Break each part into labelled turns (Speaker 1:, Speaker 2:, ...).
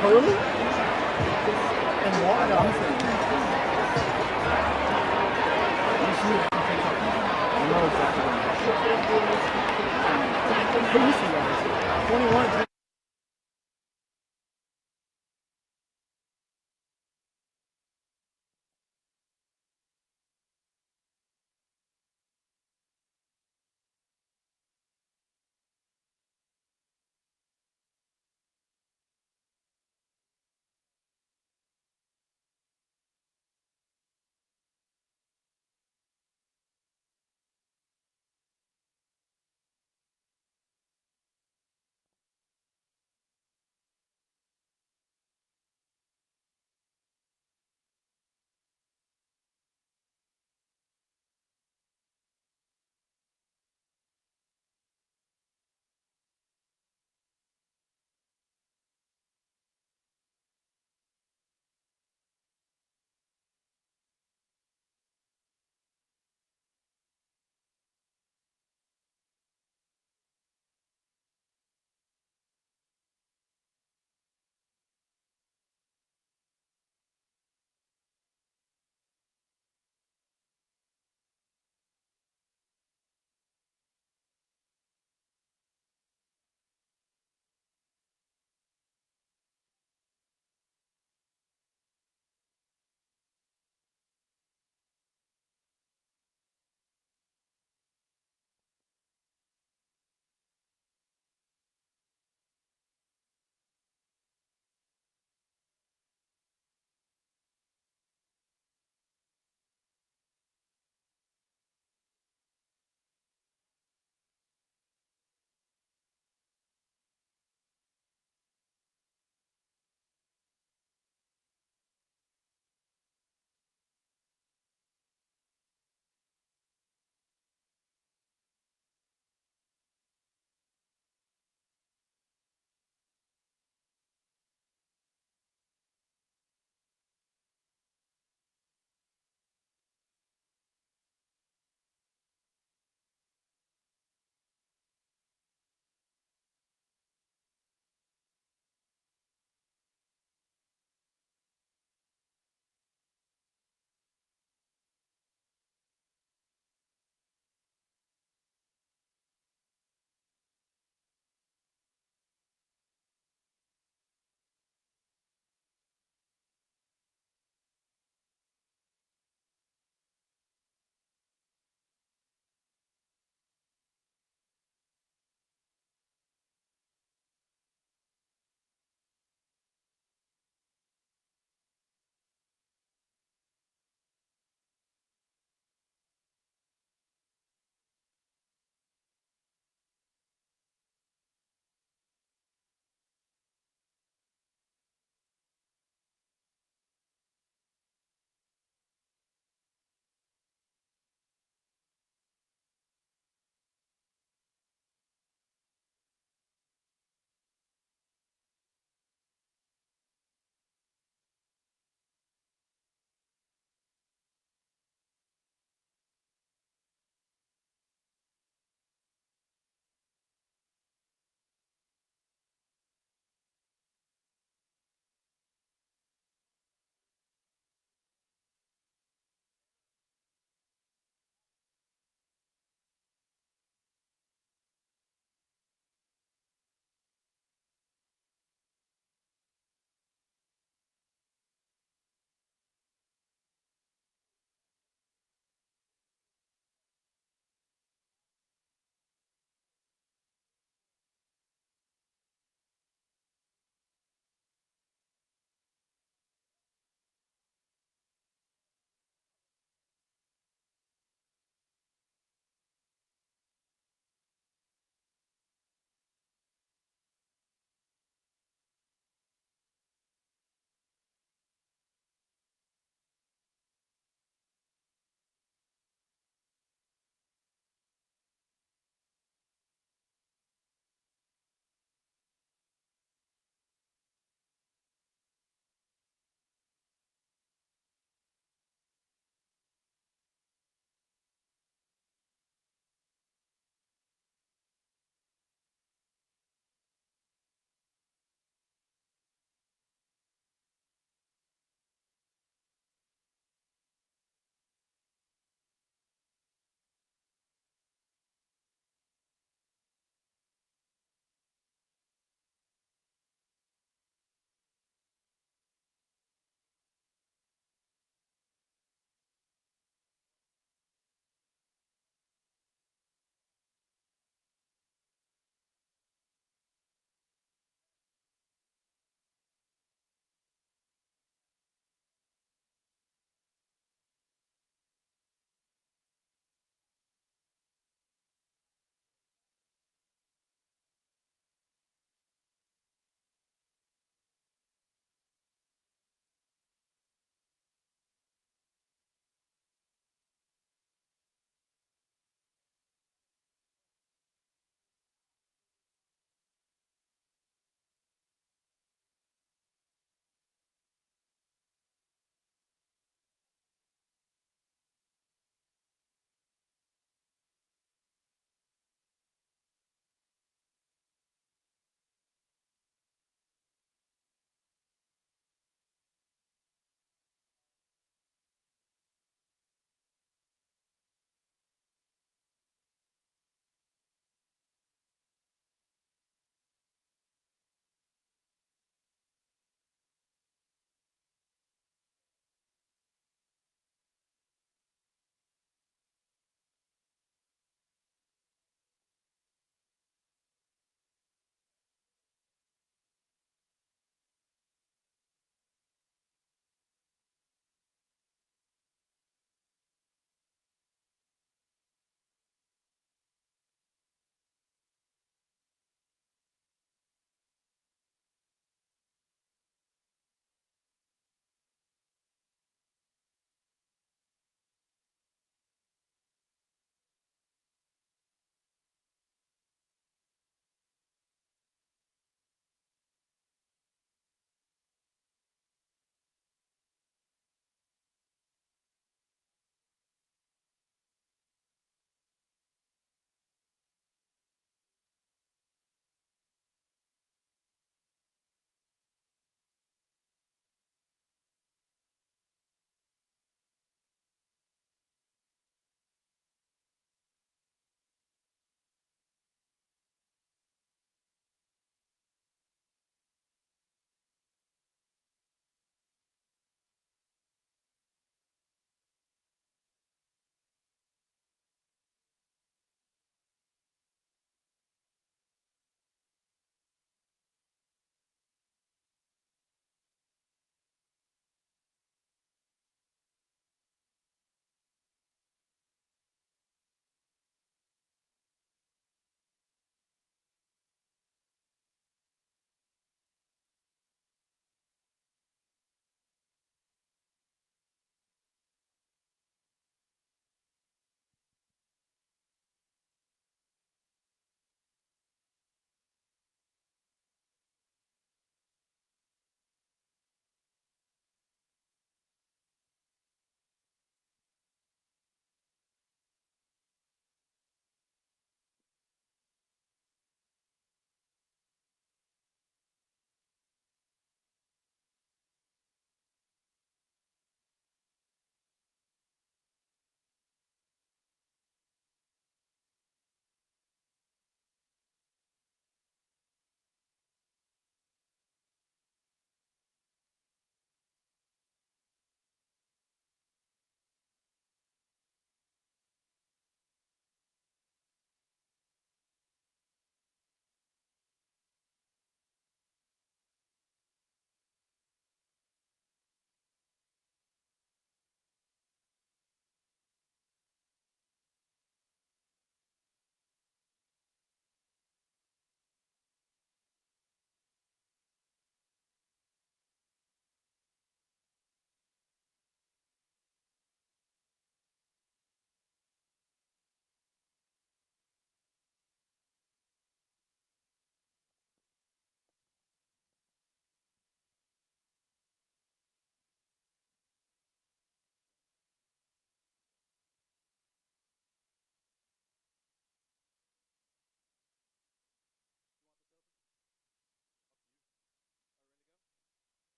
Speaker 1: Curly? And what? No, I'm saying. I know exactly what I'm saying. 21.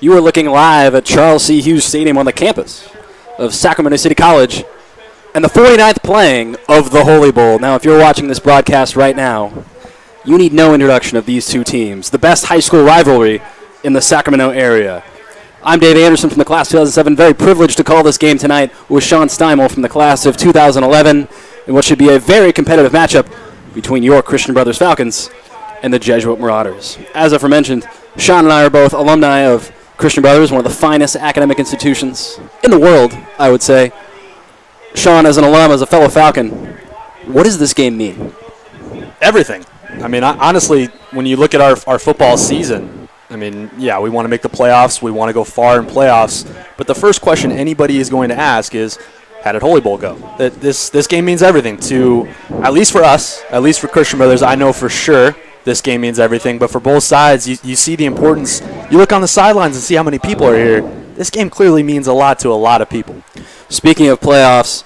Speaker 2: You are looking live at Charles C. Hughes Stadium on the campus of Sacramento City College and the 49th playing of the Holy Bowl. Now, if you're watching this broadcast right now, you need no introduction of these two teams, the best high school rivalry in the Sacramento area. I'm Dave Anderson from the class of 2007, very privileged to call this game tonight with Sean Steimel from the class of 2011 in what should be a very competitive matchup between your Christian Brothers Falcons and the Jesuit Marauders. As aforementioned, Sean and I are both alumni of Christian Brothers, one of the finest academic institutions in the world, I would say. Sean, as an alum, as a fellow Falcon, what does this game mean?
Speaker 3: Everything. I mean, honestly, when you look at our football season, I mean, yeah, we want to make the playoffs. We want to go far in playoffs. But the first question anybody is going to ask is, how did Holy Bowl go? This game means everything to, at least for us, at least for Christian Brothers. I know for sure this game means everything. But for both sides, you see the importance. You look on the sidelines and see how many people are here. This game clearly means a lot to a lot of people.
Speaker 2: Speaking of playoffs,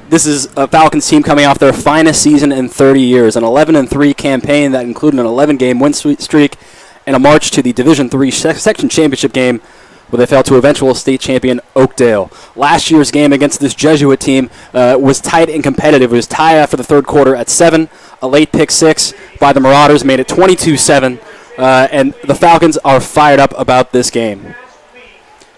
Speaker 2: this is a Falcons team coming off their finest season in 30 years, an 11-3 campaign that included an 11-game win streak and a march to the Division III section championship game where they fell to eventual state champion Oakdale. Last year's game against this Jesuit team was tight and competitive. It was tied after the third quarter at 7. A late pick 6 by the Marauders made it 22-7, and the Falcons are fired up about this game.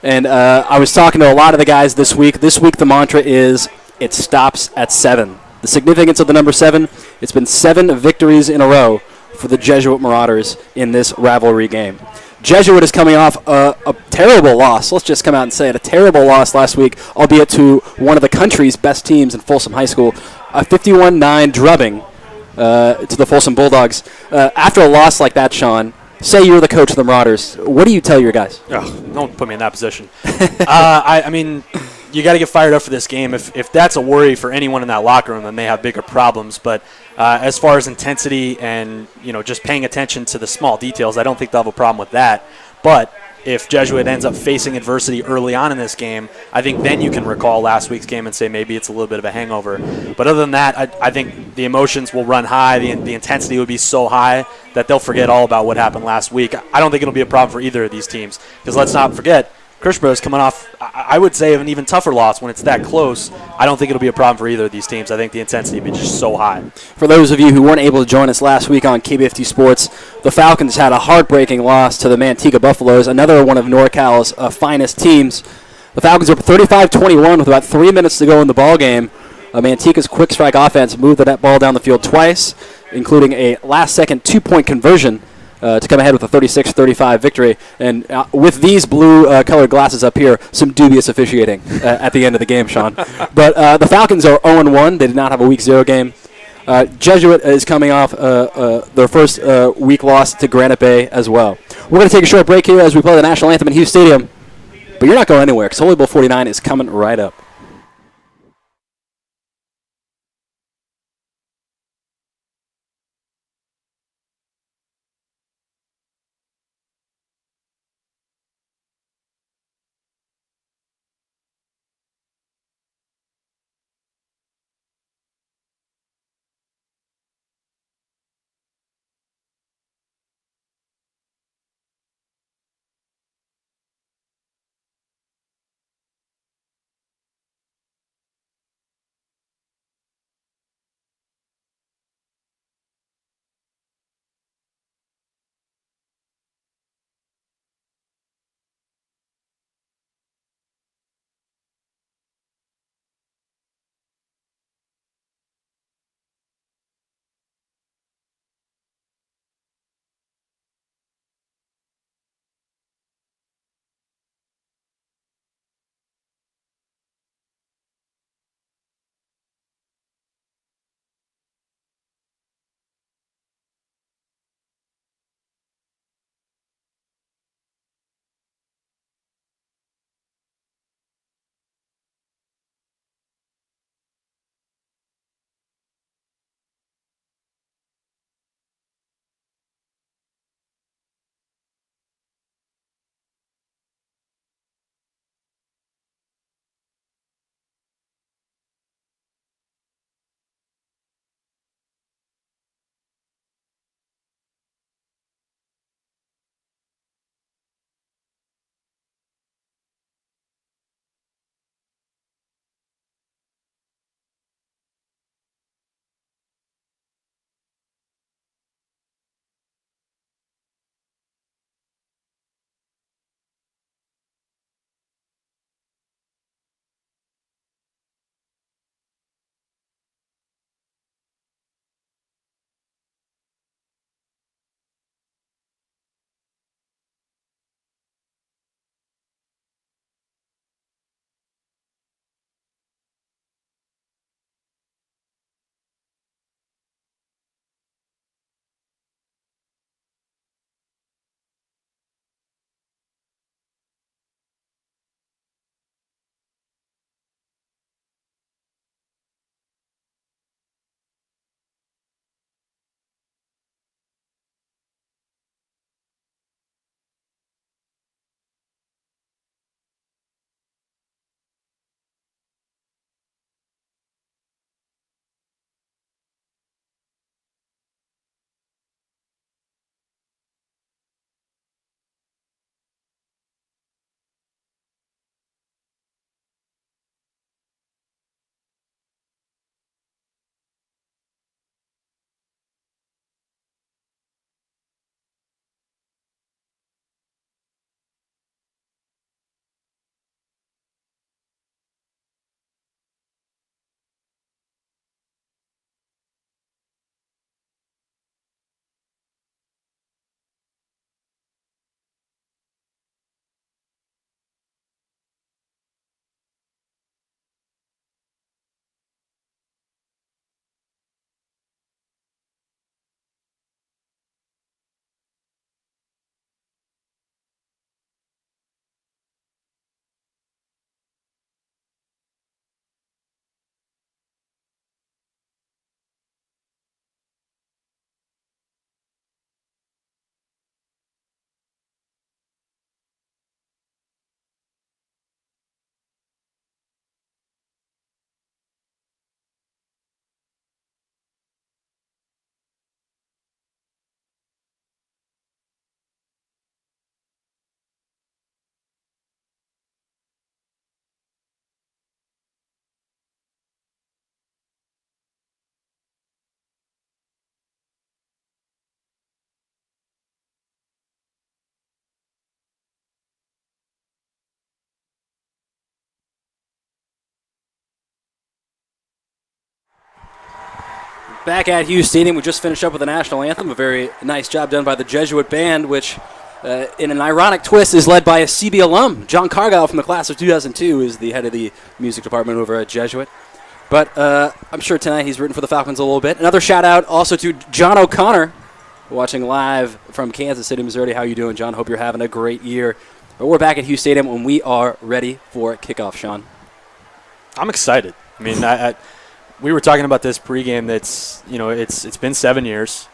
Speaker 2: And I was talking to a lot of the guys this week. This week the mantra is, it stops at 7. The significance of the number 7, it's been 7 victories in a row for the Jesuit Marauders in this rivalry game. Jesuit is coming off a terrible loss. Let's just come out and say it. A terrible loss last week, albeit to one of the country's best teams in Folsom High School. A 51-9 drubbing to the Folsom Bulldogs. After a loss like that, Sean, say you're the coach of the Marauders. What do you tell your guys?
Speaker 3: Oh, don't put me in that position. I mean, you got to get fired up for this game. If that's a worry for anyone in that locker room, then they have bigger problems. But as far as intensity and just paying attention to the small details, I don't think they'll have a problem with that. But if Jesuit ends up facing adversity early on in this game, I think then you can recall last week's game and say maybe it's a little bit of a hangover. But other than that, I think the emotions will run high. The intensity will be so high that they'll forget all about what happened last week. I don't think it'll be a problem for either of these teams because let's not forget, Christian Brothers coming off, I would say, an even tougher loss when it's that close. I don't think it'll be a problem for either of these teams. I think the intensity will be just so high.
Speaker 2: For those of you who weren't able to join us last week on KBFT Sports, the Falcons had a heartbreaking loss to the Manteca Buffaloes, another one of NorCal's finest teams. The Falcons are up 35-21 with about 3 minutes to go in the ballgame. Manteca's quick strike offense moved the net ball down the field twice, including a last-second 2-point conversion to come ahead with a 36-35 victory. And with these blue-colored glasses up here, some dubious officiating at the end of the game, Sean. But the Falcons are 0-1. They did not have a Week 0 game. Jesuit is coming off their first week loss to Granite Bay as well. We're going to take a short break here as we play the national anthem in Hughes Stadium. But you're not going anywhere because Holy Bowl 49 is coming right up. Back at Hughes Stadium, we just finished up with the national anthem. A very nice job done by the Jesuit band, which, in an ironic twist, is led by a CB alum. John Cargyle from the class of 2002 is the head of the music department over at Jesuit. But I'm sure tonight he's rooting for the Falcons a little bit. Another shout-out also to John O'Connor, watching live from Kansas City, Missouri. How you doing, John? Hope you're having a great year. But we're back at Hughes Stadium when we are ready for kickoff, Sean.
Speaker 3: I'm excited. I mean, we were talking about this pregame. It's been 7 years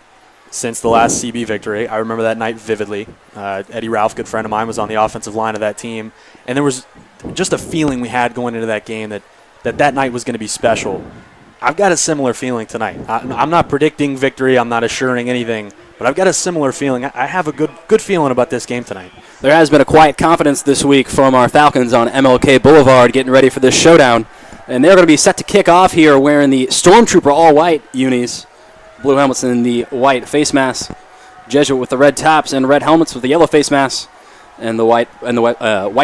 Speaker 3: since the last CB victory. I remember that night vividly. Eddie Ralph, good friend of mine, was on the offensive line of that team. And there was just a feeling we had going into that game that night was going to be special. I've got a similar feeling tonight. I'm not predicting victory. I'm not assuring anything. But I've got a similar feeling. I have a good feeling about this game tonight.
Speaker 2: There has been a quiet confidence this week from our Falcons on MLK Boulevard getting ready for this showdown. And they're going to be set to kick off here wearing the Stormtrooper all-white unis. Blue helmets and the white face masks. Jesuit with the red tops and red helmets with the yellow face masks. And the white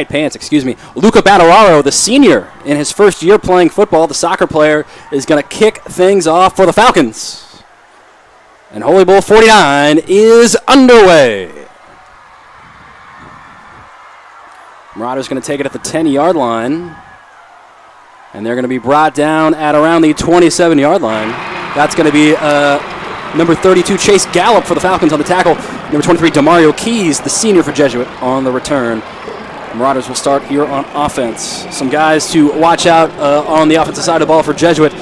Speaker 2: pants, Luca Battararo, the senior in his first year playing football, the soccer player, is going to kick things off for the Falcons. And Holy Bull 49 is underway. Marauders going to take it at the 10-yard line. And they're going to be brought down at around the 27-yard line. That's going to be number 32, Chase Gallup for the Falcons on the tackle. Number 23, Demario Keys, the senior for Jesuit, on the return. Marauders will start here on offense. Some guys to watch out on the offensive side of the ball for Jesuit.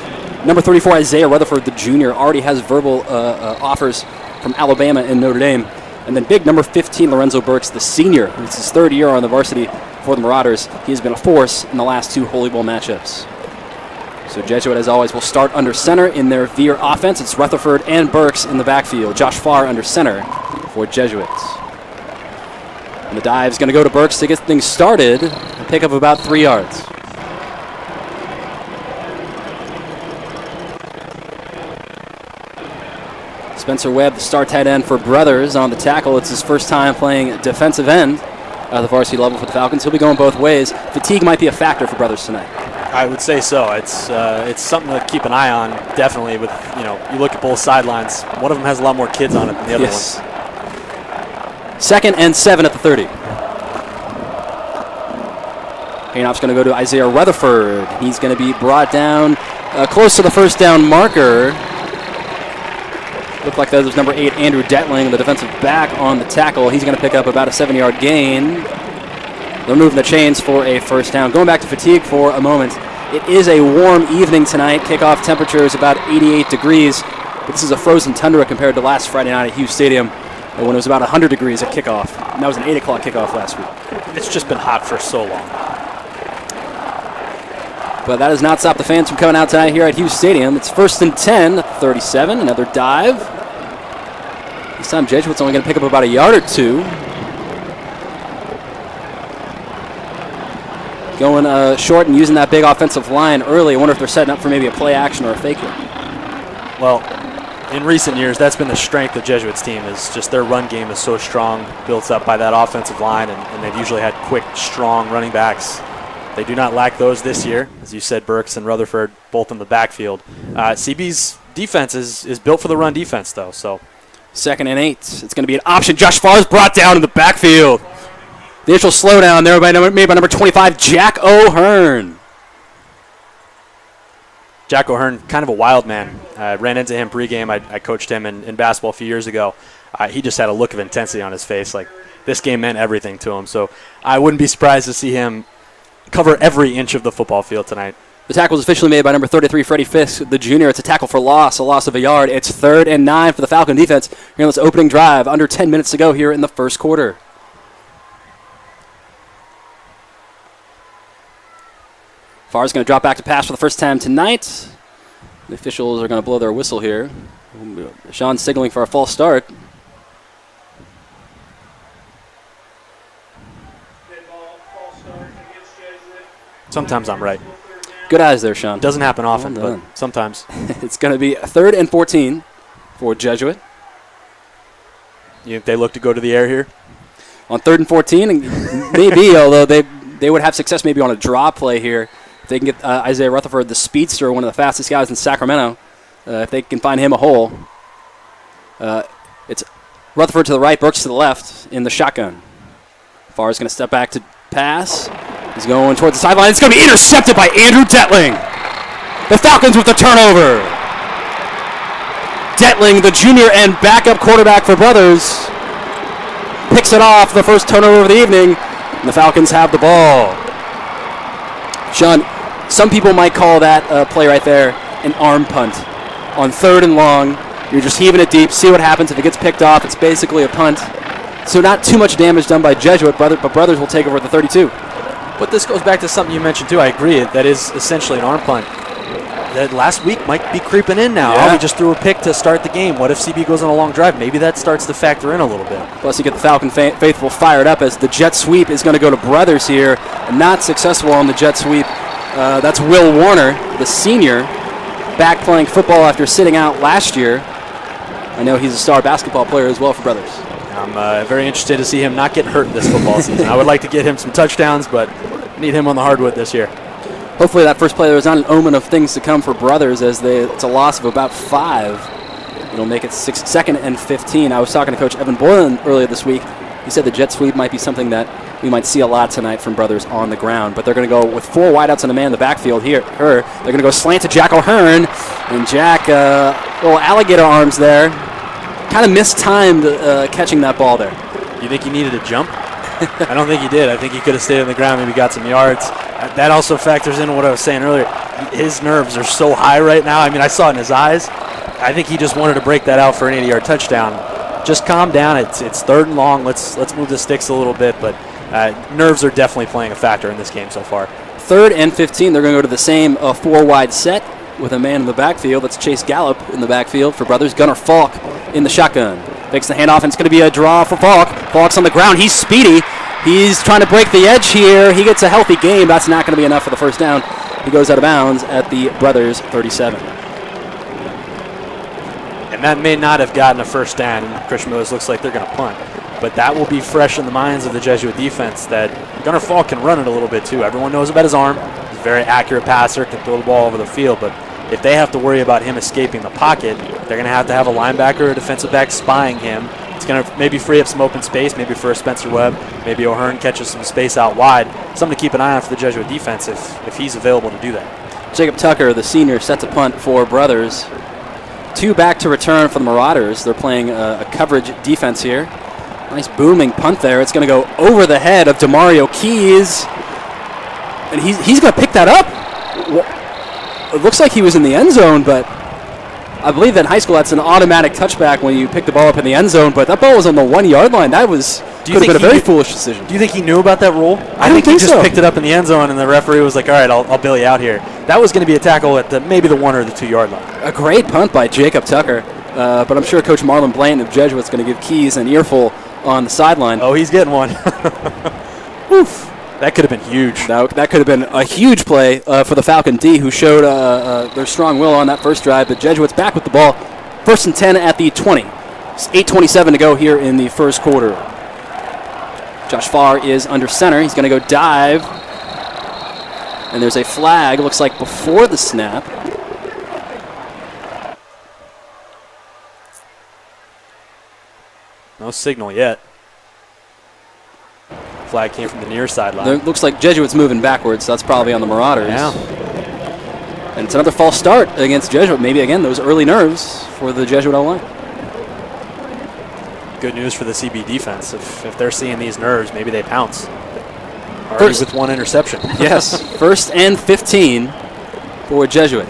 Speaker 2: Number 34, Isaiah Rutherford, the junior, already has verbal offers from Alabama and Notre Dame. And then big number 15, Lorenzo Burks, the senior. It's his third year on the varsity for the Marauders. He has been a force in the last two Holy Bowl matchups. So Jesuit, as always, will start under center in their veer offense. It's Rutherford and Burks in the backfield. Josh Farr under center for Jesuits. And the dive's going to go to Burks to get things started. A pickup of about 3 yards. Spencer Webb, the star tight end for Brothers, on the tackle. It's his first time playing defensive end at the varsity level for the Falcons. He'll be going both ways. Fatigue might be a factor for Brothers tonight.
Speaker 3: I would say so. It's something to keep an eye on, definitely. With you look at both sidelines. One of them has a lot more kids on it than the other one.
Speaker 2: 2nd and 7 at the 30. Handoff's going to go to Isaiah Rutherford. He's going to be brought down close to the first down marker. Looked like that was number 8, Andrew Detling, the defensive back, on the tackle. He's going to pick up about a 7-yard gain. They're moving the chains for a first down. Going back to fatigue for a moment. It is a warm evening tonight. Kickoff temperature is about 88 degrees. But this is a frozen tundra compared to last Friday night at Hughes Stadium when it was about 100 degrees at kickoff. And that was an 8 o'clock kickoff last week.
Speaker 3: It's just been hot for so long.
Speaker 2: But that has not stopped the fans from coming out tonight here at Hughes Stadium. It's 1st and 10 at 37. Another dive. This time Jesuit's only going to pick up about a yard or two. Going short and using that big offensive line early. I wonder if they're setting up for maybe a play action or a fake here.
Speaker 3: Well, in recent years, that's been the strength of Jesuit's team, is just their run game is so strong, built up by that offensive line, and they've usually had quick, strong running backs. They do not lack those this year. As you said, Burks and Rutherford both in the backfield. CB's defense is built for the run defense, though. So
Speaker 2: 2nd and 8. It's going to be an option. Josh Farr is brought down in the backfield. The initial slowdown there made by number 25, Jack O'Hearn.
Speaker 3: Jack O'Hearn, kind of a wild man. I ran into him pregame. I coached him in basketball a few years ago. He just had a look of intensity on his face. Like, this game meant everything to him. So I wouldn't be surprised to see him cover every inch of the football field tonight.
Speaker 2: The tackle was officially made by number 33, Freddie Fisk, the junior. It's a tackle for loss, a loss of a yard. It's 3rd and 9 for the Falcon defense here on this opening drive. Under 10 minutes to go here in the first quarter. Farr's going to drop back to pass for the first time tonight. The officials are going to blow their whistle here. Sean signaling for a false start.
Speaker 3: Sometimes I'm right.
Speaker 2: Good eyes there, Sean.
Speaker 3: Doesn't happen often, but sometimes.
Speaker 2: It's going to be 3rd and 14 for Jesuit.
Speaker 3: You think they look to go to the air here?
Speaker 2: On 3rd and 14, and maybe, although they would have success maybe on a draw play here. If they can get Isaiah Rutherford, the speedster, one of the fastest guys in Sacramento, if they can find him a hole. It's Rutherford to the right, Burks to the left in the shotgun. Farr is going to step back to pass. He's going towards the sideline. It's going to be intercepted by Andrew Detling. The Falcons with the turnover. Detling, the junior and backup quarterback for Brothers, picks it off, the first turnover of the evening, and the Falcons have the ball. Sean, some people might call that play right there an arm punt. On 3rd and long, you're just heaving it deep, see what happens. If it gets picked off, it's basically a punt. So not too much damage done by Jesuit, but Brothers will take over at the 32.
Speaker 3: But this goes back to something you mentioned too. I agree. That is essentially an arm punt. That last week might be creeping in now.
Speaker 2: Yeah.
Speaker 3: We just threw a pick to start the game. What if CB goes on a long drive? Maybe that starts to factor in a little bit.
Speaker 2: Plus, you get the Falcon faithful fired up as the jet sweep is going to go to Brothers here. Not successful on the jet sweep. That's Will Warner, the senior, back playing football after sitting out last year. I know he's a star basketball player as well for Brothers.
Speaker 3: I'm very interested to see him not get hurt this football season. I would like to get him some touchdowns, but need him on the hardwood this year.
Speaker 2: Hopefully that first play there was not an omen of things to come for Brothers, as it's a loss of about 5. It'll make it 2nd and 15. I was talking to Coach Evan Boylan earlier this week. He said the jet sweep might be something that we might see a lot tonight from Brothers on the ground. But they're going to go with 4 wideouts and a man in the backfield here. They're going to go slant to Jack O'Hearn. And Jack, little alligator arms there. Kind of mistimed catching that ball there.
Speaker 3: You think he needed a jump? I don't think he did. I think he could have stayed on the ground, maybe got some yards. That also factors in what I was saying earlier. His nerves are so high right now. I mean, I saw it in his eyes. I think he just wanted to break that out for an 80-yard touchdown. Just calm down. It's 3rd and long. Let's move the sticks a little bit, but nerves are definitely playing a factor in this game so far.
Speaker 2: 3rd and 15. They're going to go to the same 4-wide set with a man in the backfield. That's Chase Gallup in the backfield for Brothers. Gunnar Falk in the shotgun. Takes the handoff, and it's going to be a draw for Falk. Falk's on the ground. He's speedy. He's trying to break the edge here. He gets a healthy game. That's not going to be enough for the first down. He goes out of bounds at the Brothers 37.
Speaker 3: And that may not have gotten a first down. Christian Mills looks like they're going to punt. But that will be fresh in the minds of the Jesuit defense that Gunnar Falk can run it a little bit too. Everyone knows about his arm. He's a very accurate passer, can throw the ball over the field. But if they have to worry about him escaping the pocket, they're going to have a linebacker or a defensive back spying him. It's going to maybe free up some open space, maybe for Spencer Webb, maybe O'Hearn catches some space out wide. Something to keep an eye on for the Jesuit defense if he's available to do that.
Speaker 2: Jacob Tucker, the senior, set to punt for Brothers. 2 back to return for the Marauders. They're playing a coverage defense here. Nice booming punt there. It's going to go over the head of DeMario Keys. And he's going to pick that up. It looks like he was in the end zone, but I believe that in high school that's an automatic touchback when you pick the ball up in the end zone, but that ball was on the 1-yard line. That could have been a very foolish decision.
Speaker 3: Do you think he knew about that rule?
Speaker 2: I don't think
Speaker 3: he just
Speaker 2: so.
Speaker 3: picked it up in the end zone, and the referee was like, all right, I'll bail you out here. That was going to be a tackle at maybe the 1 or the 2-yard line.
Speaker 2: A great punt by Jacob Tucker, but I'm sure Coach Marlon Blanton of Jesuit's going to give Keys an earful on the sideline.
Speaker 3: Oh, he's getting one.
Speaker 2: Oof.
Speaker 3: That could have been huge.
Speaker 2: That could have been a huge play for the Falcon D, who showed their strong will on that first drive, but Jesuit's back with the ball. 1st and 10 at the 20. It's 8:27 to go here in the first quarter. Josh Farr is under center. He's going to go dive. And there's a flag, looks like before the snap.
Speaker 3: No signal yet. Flag came from the near sideline.
Speaker 2: There looks like Jesuit's moving backwards, so that's probably on the Marauders.
Speaker 3: Yeah.
Speaker 2: And it's another false start against Jesuit. Maybe, again, those early nerves for the Jesuit O-line.
Speaker 3: Good news for the CB defense. If they're seeing these nerves, maybe they pounce. Already with 1 interception.
Speaker 2: Yes, 1st and 15 for Jesuit.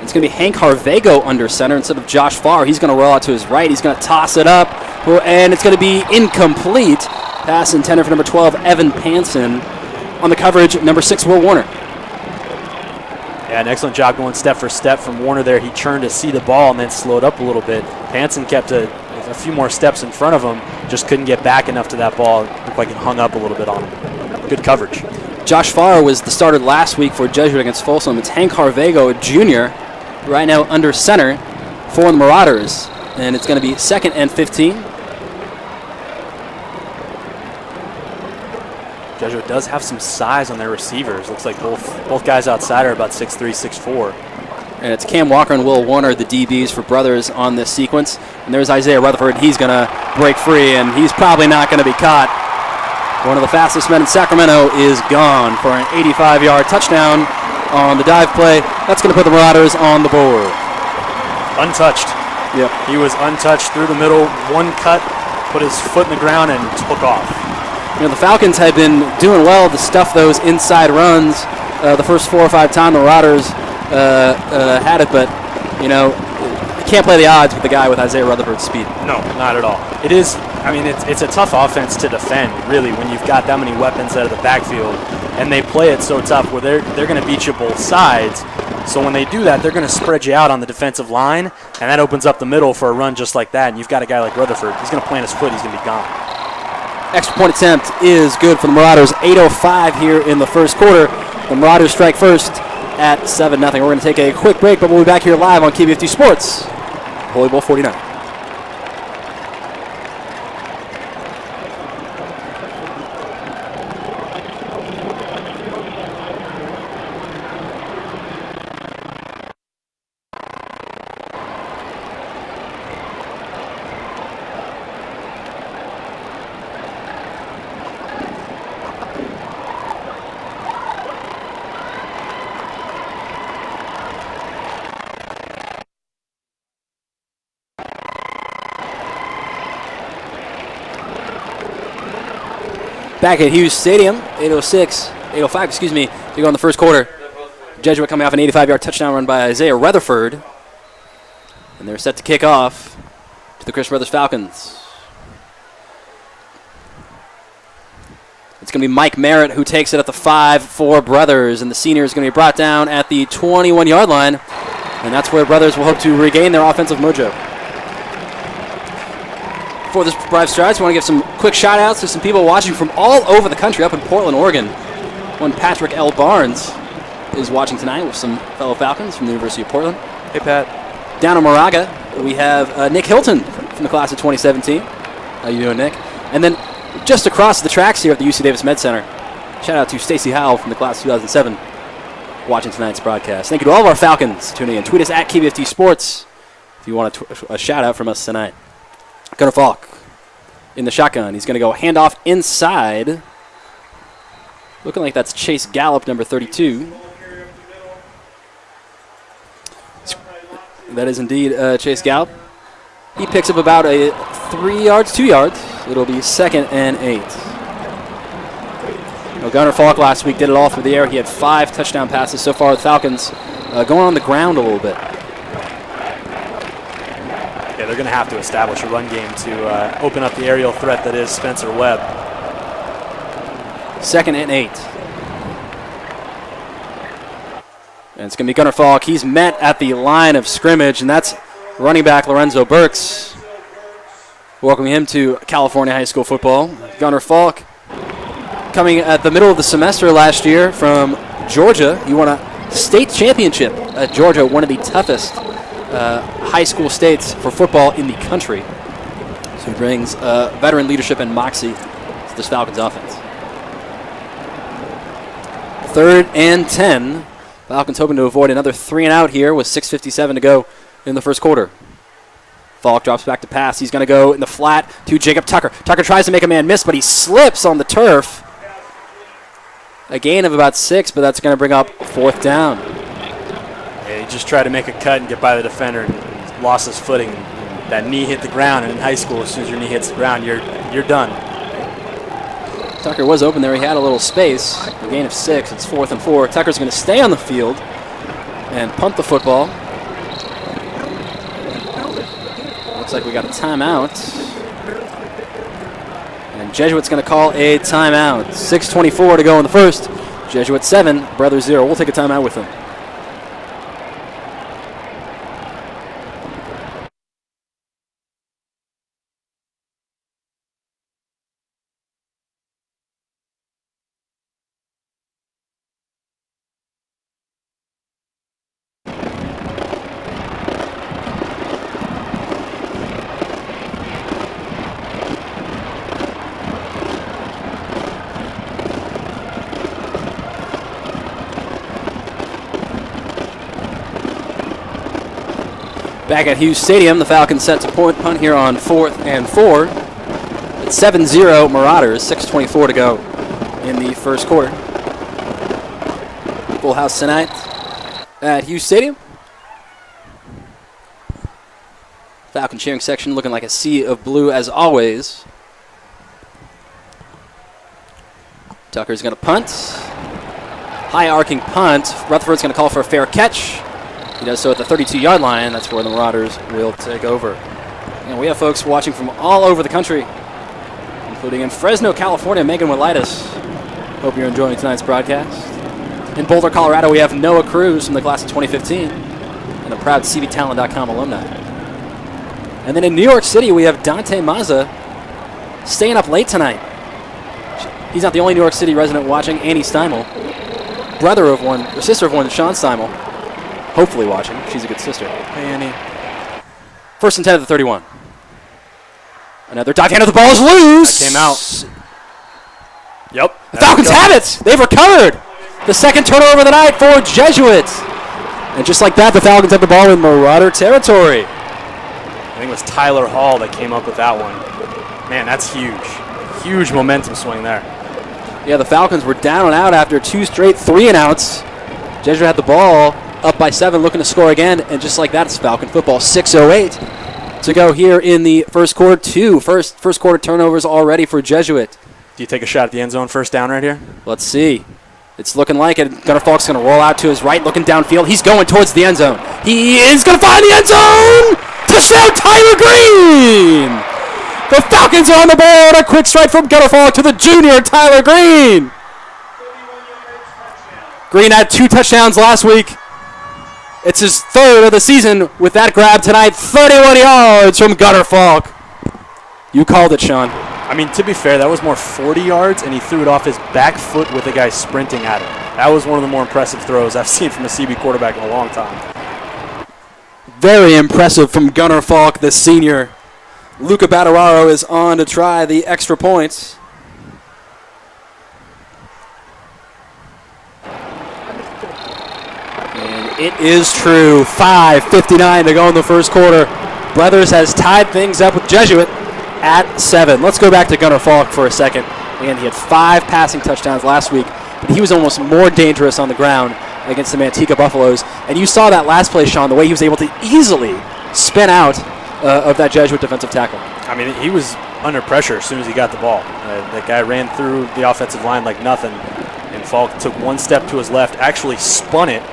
Speaker 2: It's going to be Hank Harvego under center instead of Josh Farr. He's going to roll out to his right. He's going to toss it up, and it's going to be incomplete. Pass intended for number 12, Evan Hansen. On the coverage, number 6, Will Warner.
Speaker 3: Yeah, an excellent job going step for step from Warner there. He turned to see the ball and then slowed up a little bit. Hansen kept a few more steps in front of him, just couldn't get back enough to that ball. It looked like it hung up a little bit on him. Good coverage.
Speaker 2: Josh Farr was the starter last week for Jesuit against Folsom. It's Hank Harvego, a junior, right now under center for the Marauders. And it's going to be 2nd and 15.
Speaker 3: Jesuit does have some size on their receivers. Looks like both guys outside are about 6'3", 6'4".
Speaker 2: And it's Cam Walker and Will Warner, the DBs for Brothers on this sequence. And there's Isaiah Rutherford. He's going to break free, and he's probably not going to be caught. One of the fastest men in Sacramento is gone for an 85-yard touchdown on the dive play. That's going to put the Marauders on the board.
Speaker 3: Untouched.
Speaker 2: Yep.
Speaker 3: He was untouched through the middle, one cut, put his foot in the ground, and took off.
Speaker 2: You know, the Falcons had been doing well to stuff those inside runs the first 4 or 5 times the Marauders had it, but, you know, you can't play the odds with the guy with Isaiah Rutherford's speed.
Speaker 3: No, not at all. It is, I mean, it's a tough offense to defend, really, when you've got that many weapons out of the backfield, and they play it so tough where they're going to beat you both sides. So when they do that, they're going to spread you out on the defensive line, and that opens up the middle for a run just like that, and you've got a guy like Rutherford. He's going to plant his foot. He's going to be gone.
Speaker 2: Extra point attempt is good for the Marauders. 8:05 here in the first quarter. The Marauders strike first at 7-0. We're going to take a quick break, but we'll be back here live on KBFT Sports, Holy Bowl 49. Back at Hughes Stadium, 8:05, excuse me, to go in the first quarter. Jesuit coming off an 85-yard touchdown run by Isaiah Rutherford. And they're set to kick off to the Chris Brothers Falcons. It's going to be Mike Merritt who takes it at the 5 for Brothers, and the senior is going to be brought down at the 21-yard line, and that's where Brothers will hope to regain their offensive mojo. Before this drive starts, we want to give some quick shout-outs to some people watching from all over the country up in Portland, Oregon. One Patrick L. Barnes is watching tonight with some fellow Falcons from the University of Portland.
Speaker 3: Hey, Pat.
Speaker 2: Down in Moraga, we have Nick Hilton from the class of 2017. How you doing, Nick? And then just across the tracks here at the UC Davis Med Center, shout-out to Stacy Howell from the class of 2007 watching tonight's broadcast. Thank you to all of our Falcons tuning in. Tweet us at KBFT Sports if you want a shout-out from us tonight. Gunnar Falk in the shotgun. He's going to go handoff inside. Looking like that's Chase Gallup, number 32. That is indeed Chase Gallup. He picks up about 2 yards. It'll be 2nd and 8. Now, Gunnar Falk last week did it all through the air. He had 5 touchdown passes so far. The Falcons going on the ground a little bit.
Speaker 3: Yeah, they're going to have to establish a run game to open up the aerial threat that is Spencer Webb.
Speaker 2: 2nd and 8. And it's going to be Gunnar Falk. He's met at the line of scrimmage, and that's running back Lorenzo Burks. Welcoming him to California high school football. Gunnar Falk coming at the middle of the semester last year from Georgia. He won a state championship at Georgia, one of the toughest high school states for football in the country. So he brings veteran leadership and moxie to this Falcons offense. 3rd and 10. Falcons hoping to avoid another 3 and out here with 6:57 to go in the first quarter. Falk drops back to pass. He's going to go in the flat to Jacob Tucker. Tucker tries to make a man miss, but he slips on the turf. A gain of about 6, but that's going to bring up 4th down.
Speaker 3: Yeah, he just tried to make a cut and get by the defender and lost his footing. That knee hit the ground, and in high school, as soon as your knee hits the ground, you're done.
Speaker 2: Tucker was open there. He had a little space. A gain of 6. It's 4th and 4. Tucker's going to stay on the field and punt the football. Looks like we got a timeout. And Jesuit's going to call a timeout. 6:24 to go in the first. Jesuit 7, Brothers 0. We'll take a timeout with them. Back at Hughes Stadium, the Falcons set to punt here on 4th and 4. It's 7-0 Marauders, 6:24 to go in the first quarter. Full house tonight at Hughes Stadium. Falcon cheering section looking like a sea of blue as always. Tucker's going to punt. High arcing punt. Rutherford's going to call for a fair catch. He does so at the 32-yard line. That's where the Marauders will take over. And we have folks watching from all over the country, including in Fresno, California, Megan Wilitis. Hope you're enjoying tonight's broadcast. In Boulder, Colorado, we have Noah Cruz from the class of 2015 and a proud CVTalent.com alumni. And then in New York City, we have Dante Mazza staying up late tonight. He's not the only New York City resident watching. Annie Steimel, sister of one, Sean Steimel, hopefully watching. She's a good sister. Hey, Annie. 1st and 10 at the 31. Another dive hand of the ball is loose.
Speaker 3: That came out. Yep.
Speaker 2: The Falcons have it. They've recovered. The second turnover of the night for Jesuit. And just like that, the Falcons have the ball in Marauder territory.
Speaker 3: I think it was Tyler Hall that came up with that one. Man, that's huge. Huge momentum swing there.
Speaker 2: Yeah, the Falcons were down and out after 2 straight 3-and-outs. Jesuit had the ball up by 7, looking to score again. And just like that, it's Falcon football. 6:08 to go here in the first quarter. First quarter turnovers already for Jesuit.
Speaker 3: Do you take a shot at the end zone first down right here?
Speaker 2: Let's see. It's looking like it. Gunnar Falk's going to roll out to his right, looking downfield. He's going towards the end zone. He is going to find the end zone! Touchdown, Tyler Green! The Falcons are on the board. A quick strike from Gunnar Falk to the junior, Tyler Green. Green had 2 touchdowns last week. It's his 3rd of the season with that grab tonight. 31 yards from Gunnar Falk. You called it, Sean.
Speaker 3: I mean, to be fair, that was more 40 yards, and he threw it off his back foot with the guy sprinting at him. That was one of the more impressive throws I've seen from a CB quarterback in a long time.
Speaker 2: Very impressive from Gunnar Falk, the senior. Luca Battararo is on to try the extra points. And it is true. 5:59 to go in the first quarter. Brothers has tied things up with Jesuit at 7. Let's go back to Gunnar Falk for a second. Again, he had 5 passing touchdowns last week, but he was almost more dangerous on the ground against the Manteca Buffaloes. And you saw that last play, Sean, the way he was able to easily spin out of that Jesuit defensive tackle.
Speaker 3: I mean, he was under pressure as soon as he got the ball. That guy ran through the offensive line like nothing, and Falk took 1 step to his left, actually spun it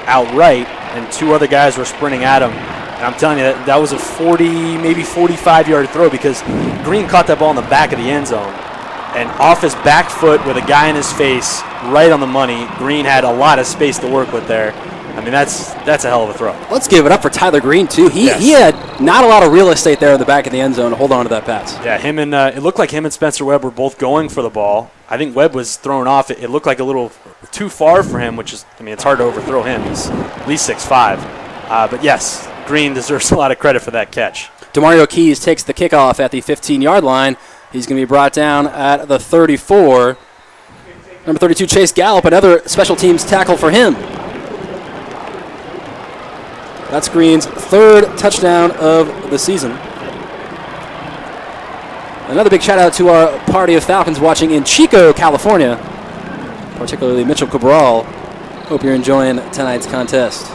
Speaker 3: outright, and 2 other guys were sprinting at him. And I'm telling you, that was a 40, maybe 45-yard throw because Green caught that ball in the back of the end zone. And off his back foot with a guy in his face, right on the money, Green had a lot of space to work with there. I mean, that's a hell of a throw.
Speaker 2: Let's give it up for Tyler Green, too. He had not a lot of real estate there in the back of the end zone to hold on to that pass.
Speaker 3: Yeah, it looked like him and Spencer Webb were both going for the ball. I think Webb was thrown off. It looked like a little too far for him, which is, I mean, it's hard to overthrow him. He's at least 6'5". But yes, Green deserves a lot of credit for that catch.
Speaker 2: DeMario Keys takes the kickoff at the 15-yard line. He's going to be brought down at the 34. Number 32, Chase Gallup, another special teams tackle for him. That's Green's 3rd touchdown of the season. Another big shout out to our party of Falcons watching in Chico, California, particularly Mitchell Cabral. Hope you're enjoying tonight's contest.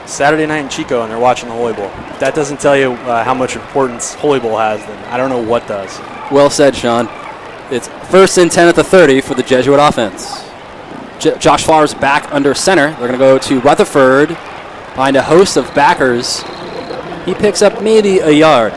Speaker 3: Saturday night in Chico, and they're watching the Holy Bowl. If that doesn't tell you how much importance Holy Bowl has, then I don't know what does.
Speaker 2: Well said, Sean. It's 1st and 10 at the 30 for the Jesuit offense. Josh Farr's back under center. They're going to go to Rutherford behind a host of backers. He picks up maybe a yard.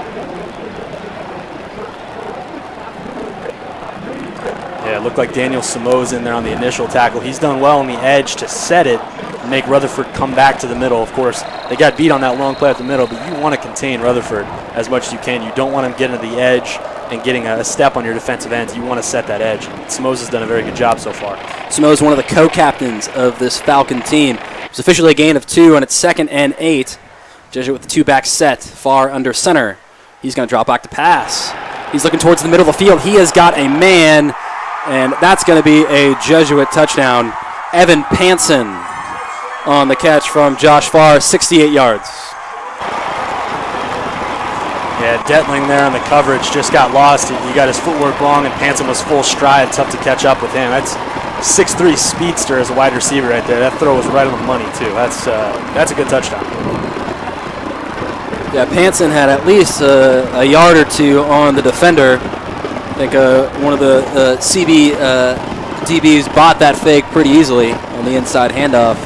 Speaker 3: Yeah, it looked like Daniel Simoes in there on the initial tackle. He's done well on the edge to set it and make Rutherford come back to the middle. Of course, they got beat on that long play at the middle, but you want to contain Rutherford as much as you can. You don't want him getting to the edge and getting a step on your defensive ends. You want to set that edge. Simoes has done a very good job so far.
Speaker 2: Simoes, one of the co-captains of this Falcon team. It's officially a gain of 2, and it's 2nd and 8. Jesuit with the 2-back set, Farr under center. He's going to drop back to pass. He's looking towards the middle of the field. He has got a man, and that's going to be a Jesuit touchdown. Evan Panson on the catch from Josh Farr, 68 yards.
Speaker 3: Detling there on the coverage just got lost. He got his footwork long, and Hansen was full stride. Tough to catch up with him. That's 6'3" speedster as a wide receiver right there. That throw was right on the money, too. That's a good touchdown.
Speaker 2: Yeah, Hansen had at least a yard or two on the defender. I think one of the CB DBs bought that fake pretty easily on the inside handoff.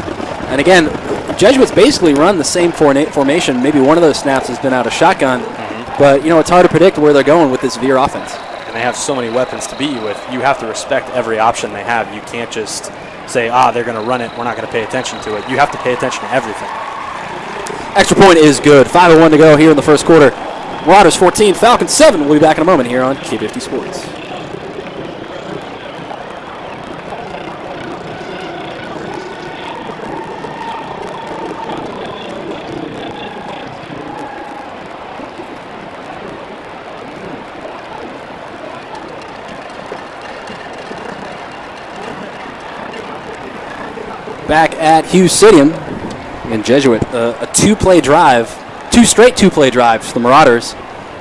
Speaker 2: And again, Jesuits basically run the same formation. Maybe one of those snaps has been out of shotgun. But, it's hard to predict where they're going with this veer offense.
Speaker 3: And they have so many weapons to beat you with. You have to respect every option they have. You can't just say, they're going to run it. We're not going to pay attention to it. You have to pay attention to everything.
Speaker 2: Extra point is good. 5:01 to go here in the first quarter. Marauders 14, Falcons 7. We'll be back in a moment here on K50 Sports. Back at Hughes Stadium in Jesuit, a two-straight two-play drives for the Marauders,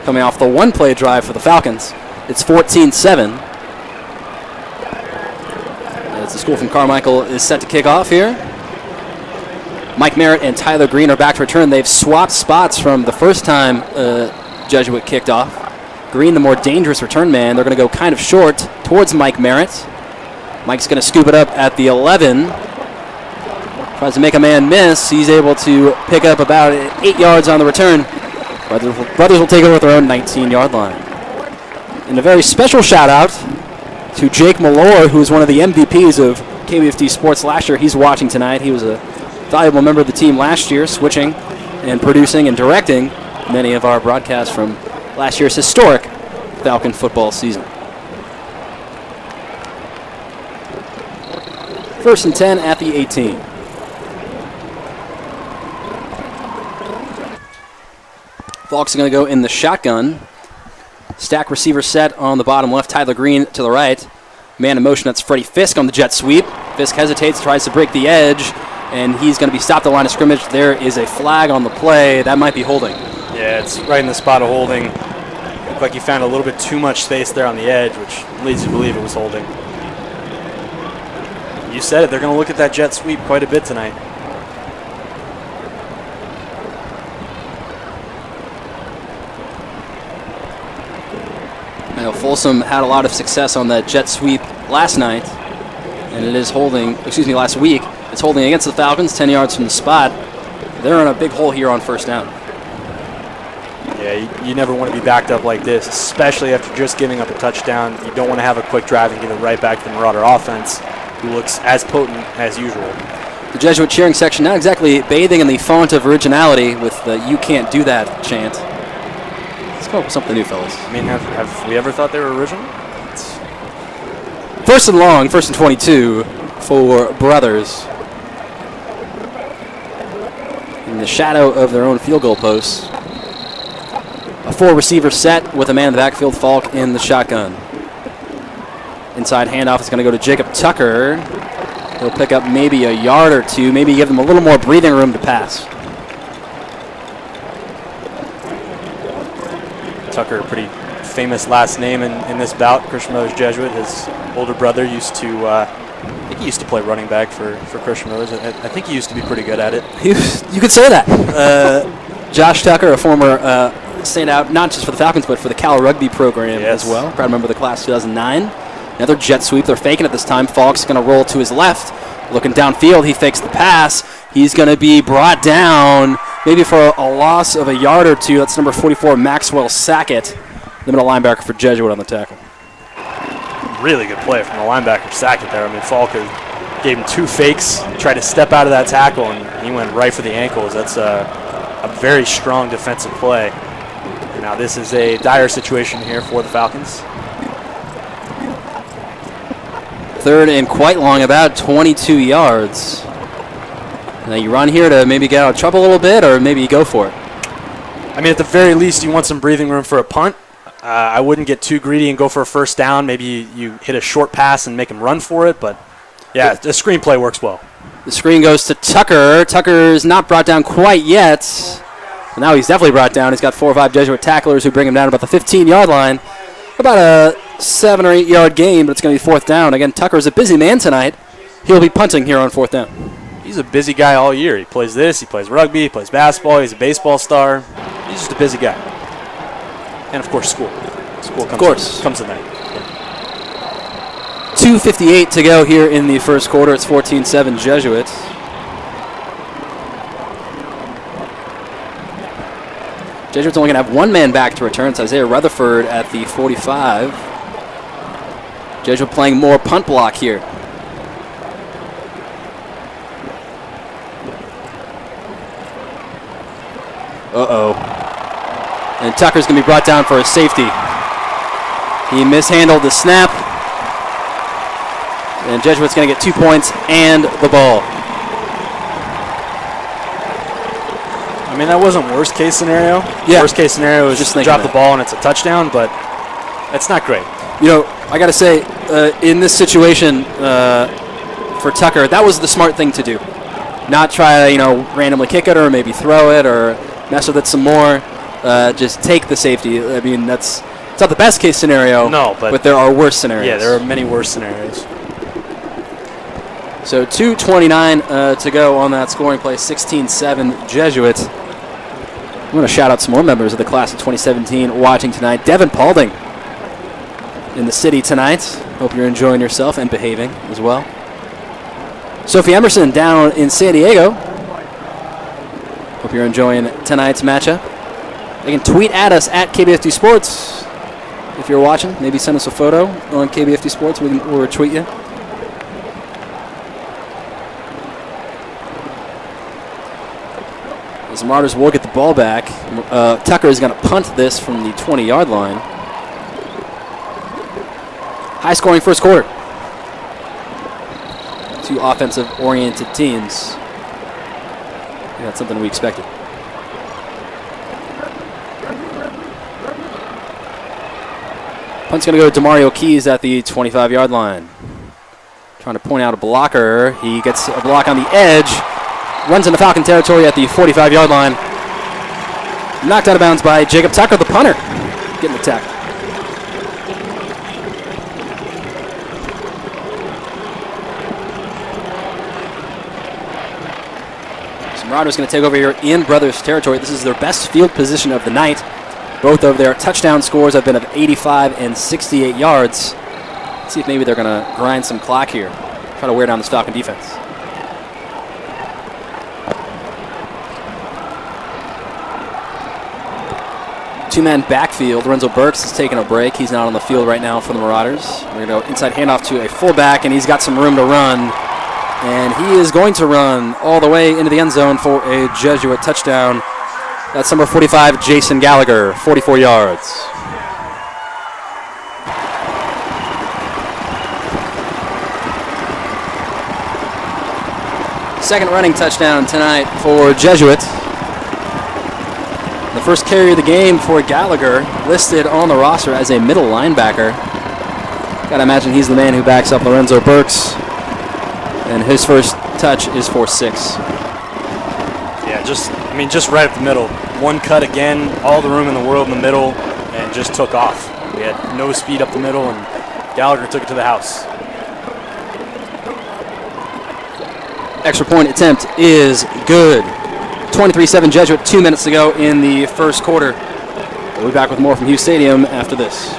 Speaker 2: coming off the one-play drive for the Falcons. It's 14-7. As the school from Carmichael is set to kick off here. Mike Merritt and Tyler Green are back to return. They've swapped spots from the first time Jesuit kicked off. Green, the more dangerous return man. They're going to go kind of short towards Mike Merritt. Mike's going to scoop it up at the 11. Tries to make a man miss. He's able to pick up about 8 yards on the return. Brothers will take over with their own 19-yard line. And a very special shout-out to Jake Malore, who was one of the MVPs of KBFD Sports last year. He's watching tonight. He was a valuable member of the team last year, switching and producing and directing many of our broadcasts from last year's historic Falcon football season. 1st and 10 at the 18. Falcons are going to go in the shotgun. Stack receiver set on the bottom left. Tyler Green to the right. Man in motion, that's Freddie Fisk on the jet sweep. Fisk hesitates, tries to break the edge, and he's going to be stopped at the line of scrimmage. There is a flag on the play. That might be holding.
Speaker 3: Yeah, it's right in the spot of holding. Looked like he found a little bit too much space there on the edge, which leads you to believe it was holding. You said it, they're going to look at that jet sweep quite a bit tonight.
Speaker 2: I know Folsom had a lot of success on that jet sweep last night, and it is holding, last week. It's holding against the Falcons, 10 yards from the spot. They're in a big hole here on first down.
Speaker 3: Yeah, you never want to be backed up like this, especially after just giving up a touchdown. You don't want to have a quick drive and give it right back to the Marauder offense, who looks as potent as usual.
Speaker 2: The Jesuit cheering section not exactly bathing in the font of originality with the "You can't do that" chant. Let's come up with something new, fellas.
Speaker 3: I mean, have we ever thought they were original?
Speaker 2: First and long, 1st and 22 for Brothers. In the shadow of their own field goal posts. A 4-receiver set with a man in the backfield, Falk in the shotgun. Inside handoff is going to go to Jacob Tucker. He'll pick up maybe a yard or two, maybe give them a little more breathing room to pass.
Speaker 3: Tucker, a pretty famous last name in this bout. Christian Miller's Jesuit. His older brother used to, I think he used to play running back for Christian Miller's. I think he used to be pretty good at it.
Speaker 2: You could say that. Josh Tucker, a former standout, not just for the Falcons, but for the Cal Rugby program as well. Proud member of the class 2009. Another jet sweep. They're faking it this time. Falk's going to roll to his left. Looking downfield, he fakes the pass. He's going to be brought down maybe for a loss of a yard or two. That's number 44, Maxwell Sackett, the middle linebacker for Jesuit on the tackle.
Speaker 3: Really good play from the linebacker Sackett there. I mean, Falk gave him 2 fakes, tried to step out of that tackle, and he went right for the ankles. That's a very strong defensive play. Now this is a dire situation here for the Falcons.
Speaker 2: 3rd and quite long, about 22 yards. Now you run here to maybe get out of trouble a little bit, or maybe you go for it.
Speaker 3: I mean, at the very least, you want some breathing room for a punt. I wouldn't get too greedy and go for a first down. Maybe you hit a short pass and make him run for it. But, yeah, the screenplay works well.
Speaker 2: The screen goes to Tucker. Tucker's not brought down quite yet. And now he's definitely brought down. He's got 4 or 5 Jesuit tacklers who bring him down about the 15-yard line. About a 7 or 8 yard gain, but it's going to be 4th down. Again, Tucker's a busy man tonight. He'll be punting here on 4th down.
Speaker 3: He's a busy guy all year. He plays this, he plays rugby, he plays basketball, he's a baseball star. He's just a busy guy. And, of course, school. School comes in there.
Speaker 2: 2:58 to go here in the first quarter. It's 14-7 Jesuits. Jesuits only going to have one man back to return. It's Isaiah Rutherford at the 45. Jesuit playing more punt block here. Uh-oh. And Tucker's going to be brought down for a safety. He mishandled the snap. And Jesuit's going to get 2 points and the ball.
Speaker 3: I mean, that wasn't worst case scenario.
Speaker 2: Yeah.
Speaker 3: Worst case scenario is just drop the ball and it's a touchdown, but it's not great.
Speaker 2: You know, I got to say, in this situation for Tucker, that was the smart thing to do. Not try to, randomly kick it or maybe throw it or mess with it some more. Just take the safety. I mean, it's not the best case scenario.
Speaker 3: No, but
Speaker 2: there are worse scenarios.
Speaker 3: Yeah, there are many worse scenarios.
Speaker 2: So 2:29 to go on that scoring play. 16-7 Jesuits. I'm going to shout out some more members of the class of 2017 watching tonight. Devin Paulding in the city tonight. Hope you're enjoying yourself and behaving as well. Sophie Emerson down in San Diego. Hope you're enjoying tonight's matchup. You can tweet at us at KBFD Sports if you're watching. Maybe send us a photo on KBFD Sports. We'll retweet you. As the Marauders will get the ball back, Tucker is going to punt this from the 20-yard line. High-scoring first quarter. Two offensive-oriented teams. Yeah, that's something we expected. Punt's going to go to DeMario Keys at the 25-yard line. Trying to point out a blocker. He gets a block on the edge. Runs into Falcon territory at the 45-yard line. Knocked out of bounds by Jacob Tucker, the punter. Getting the tackle. So Marauders going to take over here in Brothers territory. This is their best field position of the night. Both of their touchdown scores have been of 85 and 68 yards. Let's see if maybe they're going to grind some clock here. Try to wear down this Falcon defense. Two-man backfield. Lorenzo Burks is taking a break. He's not on the field right now for the Marauders. We're going to go inside handoff to a fullback, and he's got some room to run. And he is going to run all the way into the end zone for a Jesuit touchdown. That's number 45, Jason Gallagher, 44 yards. Second running touchdown tonight for Jesuit. The first carry of the game for Gallagher, listed on the roster as a middle linebacker. Gotta imagine he's the man who backs up Lorenzo Burks. And his first touch is for 6.
Speaker 3: Yeah, just right up the middle. One cut again, all the room in the world in the middle, and just took off. We had no speed up the middle, and Gallagher took it to the house.
Speaker 2: Extra point attempt is good. 23-7 Jesuit, 2 minutes to go in the first quarter. We'll be back with more from Hughes Stadium after this.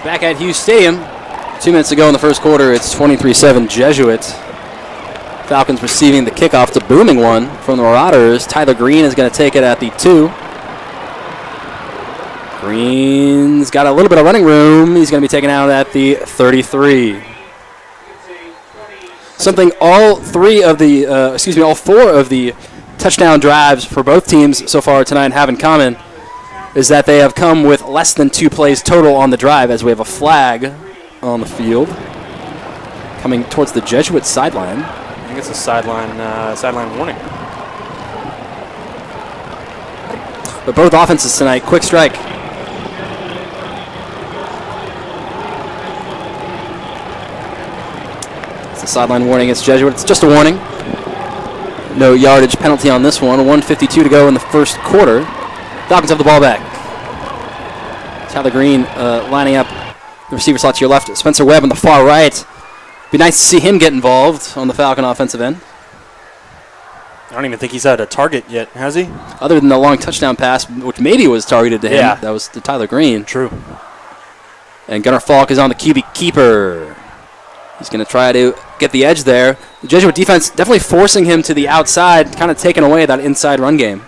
Speaker 2: Back at Hughes Stadium, 2 minutes to go in the first quarter. It's 23-7 Jesuit. Falcons receiving the kickoff. It's a booming one from the Marauders. Tyler Green is going to take it at the 2. Green's got a little bit of running room. He's going to be taken out at the 33. Something all four of the touchdown drives for both teams so far tonight have in common is that they have come with less than 2 plays total on the drive, as we have a flag on the field coming towards the Jesuit sideline.
Speaker 3: I think it's a sideline warning.
Speaker 2: But both offenses tonight, quick strike. It's a sideline warning against Jesuit. It's just a warning. No yardage penalty on this one. 1:52 to go in the first quarter. Falcons have the ball back. Tyler Green lining up the receiver slot to your left. Spencer Webb on the far right. Be nice to see him get involved on the Falcon offensive end.
Speaker 3: I don't even think he's had a target yet, has he?
Speaker 2: Other than the long touchdown pass, which maybe was targeted to him.
Speaker 3: Yeah.
Speaker 2: That was to Tyler Green.
Speaker 3: True.
Speaker 2: And Gunnar Falk is on the QB keeper. He's going to try to get the edge there. The Jesuit defense definitely forcing him to the outside, kind of taking away that inside run game.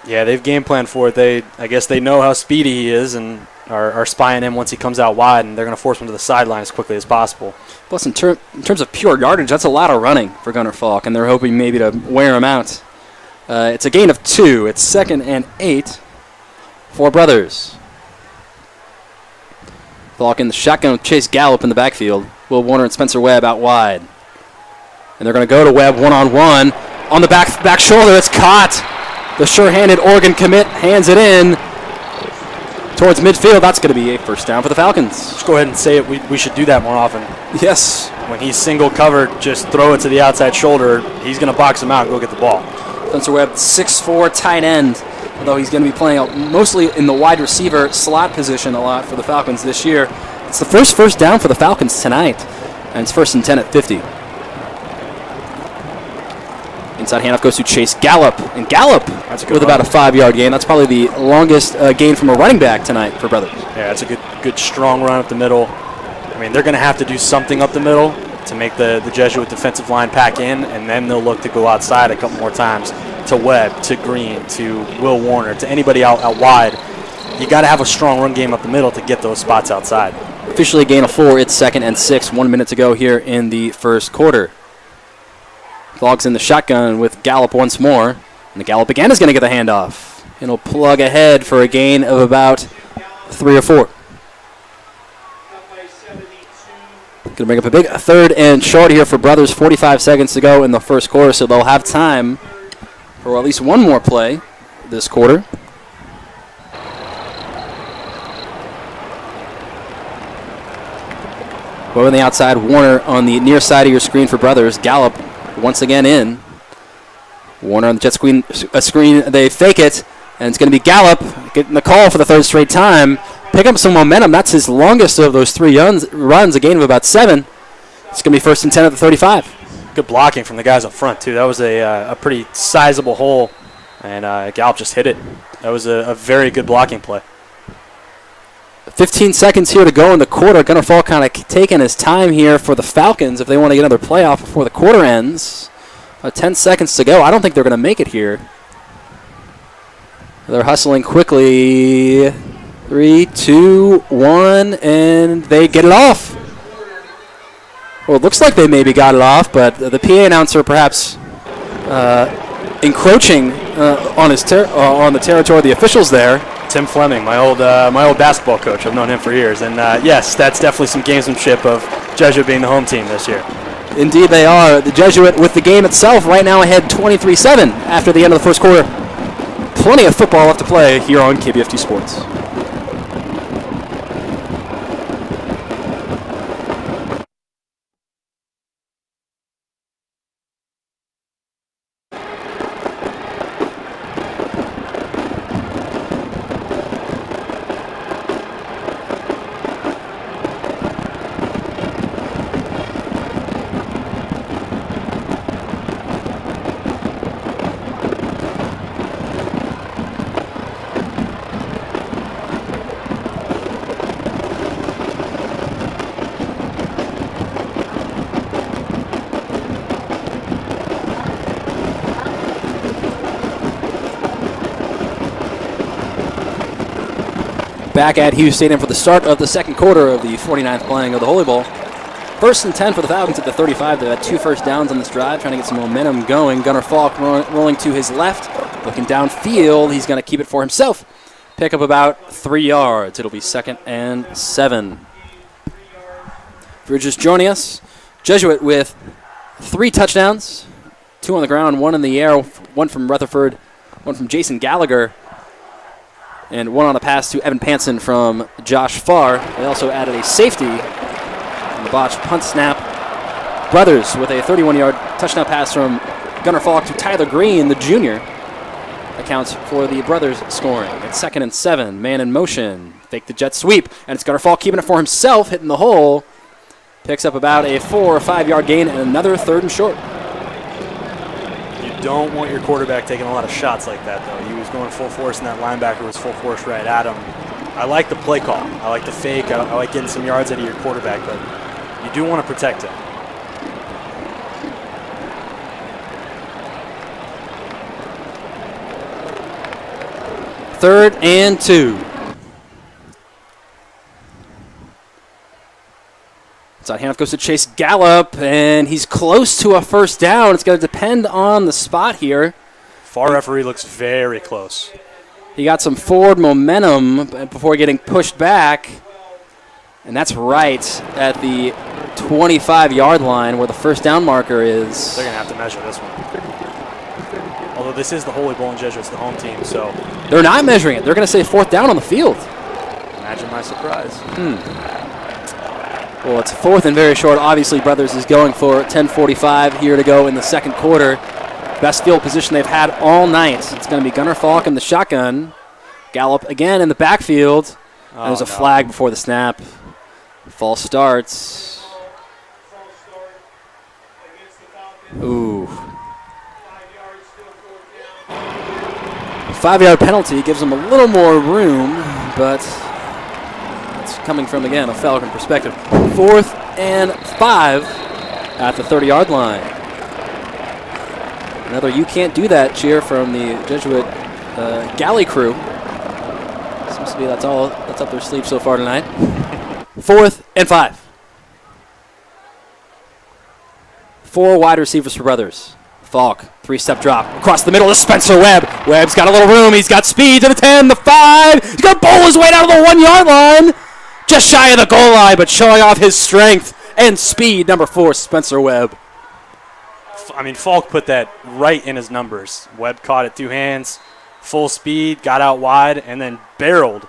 Speaker 3: Yeah, they've game planned for it. I guess they know how speedy he is and are spying him once he comes out wide, and they're going to force him to the sideline as quickly as possible.
Speaker 2: Plus, in terms of pure yardage, that's a lot of running for Gunnar Falk, and they're hoping maybe to wear him out. It's a gain of 2. It's 2nd and 8 for Brothers. Falk in the shotgun with Chase Gallup in the backfield. Will Warner and Spencer Webb out wide. And they're going to go to Webb one-on-one. On the back shoulder, it's caught. The sure-handed Oregon commit hands it in towards midfield. That's going to be a first down for the Falcons.
Speaker 3: Just go ahead and say it. We should do that more often.
Speaker 2: Yes.
Speaker 3: When he's single covered, just throw it to the outside shoulder. He's going to box him out and go get the ball.
Speaker 2: Spencer Webb, 6'4", tight end. Although he's going to be playing mostly in the wide receiver slot position a lot for the Falcons this year. It's the first down for the Falcons tonight. And it's 1st and 10 at 50. Inside handoff goes to Chase Gallup. And Gallup with about a 5-yard gain. That's probably the longest gain from a running back tonight for Brothers.
Speaker 3: Yeah, it's a good strong run up the middle. I mean, they're going to have to do something up the middle to make the Jesuit defensive line pack in, and then they'll look to go outside a couple more times to Webb, to Green, to Will Warner, to anybody out wide. You got to have a strong run game up the middle to get those spots outside.
Speaker 2: Officially a gain of 4. It's 2nd and 6. 1 minute to go here in the first quarter. Falk's in the shotgun with Gallup once more. And the Gallup again is going to get the handoff. And he'll plug ahead for a gain of about 3 or 4. Going to bring up a big 3rd and short here for Brothers. 45 seconds to go in the first quarter, so they'll have time for at least one more play this quarter. Well, on the outside, Warner on the near side of your screen for Brothers. Gallup once again in. Warner on the jet screen. They fake it, and it's going to be Gallup getting the call for the 3rd straight time. Pick up some momentum. That's his longest of those 3 runs, a gain of about 7. It's going to be 1st and 10 at the 35.
Speaker 3: Good blocking from the guys up front, too. That was a pretty sizable hole, and Gallup just hit it. That was a very good blocking play.
Speaker 2: 15 seconds here to go in the quarter. Gunnar Falk kind of taking his time here for the Falcons if they want to get another playoff before the quarter ends. 10 seconds to go. I don't think they're going to make it here. They're hustling quickly. 3, 2, 1, and they get it off. Well, it looks like they maybe got it off, but the PA announcer perhaps encroaching on the territory of the officials there.
Speaker 3: Tim Fleming, my old basketball coach. I've known him for years, and yes, that's definitely some gamesmanship of Jesuit being the home team this year.
Speaker 2: Indeed, they are. The Jesuit with the game itself right now ahead 23-7 after the end of the first quarter. Plenty of football left to play here on KBFT Sports. Back at Hughes Stadium for the start of the second quarter of the 49th playing of the Holy Bowl. 1st and 10 for the Falcons at the 35. They've had 2 first downs on this drive, trying to get some momentum going. Gunnar Falk rolling to his left, looking downfield. He's going to keep it for himself. Pick up about 3 yards. It'll be 2nd and 7. If you're just joining us, Jesuit with 3 touchdowns, 2 on the ground, 1 in the air, 1 from Rutherford, 1 from Jason Gallagher, and 1 on a pass to Evan Panson from Josh Farr. They also added a safety on the botched punt snap. Brothers with a 31-yard touchdown pass from Gunnar Falk to Tyler Green, the junior, accounts for the brothers scoring. It's 2nd and 7, man in motion. Fake the jet sweep, and it's Gunnar Falk keeping it for himself, hitting the hole. Picks up about a 4 or 5 yard gain and another 3rd and short.
Speaker 3: You don't want your quarterback taking a lot of shots like that, though. He was going full force, and that linebacker was full force right at him. I like the play call. I like the fake. I like getting some yards out of your quarterback, but you do want to protect him.
Speaker 2: Third and 2. Inside handoff goes to Chase Gallup, and he's close to a first down. It's going to depend on the spot here.
Speaker 3: Farr referee looks very close.
Speaker 2: He got some forward momentum before getting pushed back, and that's right at the 25-yard line where the first down marker is.
Speaker 3: They're going to have to measure this one. Although this is the Holy Bowl and Jesuit's the home team, so.
Speaker 2: They're not measuring it. They're going to say 4th down on the field.
Speaker 3: Imagine my surprise.
Speaker 2: Well, it's 4th and very short. Obviously, Brothers is going for 10:45 here to go in the second quarter. Best field position they've had all night. It's going to be Gunnar Falk in the shotgun. Gallup again in the backfield. There's a flag before the snap. False starts. Ooh. 5-yard penalty gives them a little more room, but it's coming from, again, a Falcon perspective. 4th and 5 at the 30-yard line. Another "you can't do that" cheer from the Jesuit galley crew. Seems to be that's all that's up their sleeve so far tonight. 4th and 5. 4 wide receivers for Brothers. Falk, 3-step drop across the middle to Spencer Webb. Webb's got a little room. He's got speed to the 10, the 5. He's going to bowl his way down to the 1-yard line. Just shy of the goal line, but showing off his strength and speed. Number 4, Spencer Webb.
Speaker 3: I mean, Falk put that right in his numbers. Webb caught it 2 hands, full speed, got out wide, and then barreled.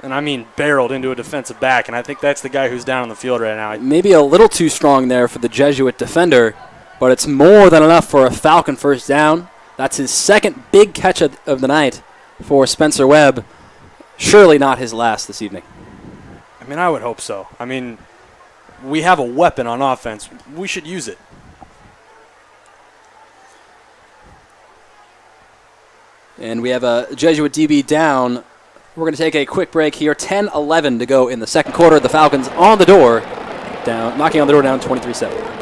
Speaker 3: And I mean barreled into a defensive back. And I think that's the guy who's down on the field right now.
Speaker 2: Maybe a little too strong there for the Jesuit defender, but it's more than enough for a Falcon first down. That's his 2nd big catch of the night for Spencer Webb. Surely not his last this evening.
Speaker 3: I mean, I would hope so. I mean, we have a weapon on offense. We should use it.
Speaker 2: And we have a Jesuit DB down. We're going to take a quick break here. 10-11 to go in the second quarter. The Falcons on the door, down, knocking on the door down 23-7.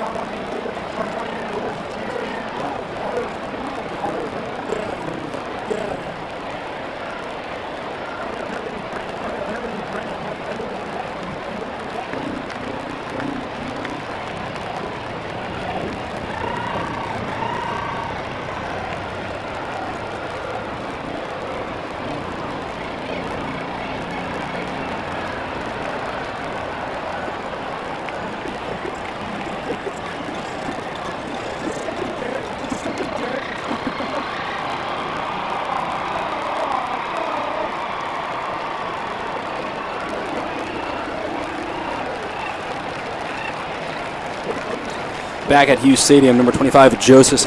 Speaker 2: Back at Hughes Stadium, number 25, Joseph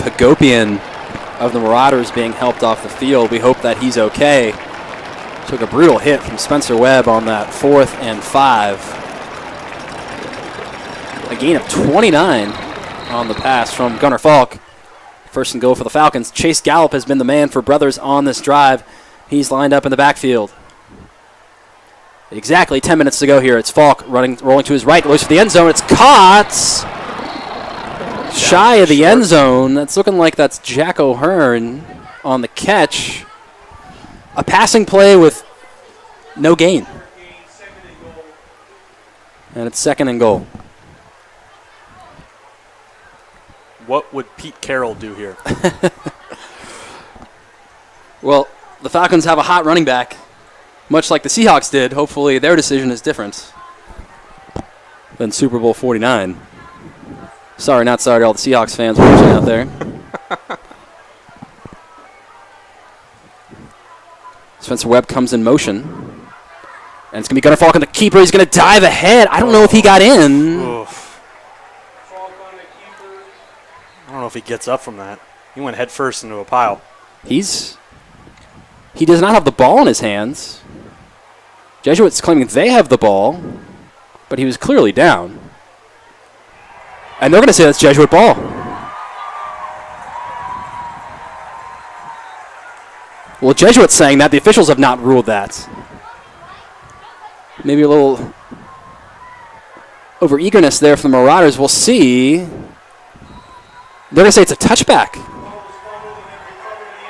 Speaker 2: Hagopian of the Marauders being helped off the field. We hope that he's okay. Took a brutal hit from Spencer Webb on that 4th and 5. A gain of 29 on the pass from Gunnar Falk. 1st and goal for the Falcons. Chase Gallup has been the man for Brothers on this drive. He's lined up in the backfield. Exactly 10 minutes to go here. It's Falk rolling to his right, looks for the end zone. It's caught shy of the end zone. That's looking like that's Jack O'Hearn on the catch. A passing play with No gain. And it's 2nd and goal.
Speaker 3: What would Pete Carroll do here?
Speaker 2: Well, the Falcons have a hot running back, much like the Seahawks did. Hopefully their decision is different than Super Bowl 49. Sorry, not sorry to all the Seahawks fans watching out there. Spencer Webb comes in motion. And it's going to be Gunnar Falcon, the keeper. He's going to dive ahead. I don't know if he got in.
Speaker 3: Oof. I don't know if he gets up from that. He went head first into a pile.
Speaker 2: He does not have the ball in his hands. Jesuits claiming they have the ball, but he was clearly down. And they're going to say that's Jesuit ball. Well, Jesuits saying that. The officials have not ruled that. Maybe a little over-eagerness there from the Marauders. We'll see. They're going to say it's a touchback.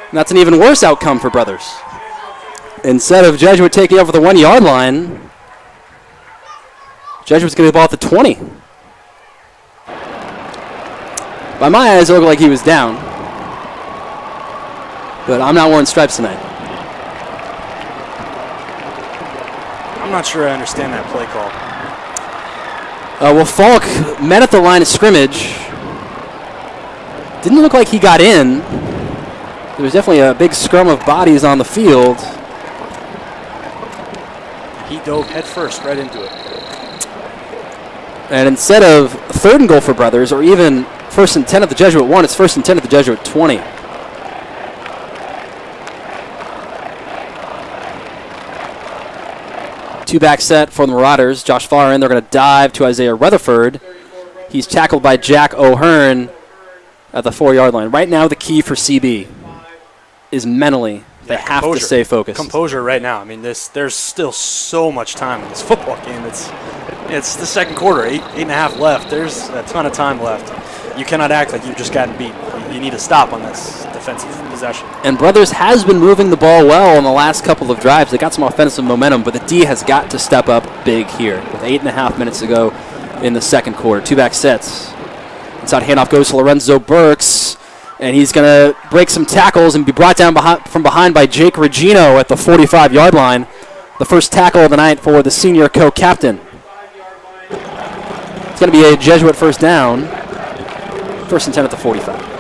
Speaker 2: And that's an even worse outcome for Brothers. Instead of Jesuit taking over the 1-yard line, Jesuit's going to get the ball at the 20. By my eyes, it looked like he was down. But I'm not wearing stripes tonight.
Speaker 3: I'm not sure I understand that play call.
Speaker 2: Well, Falk met at the line of scrimmage. Didn't look like he got in. There was definitely a big scrum of bodies on the field.
Speaker 3: He dove head first right into it.
Speaker 2: And instead of 3rd and goal for Brothers, or even 1st and 10 at the Jesuit 1, it's 1st and 10 at the Jesuit 20. Two-back set for the Marauders. Josh Farr in. They're going to dive to Isaiah Rutherford. He's tackled by Jack O'Hearn at the 4-yard line. Right now, the key for CB is mentally. They have to stay focused.
Speaker 3: Composure right now. I mean, there's still so much time in this football game. It's the 2nd quarter, 8.5 left. There's a ton of time left. You cannot act like you've just gotten beat. You need to stop on this defensive possession.
Speaker 2: And Brothers has been moving the ball well in the last couple of drives. They got some offensive momentum, but the D has got to step up big here with 8.5 minutes to go in the 2nd quarter. Two-back sets. Inside handoff goes to Lorenzo Burks, and he's going to break some tackles and be brought down from behind by Jake Regino at the 45-yard line. The first tackle of the night for the senior co-captain. It's going to be a Jesuit first down. 1st and 10 at the 45.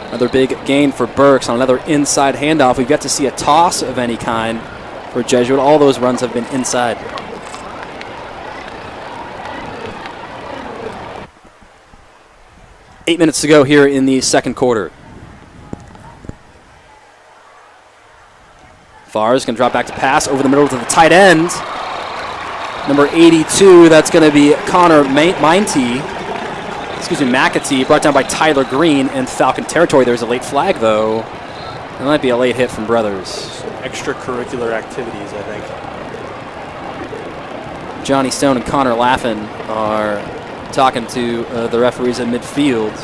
Speaker 2: Another big gain for Burks on another inside handoff. We've yet to see a toss of any kind for Jesuit. All those runs have been inside. Eight minutes to go here in the 2nd quarter. Farr is going to drop back to pass over the middle to the tight end. Number 82, that's going to be Connor McAtee, brought down by Tyler Green in Falcon territory. There's a late flag, though. It might be a late hit from Brothers.
Speaker 3: Some extracurricular activities, I think.
Speaker 2: Johnny Stone and Connor Laffin are talking to the referees at midfield.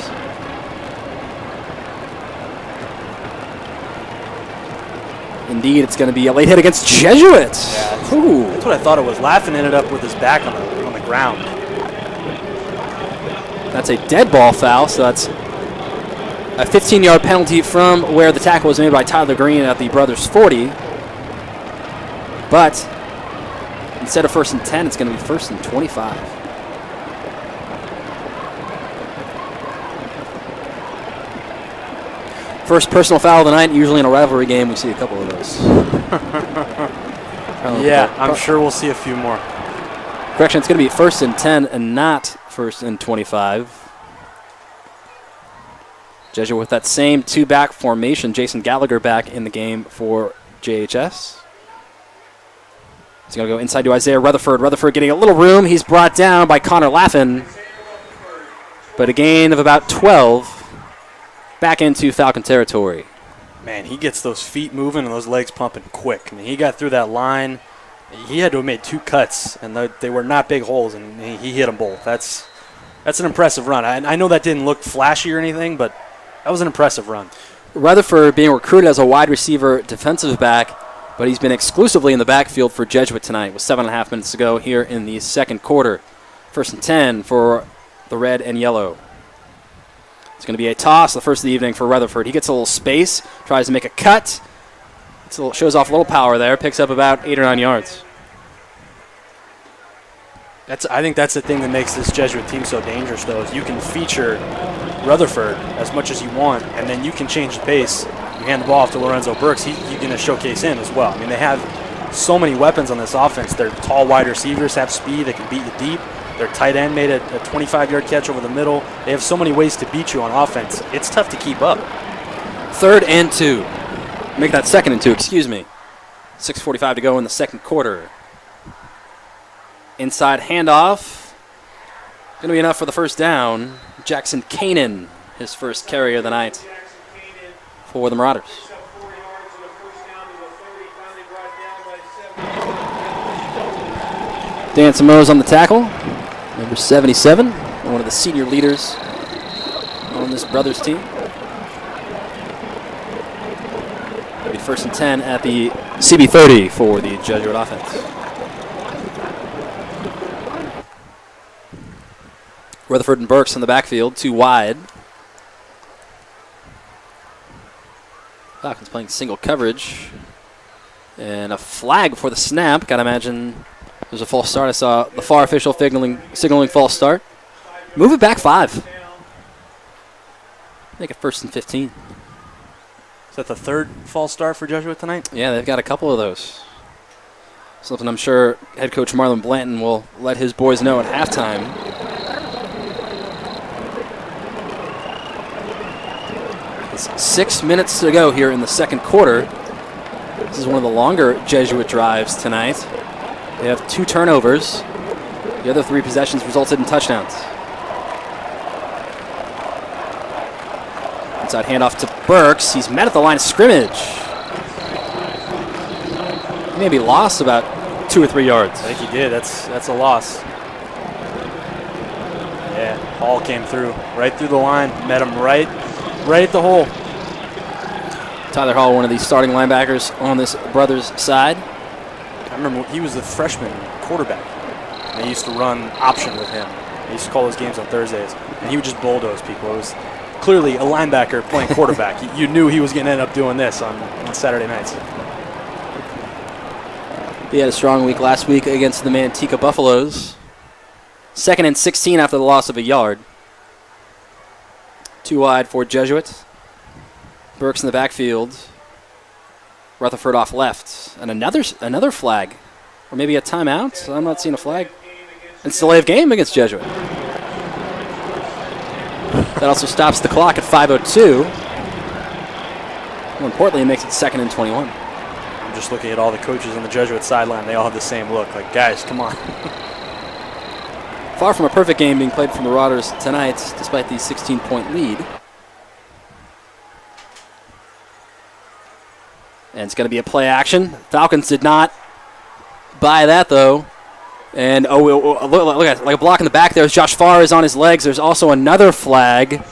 Speaker 2: Indeed, it's going to be a late hit against Jesuit.
Speaker 3: Yeah, that's what I thought it was. Laffin ended up with his back on the ground.
Speaker 2: That's a dead ball foul, so that's a 15-yard penalty from where the tackle was made by Tyler Green at the Brothers 40. But instead of 1st and 10, it's going to be 1st and 25. First personal foul of the night. Usually in a rivalry game, we see a couple of those.
Speaker 3: Yeah, I'm sure we'll see a few more.
Speaker 2: Correction, it's going to be 1st and 10 and not 1st and 25. Jesuit with that same two-back formation. Jason Gallagher back in the game for JHS. He's going to go inside to Isaiah Rutherford. Rutherford getting a little room. He's brought down by Connor Laffin. But a gain of about 12 back into Falcon territory.
Speaker 3: Man, he gets those feet moving and those legs pumping quick. I mean, he got through that line. He had to have made 2 cuts, and they were not big holes, and he hit them both. That's an impressive run. I know that didn't look flashy or anything, but that was an impressive run.
Speaker 2: Rutherford being recruited as a wide receiver defensive back, but he's been exclusively in the backfield for Jesuit tonight with 7.5 minutes to go here in the second quarter. 1st and 10 for the red and yellow. It's going to be a toss, the first of the evening for Rutherford. He gets a little space, tries to make a cut. Shows off a little power there, picks up about 8 or 9 yards.
Speaker 3: I think that's the thing that makes this Jesuit team so dangerous, though, is you can feature Rutherford as much as you want, and then you can change the pace. You hand the ball off to Lorenzo Burks, you're going to showcase him as well. I mean, they have so many weapons on this offense. They're tall wide receivers, have speed, they can beat you deep. Their tight end made a 25-yard catch over the middle. They have so many ways to beat you on offense. It's tough to keep up.
Speaker 2: 3rd and 2. Make that 2nd and 2, excuse me. 6:45 to go in the second quarter. Inside handoff. Going to be enough for the first down. Jackson Kanan, his first carry of the night for the Marauders. Dan Simoes on the tackle. Number 77, one of the senior leaders on this brothers team. It'll be 1st and 10 at the CB30 for the Jesuit offense. Rutherford and Burks in the backfield, 2 wide. Falcons playing single coverage. And a flag before the snap. Gotta imagine there's a false start. I saw the Farr official signaling false start. Move it back 5. Make it 1st and 15.
Speaker 3: Is that the 3rd false start for Jesuit tonight?
Speaker 2: Yeah, they've got a couple of those. Something I'm sure head coach Marlon Blanton will let his boys know at halftime. It's 6 minutes to go here in the second quarter. This is one of the longer Jesuit drives tonight. They have 2 turnovers. The other 3 possessions resulted in touchdowns. Inside handoff to Burks. He's met at the line of scrimmage. He maybe lost about 2 or 3 yards.
Speaker 3: I think he did. That's a loss. Yeah, Hall came through. Right through the line. Met him right at the hole.
Speaker 2: Tyler Hall, one of the starting linebackers on this brothers' side.
Speaker 3: I remember he was the freshman quarterback. They used to run option with him. They used to call those games on Thursdays, and he would just bulldoze people. It was clearly a linebacker playing quarterback. You knew he was going to end up doing this on Saturday nights.
Speaker 2: He had a strong week last week against the Manteca Buffaloes. 2nd and 16 after the loss of a yard. 2 wide for Jesuit. Burks in the backfield. Rutherford off left. And another flag. Or maybe a timeout. I'm not seeing a flag. It's delay of game against Jesuit. That also stops the clock at 5:02. More importantly, it makes it 2nd and 21.
Speaker 3: I'm just looking at all the coaches on the Jesuit sideline. They all have the same look. Like, guys, come on.
Speaker 2: Far from a perfect game being played from the Marauders tonight, despite the 16-point lead. And it's going to be a play action. Falcons did not buy that, though. And, look at like a block in the back there. Josh Farr is on his legs. There's also another flag.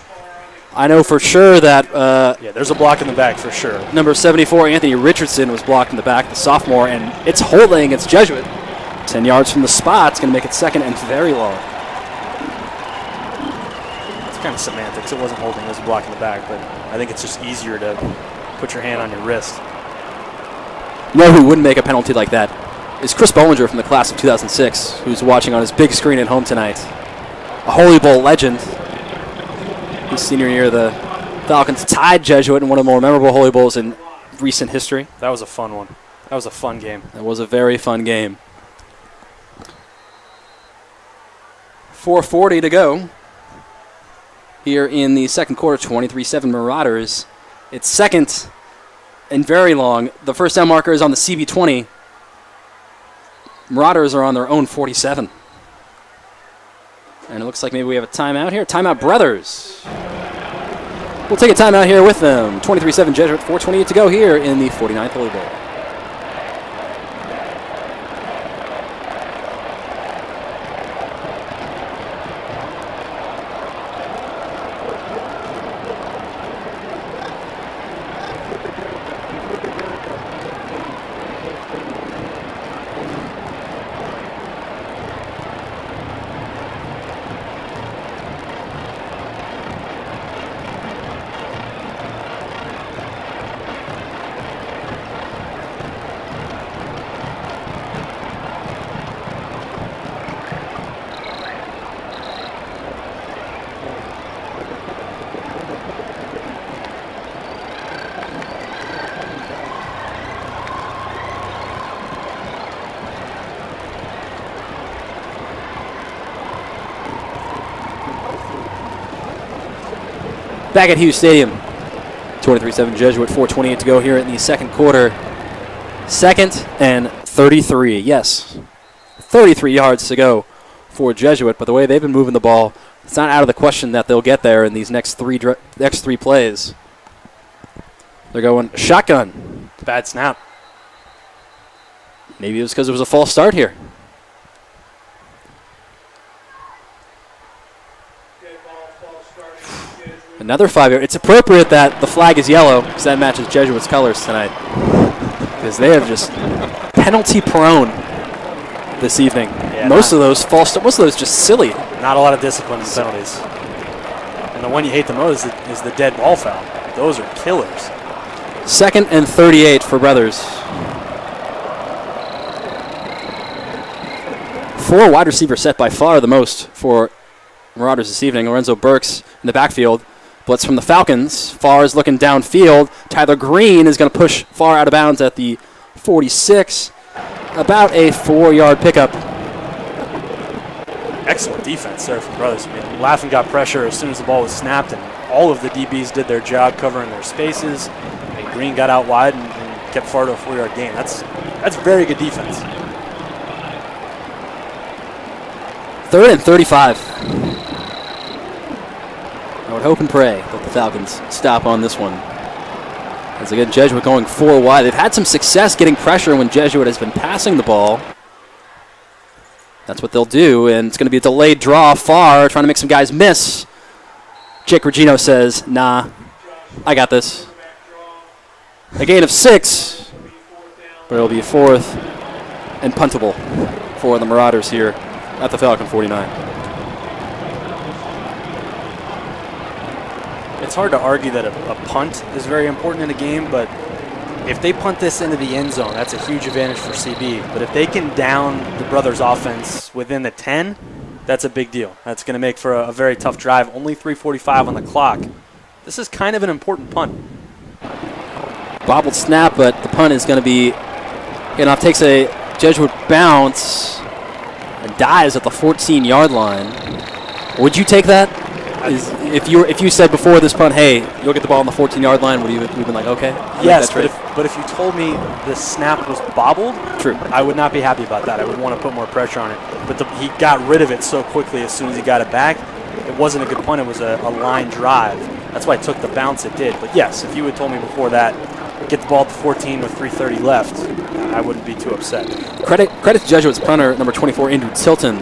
Speaker 2: I know for sure that...
Speaker 3: yeah, there's a block in the back for sure.
Speaker 2: Number 74, Anthony Richardson, was blocked in the back, the sophomore, and it's holding against Jesuit. 10 yards from the spot. It's going to make it 2nd and very long.
Speaker 3: It's kind of semantics. It wasn't holding. It was a block in the back, but I think it's just easier to put your hand on your wrist.
Speaker 2: You know who wouldn't make a penalty like that is Chris Bollinger from the class of 2006, who's watching on his big screen at home tonight. A Holy Bowl legend. His senior year, the Falcons tied Jesuit in one of the more memorable Holy Bowls in recent history.
Speaker 3: That was a fun one. That was a fun game.
Speaker 2: That was a very fun game. 4:40 to go here in the second quarter. 23-7 Marauders. It's 2nd and very long. The first down marker is on the CB20. Marauders are on their own 47. And it looks like maybe we have a timeout here. Timeout, brothers. We'll take a timeout here with them. 23-7 Jesuit, 4:28 to go here in the 49th Holy Bowl. Back at Hughes Stadium. 23-7 Jesuit, 4:28 to go here in the second quarter. Second and 33. Yes, 33 yards to go for Jesuit. But the way they've been moving the ball, it's not out of the question that they'll get there in these next three plays. They're going shotgun.
Speaker 3: Bad snap.
Speaker 2: Maybe it was because it was a false start here. Another 5 yard. It's appropriate that the flag is yellow because that matches Jesuit's colors tonight. Because they are just penalty prone this evening.
Speaker 3: Yeah,
Speaker 2: most of those just silly.
Speaker 3: Not a lot of discipline in penalties. And the one you hate the most is the dead ball foul. Those are killers.
Speaker 2: Second and 38 for Brothers. 4 wide receivers set, by far the most for Marauders this evening. Lorenzo Burks in the backfield. Blitz from the Falcons. Farr is looking downfield. Tyler Green is going to push Farr out of bounds at the 46. About a 4-yard pickup.
Speaker 3: Excellent defense there from Brothers. I mean, Laughlin got pressure as soon as the ball was snapped, and all of the DBs did their job covering their spaces. And Green got out wide and kept Farr to a 4-yard gain. That's very good defense.
Speaker 2: Third and 35. I would hope and pray that the Falcons stop on this one. As again, Jesuit going 4 wide. They've had some success getting pressure when Jesuit has been passing the ball. That's what they'll do, and it's going to be a delayed draw. Farr trying to make some guys miss. Jake Regino says, nah, I got this. A gain of 6, but it'll be a 4th and puntable for the Marauders here at the Falcon 49.
Speaker 3: It's hard to argue that a punt is very important in a game, but if they punt this into the end zone, that's a huge advantage for CB. But if they can down the Brothers' offense within the 10, that's a big deal. That's going to make for a very tough drive. Only 3:45 on the clock. This is kind of an important punt.
Speaker 2: Bobbled snap, but the punt is going to be enough. Takes a Jesuit bounce and dies at the 14-yard line. Would you take that? If you said before this punt, hey, you'll get the ball on the 14-yard line, would you have been like, okay?
Speaker 3: Yes, but if you told me the snap was bobbled,
Speaker 2: true,
Speaker 3: I would not be happy about that. I would want to put more pressure on it. But he got rid of it so quickly as soon as he got it back. It wasn't a good punt. It was a line drive. That's why it took the bounce it did. But yes, if you had told me before that, get the ball at the 14 with 3:30 left, I wouldn't be too upset.
Speaker 2: Credit to Jesuit's punter, number 24, Andrew Tilton,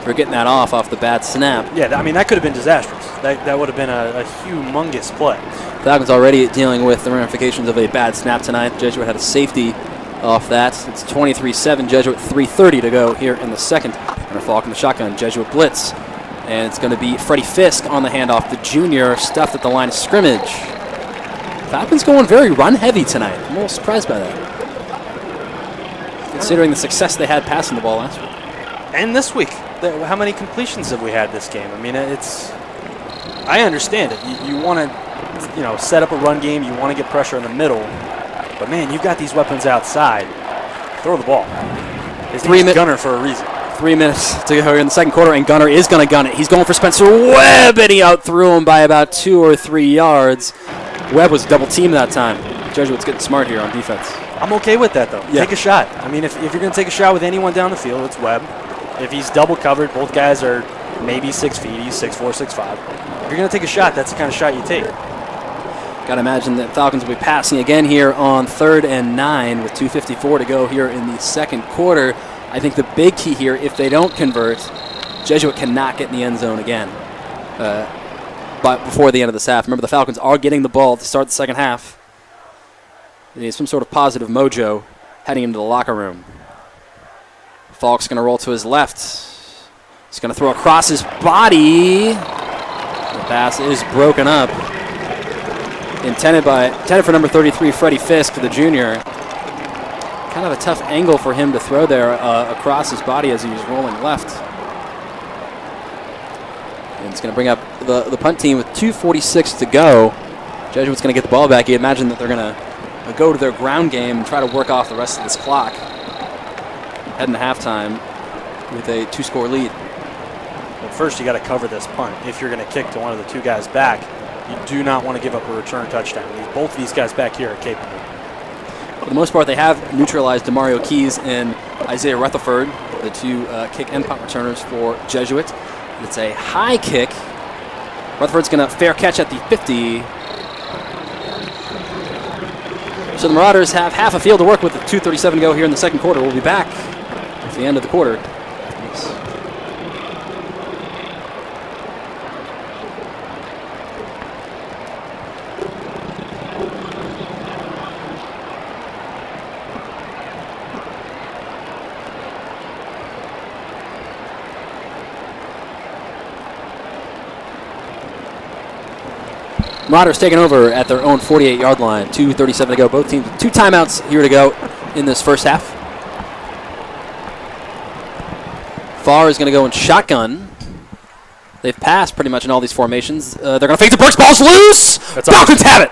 Speaker 2: for getting that off the bad snap.
Speaker 3: Yeah, I mean, that could have been disastrous. That would have been a humongous play.
Speaker 2: Falcons already dealing with the ramifications of a bad snap tonight. Jesuit had a safety off that. It's 23-7, Jesuit, 3:30 to go here in the second. And a Falcon the shotgun, Jesuit blitz. And it's going to be Freddie Fisk on the handoff. The junior stuffed at the line of scrimmage. Falcons going very run-heavy tonight. I'm a little surprised by that, considering the success they had passing the ball last week.
Speaker 3: And this week. How many completions have we had this game? I mean, I understand it. You want to, set up a run game. You want to get pressure in the middle. But, man, you've got these weapons outside. Throw the ball. His name's Gunner for a reason.
Speaker 2: 3 minutes to go in the second quarter, and Gunner is going to gun it. He's going for Spencer Webb, and he outthrew him by about 2 or 3 yards. Webb was double teamed that time. Jesuit's getting smart here on defense.
Speaker 3: I'm okay with that, though.
Speaker 2: Yeah.
Speaker 3: Take a shot. I mean, if you're going to take a shot with anyone down the field, it's Webb. If he's double covered, both guys are maybe 6 feet. He's 6'4", 6'5". If you're going to take a shot, that's the kind of shot you take.
Speaker 2: Got to imagine that Falcons will be passing again here on 3rd and 9 with 2:54 to go here in the second quarter. I think the big key here, if they don't convert, Jesuit cannot get in the end zone again but before the end of this half. Remember, the Falcons are getting the ball to start the second half. They need some sort of positive mojo heading into the locker room. Falk's going to roll to his left. He's going to throw across his body. The pass is broken up. Intended for number 33, Freddie Fisk, the junior. Kind of a tough angle for him to throw there across his body as he was rolling left. And it's going to bring up the punt team with 2:46 to go. Jesuit's going to get the ball back. You imagine that they're going to go to their ground game and try to work off the rest of this clock. Heading to halftime with a 2-score lead.
Speaker 3: Well, first you got to cover this punt. If you're going to kick to one of the 2 guys back, You do not want to give up a return touchdown. Both of these guys back here are capable.
Speaker 2: For the most part, they have neutralized DeMario Keys and Isaiah Rutherford, the two kick and punt returners for Jesuit. It's a high kick. Rutherford's going to fair catch at the 50. So the Marauders have half a field to work with 2:37 to go here in the second quarter. We'll be back at the end of the quarter. Marauders taking over at their own 48-yard line. 2:37 to go. Both teams with 2 timeouts here to go in this first half. Farr is going to go in shotgun. They've passed pretty much in all these formations. They're going to fake to Brooks. Ball's loose. Falcons have it.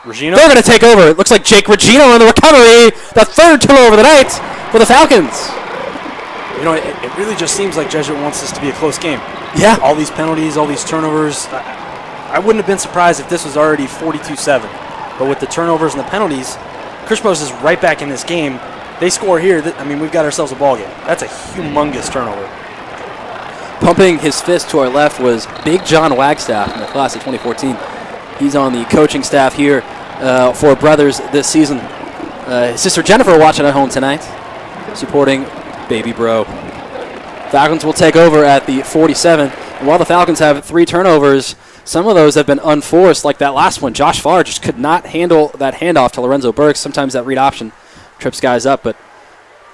Speaker 3: Regino?
Speaker 2: They're going to take over. It looks like Jake Regino in the recovery. The third turnover of the night for the Falcons.
Speaker 3: You know, it really just seems like Jesuit wants this to be a close game.
Speaker 2: Yeah.
Speaker 3: All these penalties, all these turnovers. I wouldn't have been surprised if this was already 42-7. But with the turnovers and the penalties, Christmas is right back in this game. They score here. We've got ourselves a ball game. That's a humongous turnover.
Speaker 2: Pumping his fist to our left was Big John Wagstaff in the class of 2014. He's on the coaching staff here for Brothers this season. His sister Jennifer watching at home tonight, supporting baby bro. Falcons will take over at the 47. And while the Falcons have 3 turnovers, some of those have been unforced, like that last one. Josh Farr just could not handle that handoff to Lorenzo Burks. Sometimes that read option trips guys up, but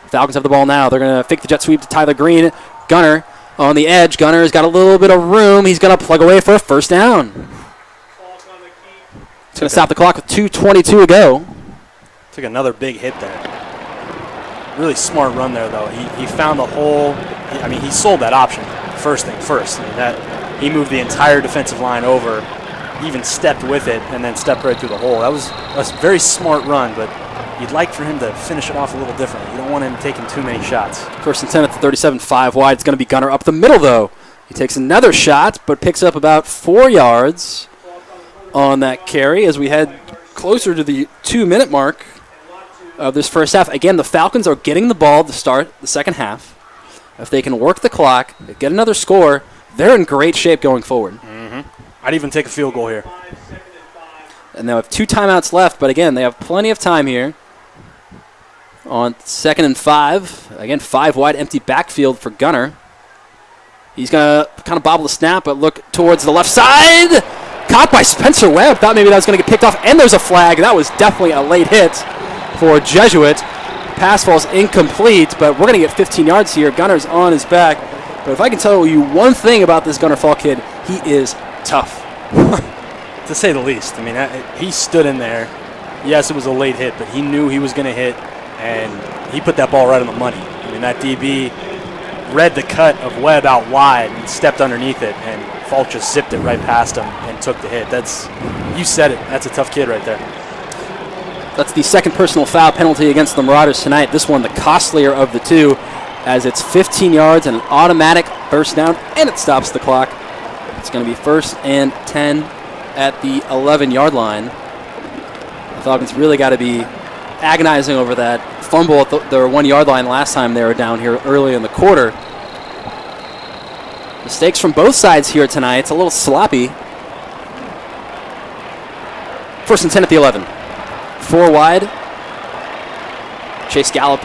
Speaker 2: Falcons have the ball now. They're going to fake the jet sweep to Tyler Green. Gunner on the edge. Gunner's got a little bit of room. He's going to plug away for a first down. It's going to stop the clock with 2:22 to go.
Speaker 3: Took another big hit there. Really smart run there, though. He found the hole. He sold that option first thing first. He moved the entire defensive line over, even stepped with it, and then stepped right through the hole. That was a very smart run, but you'd like for him to finish it off a little differently. You don't want him taking too many shots.
Speaker 2: First and 10 at the 37, 5 wide. It's going to be Gunner up the middle, though. He takes another shot, but picks up about 4 yards on that carry as we head closer to the 2-minute mark of this first half. Again, the Falcons are getting the ball to start the second half. If they can work the clock, get another score, they're in great shape going forward.
Speaker 3: Mm-hmm. I'd even take a field goal here.
Speaker 2: And they have 2 timeouts left, but again, they have plenty of time here. On 2nd and 5, again, 5 wide, empty backfield for Gunner. He's going to kind of bobble the snap, but look towards the left side. Caught by Spencer Webb. Thought maybe that was going to get picked off, and there's a flag. That was definitely a late hit for Jesuit. Pass falls incomplete, but we're going to get 15 yards here. Gunner's on his back. But if I can tell you one thing about this Gunner Falk kid, he is tough.
Speaker 3: To say the least. He stood in there. Yes, it was a late hit, but he knew he was going to hit, and he put that ball right on the money. That DB read the cut of Webb out wide and stepped underneath it, and Falk just zipped it right past him and took the hit. You said it. That's a tough kid right there.
Speaker 2: That's the second personal foul penalty against the Marauders tonight. This one the costlier of the two, as it's 15 yards and an automatic first down, and it stops the clock. It's going to be 1st and 10 at the 11-yard line. The Falcons really got to be agonizing over that fumble at their 1-yard line last time they were down here early in the quarter. Mistakes from both sides here tonight. It's a little sloppy. 1st and 10 at the 11. 4 wide. Chase Gallup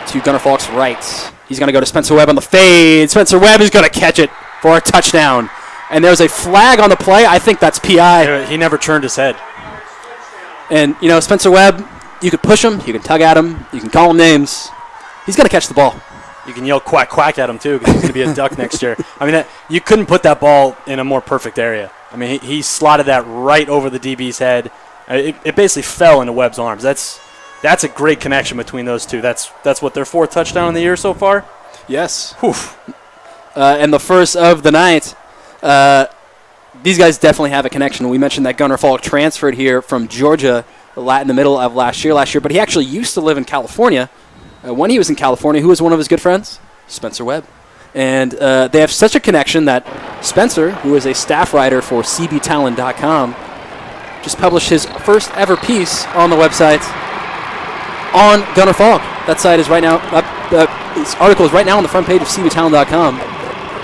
Speaker 2: to Gunner Falk's right. He's going to go to Spencer Webb on the fade. Spencer Webb is going to catch it for a touchdown. And there's a flag on the play. I think that's PI.
Speaker 3: He never turned his head.
Speaker 2: And, Spencer Webb, you could push him, you can tug at him, you can call him names. He's going to catch the ball.
Speaker 3: You can yell quack, quack at him, too, because he's going to be a duck next year. You couldn't put that ball in a more perfect area. He slotted that right over the DB's head. It basically fell into Webb's arms. That's a great connection between those two. That's what, their 4th touchdown in the year so far?
Speaker 2: Yes.
Speaker 3: Whew.
Speaker 2: And the first of the night. These guys definitely have a connection. We mentioned that Gunner Falk transferred here from Georgia in the middle of last year, but he actually used to live in California. When he was in California, who was one of his good friends? Spencer Webb. And they have such a connection that Spencer, who is a staff writer for cbtalent.com, just published his first ever piece on the website on Gunnar Falk. That site is right now this article is right now on the front page of cbtalent.com.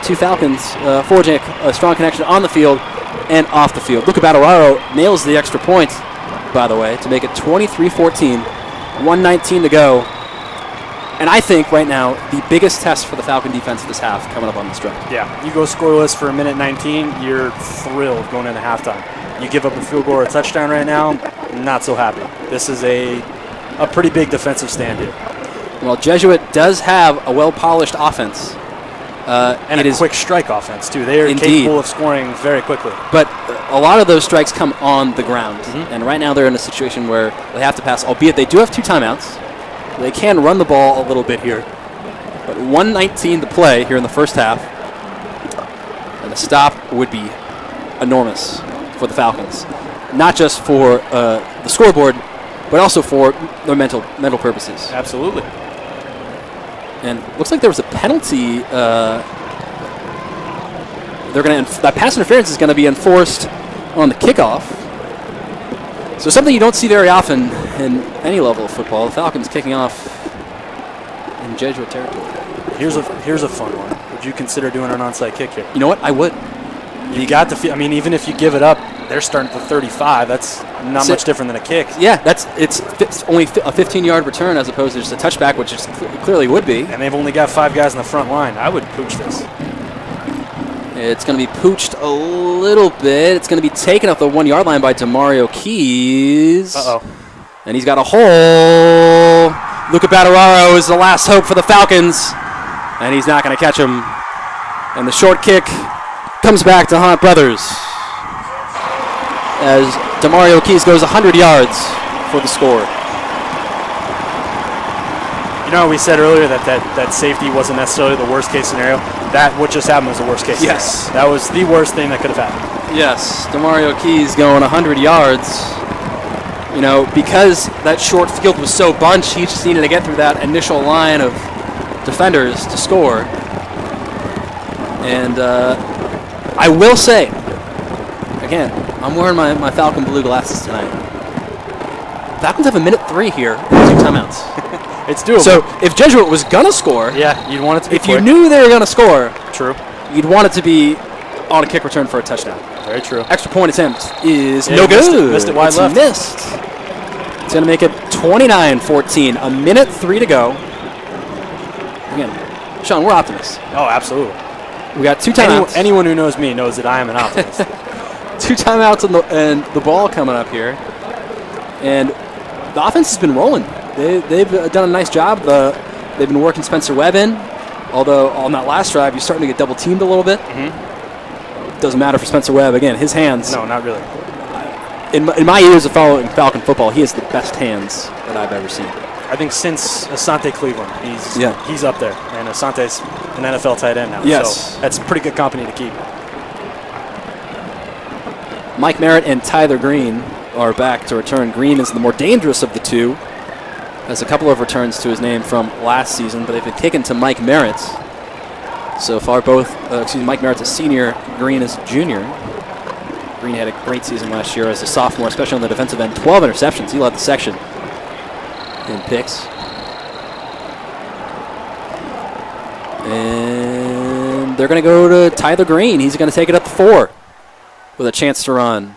Speaker 2: Two Falcons forging a strong connection on the field and off the field. Luca Battararo nails the extra point, by the way, to make it 23-14, 1:19 to go. And I think right now the biggest test for the Falcon defense this half coming up on the stretch.
Speaker 3: Yeah, you go scoreless for a minute 19, you're thrilled going into halftime. You give up a field goal or a touchdown right now, not so happy. This is a pretty big defensive stand here.
Speaker 2: Well, Jesuit does have a well-polished offense.
Speaker 3: And a quick strike offense, too. They are capable of scoring very quickly.
Speaker 2: But a lot of those strikes come on the ground. And right now they're in a situation where they have to pass, albeit they do have 2 timeouts. They can run the ball a little bit here. But 1:19 to play here in the first half. And the stop would be enormous for the Falcons. Not just for the scoreboard, but also for their mental purposes.
Speaker 3: Absolutely.
Speaker 2: And looks like there was a penalty. That pass interference is going to be enforced on the kickoff. So something you don't see very often in any level of football. The Falcons kicking off in Jesuit territory.
Speaker 3: Here's a fun one. Would you consider doing an onside kick here?
Speaker 2: You know what? I would.
Speaker 3: You got the. I mean, even if you give it up, they're starting at the 35. That's not much different than a kick.
Speaker 2: Yeah, it's only a 15-yard return as opposed to just a touchback, which it clearly would be.
Speaker 3: And they've only got 5 guys in the front line. I would pooch this.
Speaker 2: It's going to be pooched a little bit. It's going to be taken off the 1-yard line by Demario Keys.
Speaker 3: Uh-oh.
Speaker 2: And he's got a hole. Luca Battararo is the last hope for the Falcons. And he's not going to catch him. And the short kick comes back to Hunt Brothers as Demario Keys goes 100 yards for the score.
Speaker 3: You know, we said earlier that safety wasn't necessarily the worst case scenario. What just happened was the worst case scenario.
Speaker 2: Yes.
Speaker 3: That was the worst thing that could have happened.
Speaker 2: Yes, Demario Keys going 100 yards. You know, because that short field was so bunched, he just needed to get through that initial line of defenders to score. And I will say, again, I'm wearing my Falcon blue glasses tonight. Falcons have a minute 3 here and 2 timeouts.
Speaker 3: It's doable.
Speaker 2: So if Jesuit was going to score,
Speaker 3: yeah, you'd want it to be
Speaker 2: if
Speaker 3: quick.
Speaker 2: you knew they were going to score,
Speaker 3: True.
Speaker 2: You'd want it to be on a kick return for a touchdown.
Speaker 3: Very true.
Speaker 2: Extra point attempt is no good.
Speaker 3: Missed it wide left.
Speaker 2: Missed. It's going to make it 29-14. A minute 3 to go. Again, Sean, we're optimists.
Speaker 3: Oh, absolutely.
Speaker 2: We got 2 timeouts.
Speaker 3: Anyone who knows me knows that I am an optimist.
Speaker 2: 2 timeouts and the ball coming up here. And the offense has been rolling. They've done a nice job. They've been working Spencer Webb in. Although on that last drive, you're starting to get double teamed a little bit. Doesn't matter for Spencer Webb. Again, his hands.
Speaker 3: No, not really.
Speaker 2: In my years of following Falcon football, he has the best hands that I've ever seen.
Speaker 3: I think since Asante Cleveland, he's up there. And Asante's an NFL tight end now.
Speaker 2: Yes.
Speaker 3: So that's pretty good company to keep.
Speaker 2: Mike Merritt and Tyler Green are back to return. Green is the more dangerous of the two. Has a couple of returns to his name from last season, but they've been taken to Mike Merritt. So far, Mike Merritt's a senior, Green is a junior. Green had a great season last year as a sophomore, especially on the defensive end. 12 interceptions. He led the section in picks. And they're going to go to Tyler Green. He's going to take it up to 4 with a chance to run.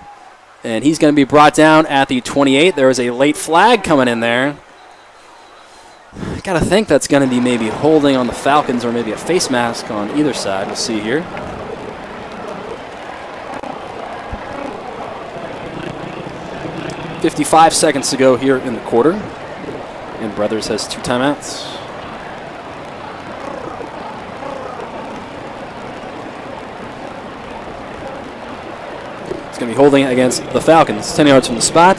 Speaker 2: And he's going to be brought down at the 28. There is a late flag coming in there. I got to think that's going to be maybe holding on the Falcons or maybe a face mask on either side. We'll see here. .55 seconds to go here in the quarter. And Brothers has 2 timeouts. It's going to be holding against the Falcons. 10 yards from the spot.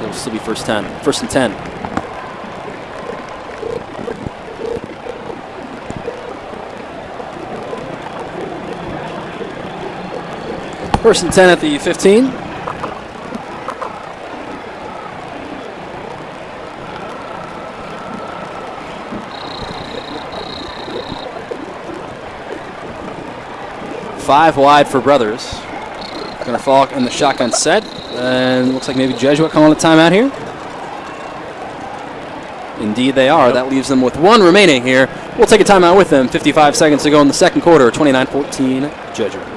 Speaker 2: It'll still be first and 10. First and 10 at the 15. 5 wide for Brothers. Going to fall in the shotgun set. And looks like maybe Jesuit calling a timeout here. Indeed they are. That leaves them with 1 remaining here. We'll take a timeout with them. 55 seconds to go in the second quarter. 29-14 Jesuit.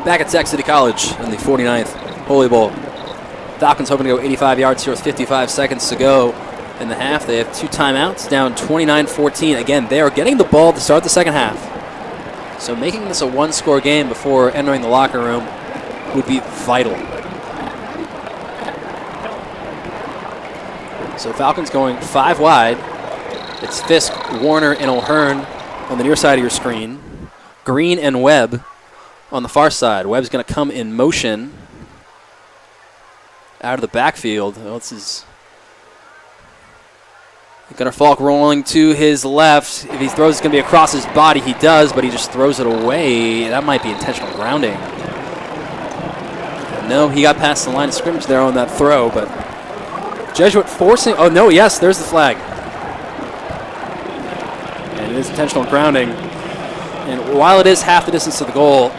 Speaker 2: Back at Sac City College in the 49th Holy Bowl. Falcons hoping to go 85 yards here with 55 seconds to go in the half. They have 2 timeouts, down 29-14. Again, they are getting the ball to start the second half. So making this a 1-score game before entering the locker room would be vital. So Falcons going 5 wide. It's Fisk, Warner, and O'Hearn on the near side of your screen. Green and Webb on the far side. Webb's going to come in motion out of the backfield. Oh, this is Gunnar Falk rolling to his left. If he throws, it's going to be across his body. He does, but he just throws it away. That might be intentional grounding. No, he got past the line of scrimmage there on that throw, but Jesuit forcing. Oh, no, yes, there's the flag. And it is intentional grounding. And while it is half the distance to the goal,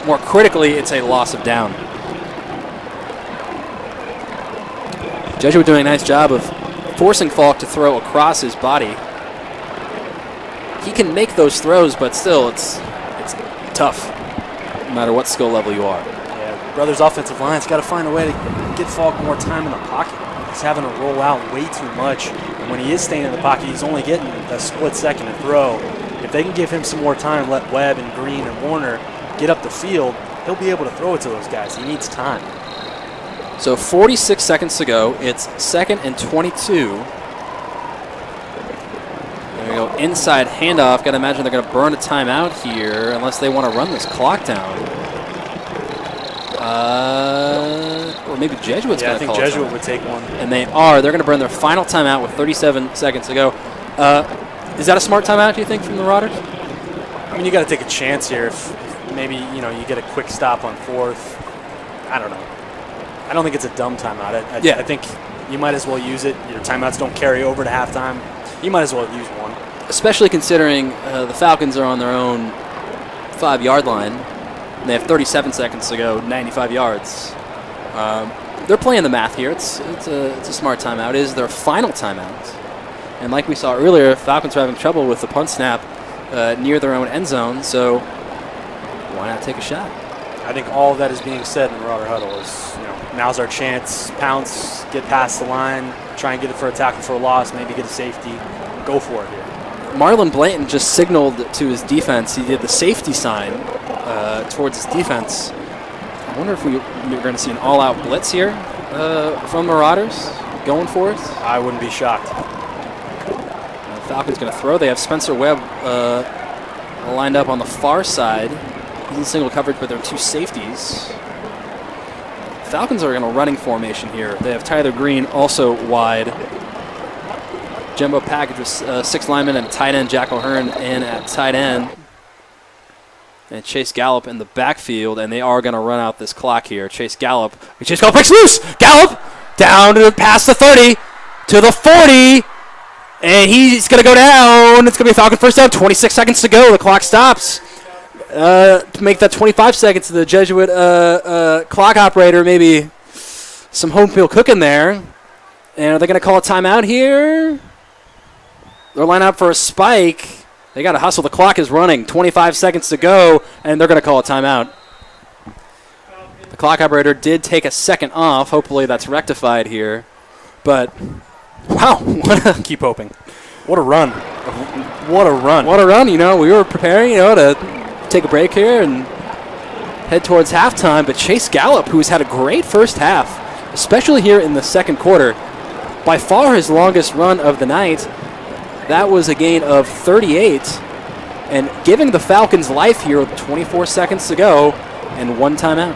Speaker 2: more critically, it's a loss of down. Jesuit doing a nice job of forcing Falk to throw across his body. He can make those throws, but still, it's tough, no matter what skill level you are.
Speaker 3: Yeah, Brothers' offensive line's got to find a way to get Falk more time in the pocket. He's having to roll out way too much, and when he is staying in the pocket, he's only getting a split second to throw. If they can give him some more time, let Webb and Green and Warner get up the field, he'll be able to throw it to those guys. He needs time.
Speaker 2: So 46 seconds to go. It's 2nd and 22. There we go. Inside handoff. Got to imagine they're going to burn a timeout here unless they want to run this clock down. Or maybe Jesuit's going to call
Speaker 3: I think Jesuit would take one.
Speaker 2: And they are. They're going to burn their final timeout with 37 seconds to go. Is that a smart timeout, do you think, from the Marauders?
Speaker 3: I mean, you got to take a chance here. If maybe, you get a quick stop on 4th. I don't know. I don't think it's a dumb timeout. I think you might as well use it. Your timeouts don't carry over to halftime. You might as well use one.
Speaker 2: Especially considering the Falcons are on their own 5-yard line. And they have 37 seconds to go, 95 yards. They're playing the math here. It's a smart timeout. It is their final timeout. And like we saw earlier, Falcons are having trouble with the punt snap near their own end zone. So why not take a shot?
Speaker 3: I think all of that is being said in the Marauder huddle is, now's our chance. Pounce, get past the line, try and get it for a tackle for a loss, maybe get a safety. Go for it here.
Speaker 2: Marlon Blanton just signaled to his defense. He did the safety sign towards his defense. I wonder if we're going to see an all-out blitz here from Marauders going for it.
Speaker 3: I wouldn't be shocked.
Speaker 2: Falcons going to throw. They have Spencer Webb lined up on the far side. He's in single coverage with their 2 safeties. Falcons are in a running formation here. They have Tyler Green also wide. Jumbo package with 6 linemen and tight end Jack O'Hearn in at tight end. And Chase Gallup in the backfield, and they are going to run out this clock here. Chase Gallup breaks loose. Gallup down to past the 30 to the 40. And he's going to go down. It's going to be a Falcon first down. 26 seconds to go. The clock stops. To make that 25 seconds, the Jesuit clock operator, maybe some home field cooking there. And are they going to call a timeout here? They're lining up for a spike. They got to hustle. The clock is running. 25 seconds to go, and they're going to call a timeout. The clock operator did take a second off. Hopefully that's rectified here. But, wow.
Speaker 3: Keep hoping. What a run. What a run.
Speaker 2: What a run. We were preparing, to take a break here, and head towards halftime, but Chase Gallup, who's had a great first half, especially here in the second quarter, by far his longest run of the night. That was a gain of 38, and giving the Falcons life here with 24 seconds to go and one timeout.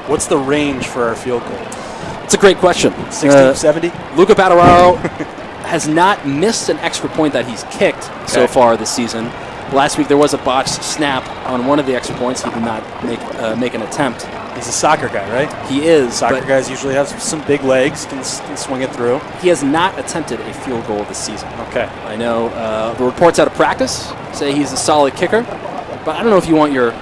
Speaker 3: What's the range for our field goal?
Speaker 2: It's a great question.
Speaker 3: 60, 70?
Speaker 2: Luca Badararo has not missed an extra point that he's kicked so far this season. Last week there was a botched snap on one of the extra points. He did not make an attempt.
Speaker 3: He's a soccer guy, right?
Speaker 2: He is.
Speaker 3: Soccer guys usually have some big legs, can swing it through.
Speaker 2: He has not attempted a field goal this season.
Speaker 3: Okay.
Speaker 2: I know the reports out of practice say he's a solid kicker, but I don't know if you want your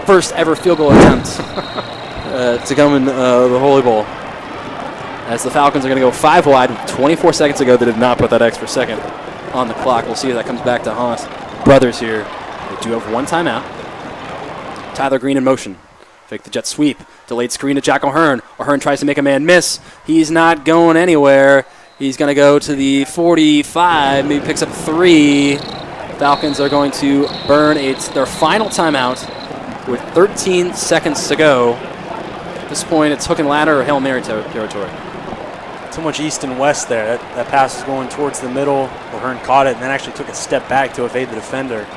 Speaker 2: first ever field goal attempt to come in the Holy Bowl. As the Falcons are going to go 5 wide with 24 seconds ago. They did not put that extra second on the clock. We'll see if that comes back to haunt brothers here. They do have one timeout. Tyler Green in motion. Fake the jet sweep. Delayed screen to Jack O'Hearn. O'Hearn tries to make a man miss. He's not going anywhere. He's going to go to the 45. Maybe picks up 3. Falcons are going to burn their final timeout with 13 seconds to go. At this point, it's hook and ladder or Hail Mary territory.
Speaker 3: Too much east and west there. That pass was going towards the middle. O'Hearn caught it and then actually took a step back to evade the defender.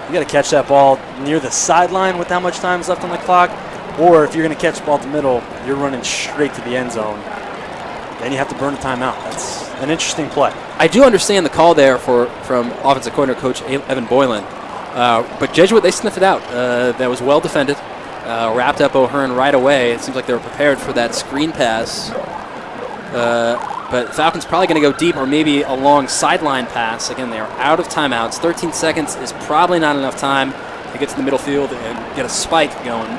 Speaker 3: You got to catch that ball near the sideline with how much time is left on the clock. Or if you're going to catch the ball at the middle, you're running straight to the end zone. Then you have to burn a timeout. That's an interesting play.
Speaker 2: I do understand the call there from offensive coordinator coach Evan Boylan. But Jesuit, they sniffed it out. That was well defended. Wrapped up O'Hearn right away. It seems like they were prepared for that screen pass. But Falcons probably going to go deep or maybe a long sideline pass. Again, they are out of timeouts. 13 seconds is probably not enough time to get to the middle field and get a spike going.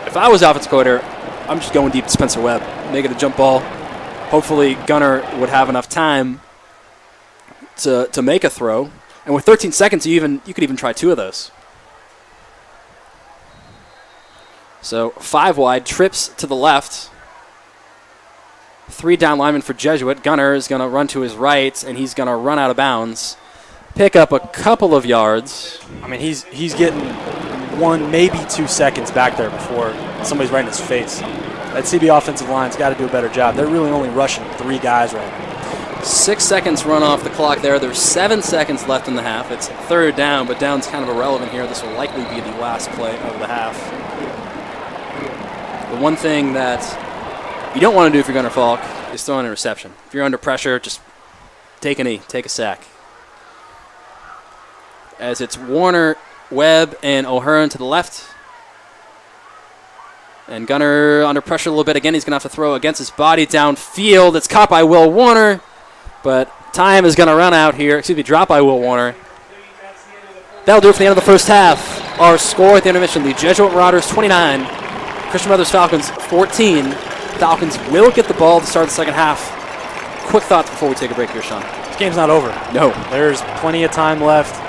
Speaker 2: If I was offensive coordinator, I'm just going deep to Spencer Webb, make it a jump ball. Hopefully Gunner would have enough time to make a throw. And with 13 seconds, you could even try 2 of those. So 5 wide, trips to the left. 3 down linemen for Jesuit. Gunner is going to run to his right, and he's going to run out of bounds. Pick up a couple of yards.
Speaker 3: I mean, he's getting 1, maybe 2 seconds back there before somebody's right in his face. That CB offensive line's got to do a better job. They're really only rushing 3 guys right now.
Speaker 2: 6 seconds run off the clock there. There's 7 seconds left in the half. It's 3rd down, but down's kind of irrelevant here. This will likely be the last play of the half. The one thing that you don't want to do if you're Gunner Falk is throw an interception. If you're under pressure, just take a knee, take a sack. As it's Warner, Webb, and O'Hearn to the left. And Gunner under pressure a little bit. Again, he's going to have to throw against his body downfield. It's caught by Will Warner, but time is going to run out here. Dropped by Will Warner. That'll do it for the end of the first half. Our score at the intermission, the Jesuit Marauders 29, Christian Brothers Falcons 14. Falcons will get the ball to start the second half. Quick thoughts before we take a break here, Sean.
Speaker 3: This game's not over.
Speaker 2: No.
Speaker 3: There's plenty of time left.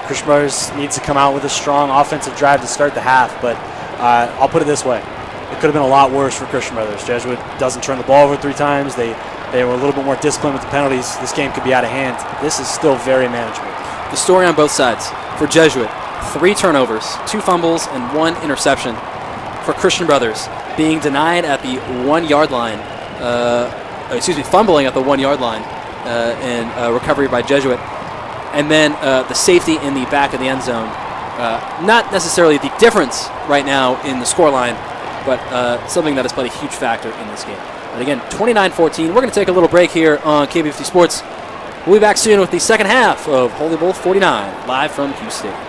Speaker 3: Christian Brothers needs to come out with a strong offensive drive to start the half, but I'll put it this way. It could have been a lot worse for Christian Brothers. Jesuit doesn't turn the ball over 3 times. They were a little bit more disciplined with the penalties. This game could be out of hand. This is still very manageable.
Speaker 2: The story on both sides. For Jesuit, 3 turnovers, 2 fumbles, and 1 interception. For Christian Brothers, being denied at the 1-yard line, fumbling at the 1-yard line and recovery by Jesuit. And then the safety in the back of the end zone. Not necessarily the difference right now in the scoreline, but something that has played a huge factor in this game. And again, 29-14. We're going to take a little break here on KB50 Sports. We'll be back soon with the second half of Holy Bowl 49, live from Hughes Stadium.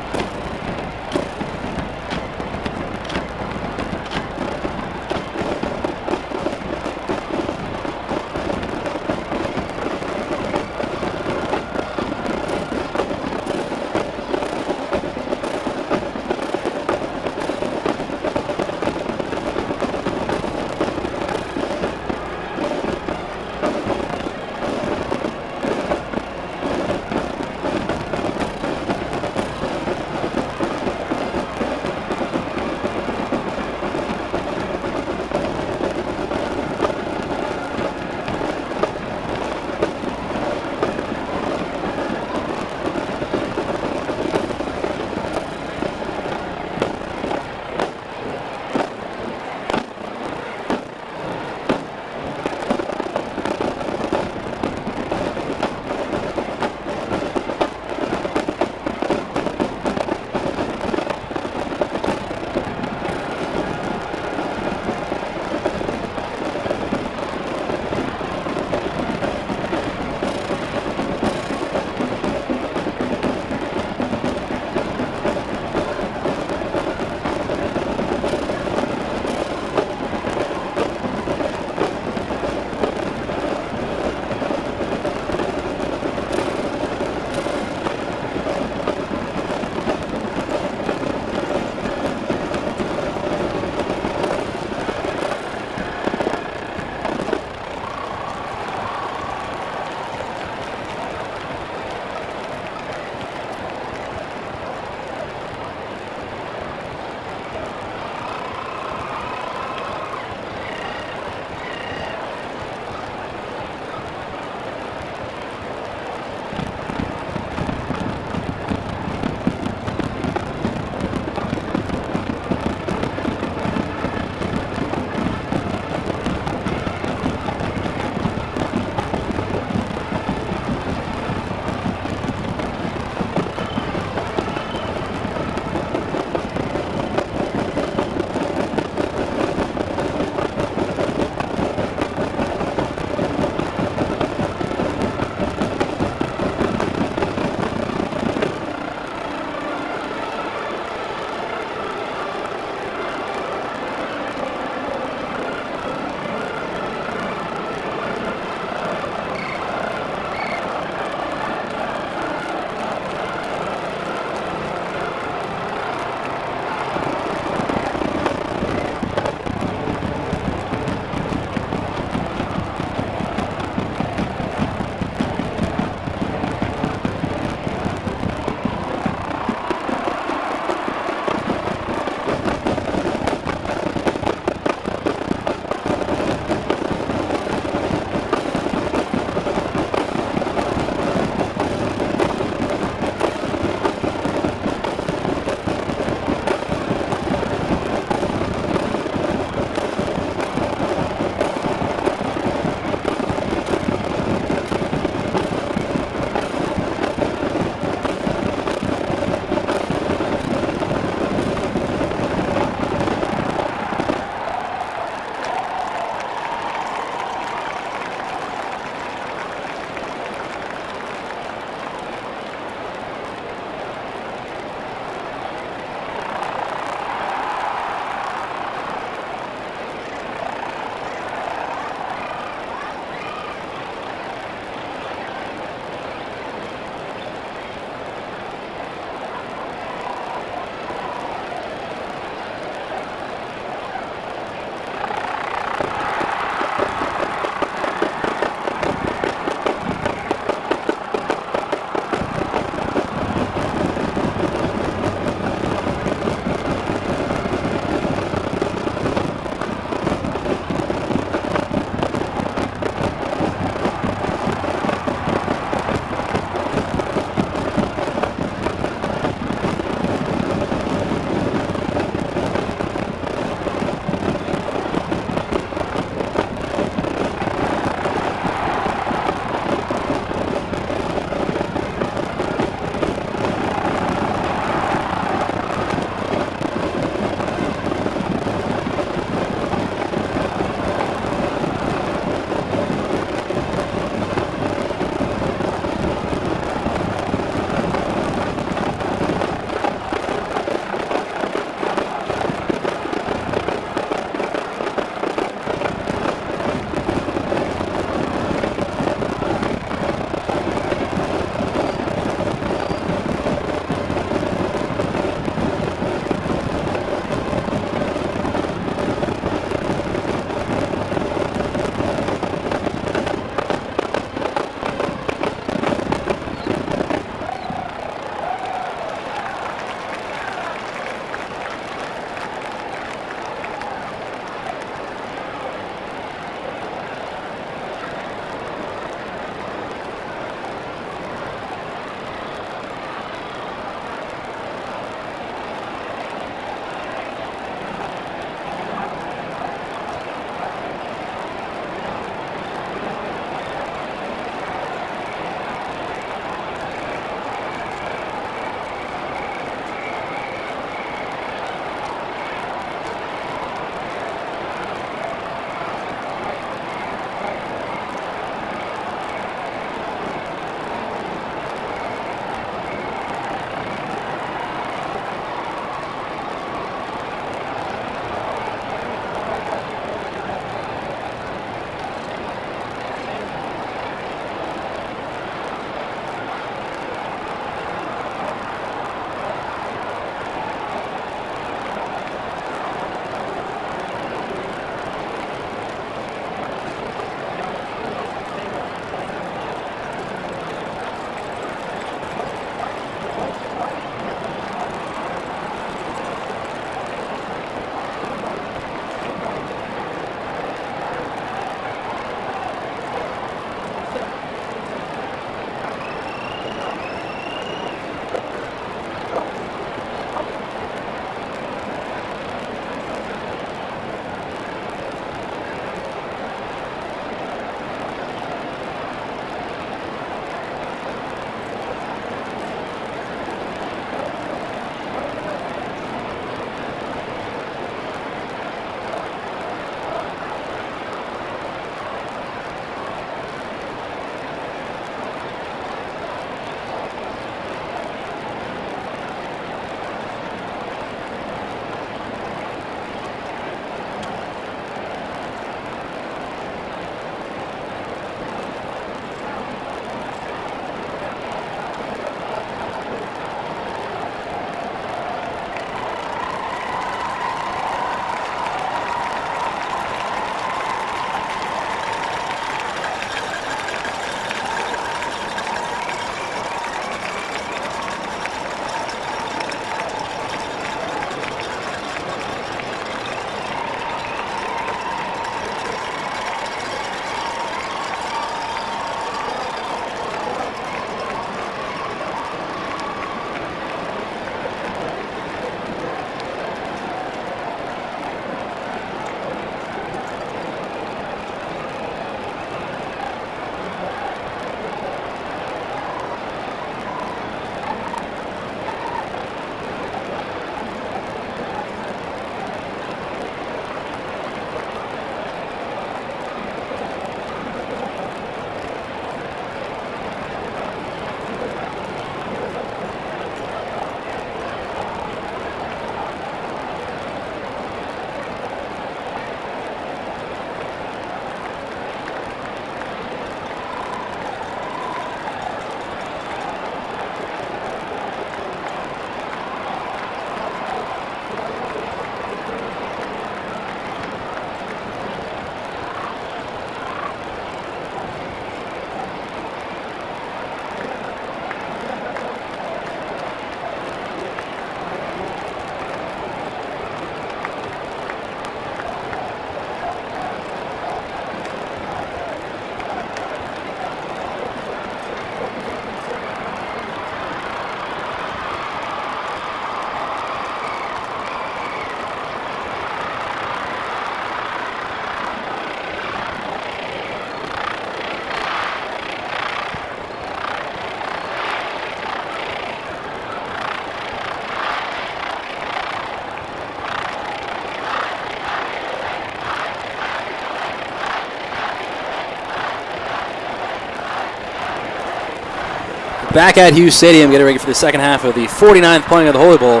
Speaker 2: back at Hughes Stadium, getting ready for the second half of the 49th playing of the Holy Bowl.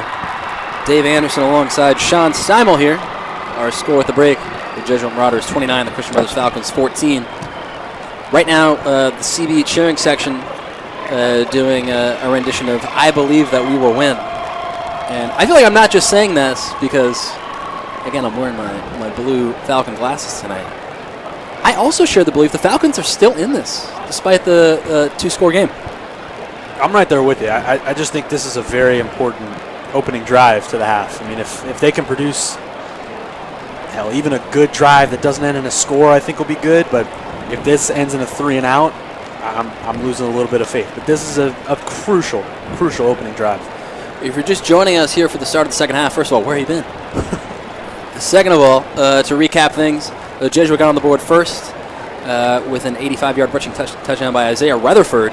Speaker 2: Dave Anderson alongside Sean Steimel here. Our score at the break, the Jesuit Marauders 29, the Christian Brothers Falcons 14. Right now, the CB cheering section doing a rendition of I Believe That We Will Win. And I feel like I'm not just saying this because, again, I'm wearing my blue Falcon glasses tonight. I also share the belief the Falcons are still in this, despite the two-score game.
Speaker 3: I'm right there with you. I just think this is a very important opening drive to the half. I mean, if they can produce, hell, even a good drive that doesn't end in a score, I think will be good. But if this ends in a 3-and-out, I'm losing a little bit of faith. But this is a crucial opening drive.
Speaker 2: If you're just joining us here for the start of the second half, first of all, where have you been? Second of all, to recap things, the Jesuit got on the board first with an 85-yard rushing touchdown by Isaiah Rutherford,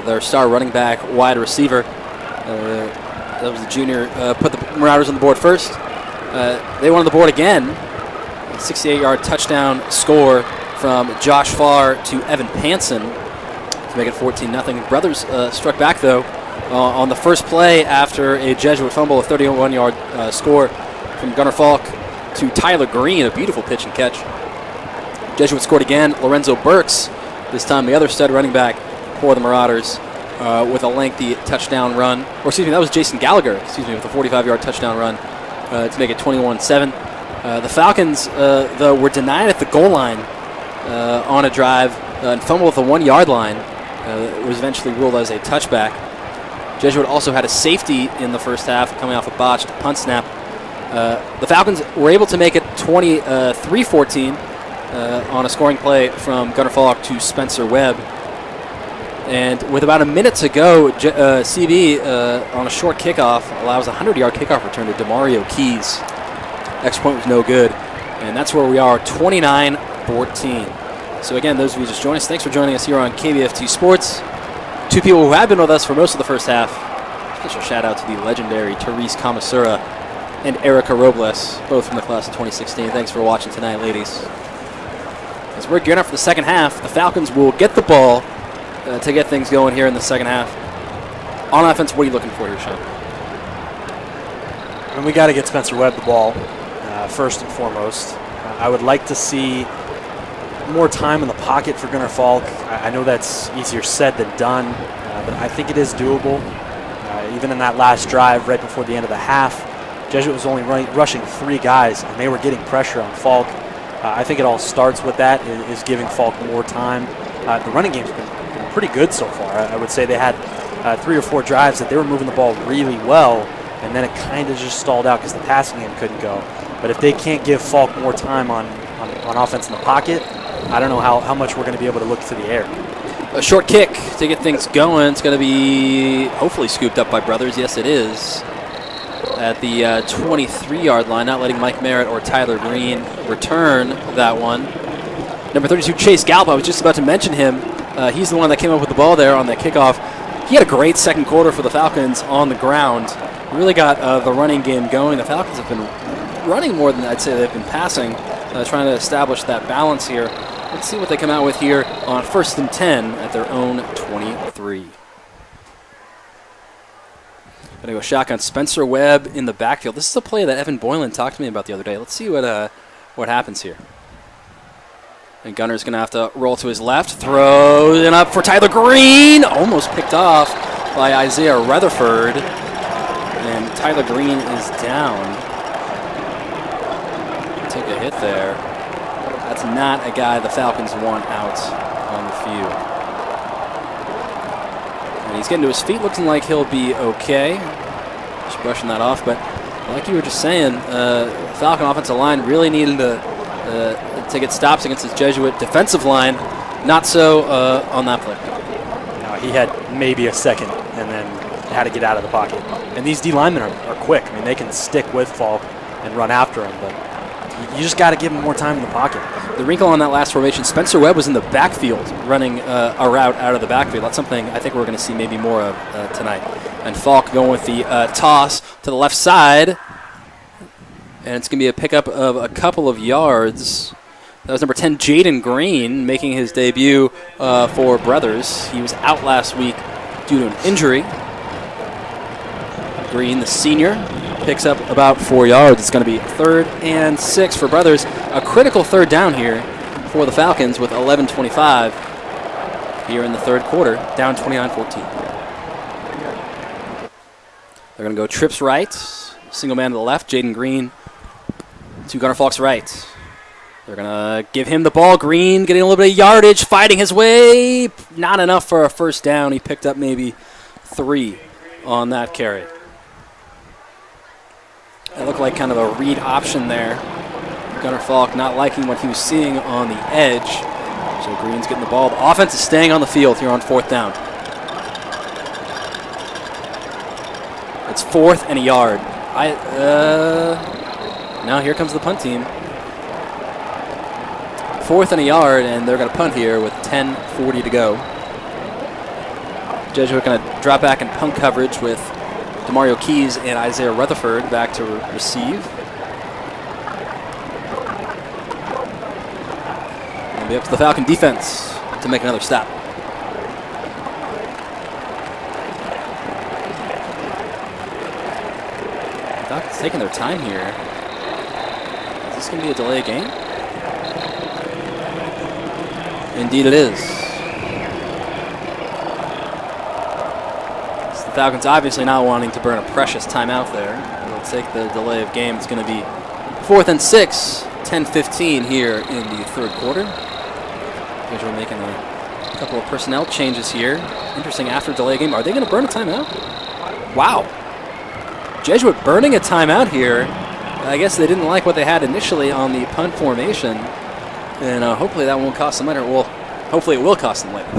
Speaker 2: their star running back, wide receiver. That was the junior, put the Marauders on the board first. They went on the board again. A 68-yard touchdown score from Josh Farr to Evan Hansen to make it 14-0. Brothers struck back, though, on the first play after a Jesuit fumble, a 31-yard score from Gunnar Falk to Tyler Green, a beautiful pitch and catch. Jesuit scored again. Lorenzo Burks, this time the other stud running back for the Marauders, with a lengthy touchdown run. Or excuse me, that was Jason Gallagher, with a 45-yard touchdown run to make it 21-7. The Falcons, though, were denied at the goal line on a drive and fumbled at the 1-yard line. It was eventually ruled as a touchback. Jesuit also had a safety in the first half coming off a botched punt snap. The Falcons were able to make it 23-14 on a scoring play from Gunnar Falk to Spencer Webb. And with about a minute to go, CB on a short kickoff allows a 100-yard kickoff return to DeMario Keys. Extra point was no good. And that's where we are, 29-14. So again, those of you just joined us, thanks for joining us here on KBFT Sports. Two people who have been with us for most of the first half. Special shout out to the legendary Therese Kamasura and Erica Robles, both from the class of 2016. Thanks for watching tonight, ladies. As we're gearing up for the second half, the Falcons will get the ball to get things going here in the second half. On offense, what are you looking for here, Sean?
Speaker 3: And we got to get Spencer Webb the ball first and foremost. I would like to see more time in the pocket for Gunnar Falk. I know that's easier said than done, but I think it is doable. Even in that last drive right before the end of the half, Jesuit was only rushing 3 guys, and they were getting pressure on Falk. I think it all starts with that, is giving Falk more time. The running game's been pretty good so far. I would say they had 3 or 4 drives that they were moving the ball really well, and then it kind of just stalled out because the passing game couldn't go. But if they can't give Falk more time on offense in the pocket, I don't know how much we're going to be able to look to the air.
Speaker 2: A short kick to get things going. It's going to be hopefully scooped up by Brothers. Yes, it is. At the 23-yard line, not letting Mike Merritt or Tyler Green return that one. Number 32, Chase Gallup, I was just about to mention him. He's the one that came up with the ball there on that kickoff. He had a great second quarter for the Falcons on the ground. Really got the running game going. The Falcons have been running more than I'd say they've been passing, trying to establish that balance here. Let's see what they come out with here on 1st and 10 at their own 23. Going to go shotgun. Spencer Webb in the backfield. This is a play that Evan Boylan talked to me about the other day. Let's see what happens here. And Gunner's going to have to roll to his left. Throws it up for Tyler Green. Almost picked off by Isaiah Rutherford. And Tyler Green is down. Take a hit there. That's not a guy the Falcons want out on the field. And he's getting to his feet, looking like he'll be okay. Just brushing that off. But like you were just saying, Falcon offensive line really needed to get stops against his Jesuit defensive line. Not so on that play.
Speaker 3: No, he had maybe a second and then had to get out of the pocket. And these D linemen are quick. I mean, they can stick with Falk and run after him, but you just got to give him more time in the pocket.
Speaker 2: The wrinkle on that last formation, Spencer Webb was in the backfield running a route out of the backfield. That's something I think we're going to see maybe more of tonight. And Falk going with the toss to the left side. And it's going to be a pickup of a couple of yards. That was number 10, Jaden Green, making his debut for Brothers. He was out last week due to an injury. Green, the senior, picks up about 4 yards. It's going to be 3rd and 6 for Brothers. A critical third down here for the Falcons with 11:25 here in the third quarter, down 29-14. They're going to go trips right, single man to the left, Jaden Green to Gunnar Falk's right. They're going to give him the ball. Green getting a little bit of yardage, fighting his way. Not enough for a first down. He picked up maybe 3 on that carry. It looked like kind of a read option there. Gunnar Falk not liking what he was seeing on the edge. So Green's getting the ball. The offense is staying on the field here on 4th down. It's 4th and a yard. Now here comes the punt team. 4th and a yard, and they're going to punt here with 10:40 to go. Jesuit going to drop back in punt coverage with DeMario Keys and Isaiah Rutherford back to receive. It'll be up to the Falcon defense to make another stop. Falcons taking their time here. Is this going to be a delay game? Indeed it is. So the Falcons obviously not wanting to burn a precious timeout there. They'll take the delay of game. It's going to be 4th and 6, 10:15 here in the third quarter. We're making a couple of personnel changes here. Interesting after delay game. Are they going to burn a timeout? Wow. Jesuit burning a timeout here. I guess they didn't like what they had initially on the punt formation. And hopefully that won't cost them later. Well, hopefully it will cost them later.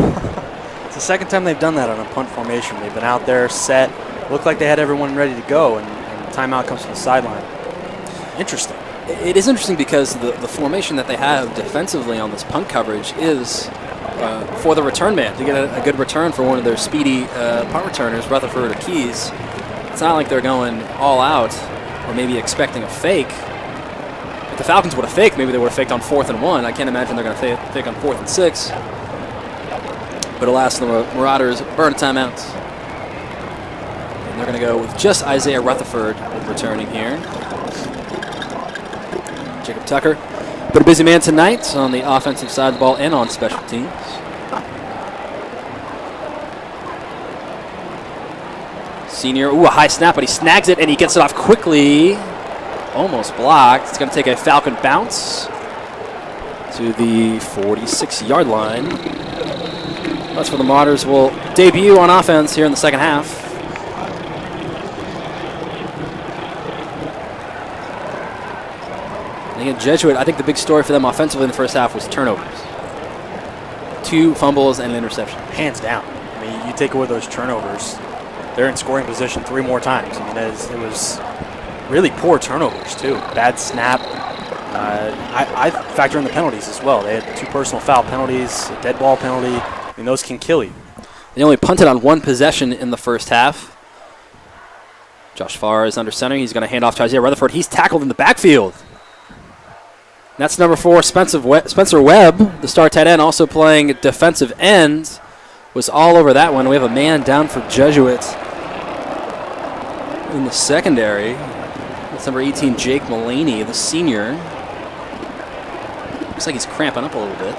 Speaker 3: It's the second time they've done that on a punt formation. They've been out there, set, looked like they had everyone ready to go, and the timeout comes from the sideline. Interesting.
Speaker 2: It is interesting because the formation that they have defensively on this punt coverage is for the return man, to get a good return for one of their speedy punt returners, Rutherford or Keys. It's not like they're going all out or maybe expecting a fake. If the Falcons would have faked, maybe they would have faked on 4th and 1. I can't imagine they're going to fake on 4th and 6. But alas, the Marauders burn a timeout. And they're going to go with just Isaiah Rutherford returning here. Jacob Tucker, but a busy man tonight on the offensive side of the ball and on special teams. Senior, a high snap, but he snags it and he gets it off quickly. Almost blocked. It's going to take a Falcon bounce to the 46-yard line. That's where the Marauders will debut on offense here in the second half. And again, Jesuit, I think the big story for them offensively in the first half was turnovers. 2 fumbles and an interception.
Speaker 3: Hands down. I mean, you take away those turnovers, they're in scoring position 3 more times. I mean, it was really poor turnovers, too. Bad snap. I factor in the penalties as well. They had 2 personal foul penalties, a dead ball penalty. I mean, those can kill you.
Speaker 2: They only punted on 1 possession in the first half. Josh Farr is under center. He's going to hand off to Isaiah Rutherford. He's tackled in the backfield. And that's number 4, Spencer Webb, the star tight end, also playing defensive end. Was all over that one. We have a man down for Jesuit in the secondary. That's number 18, Jake Mullaney, the senior. Looks like he's cramping up a little bit.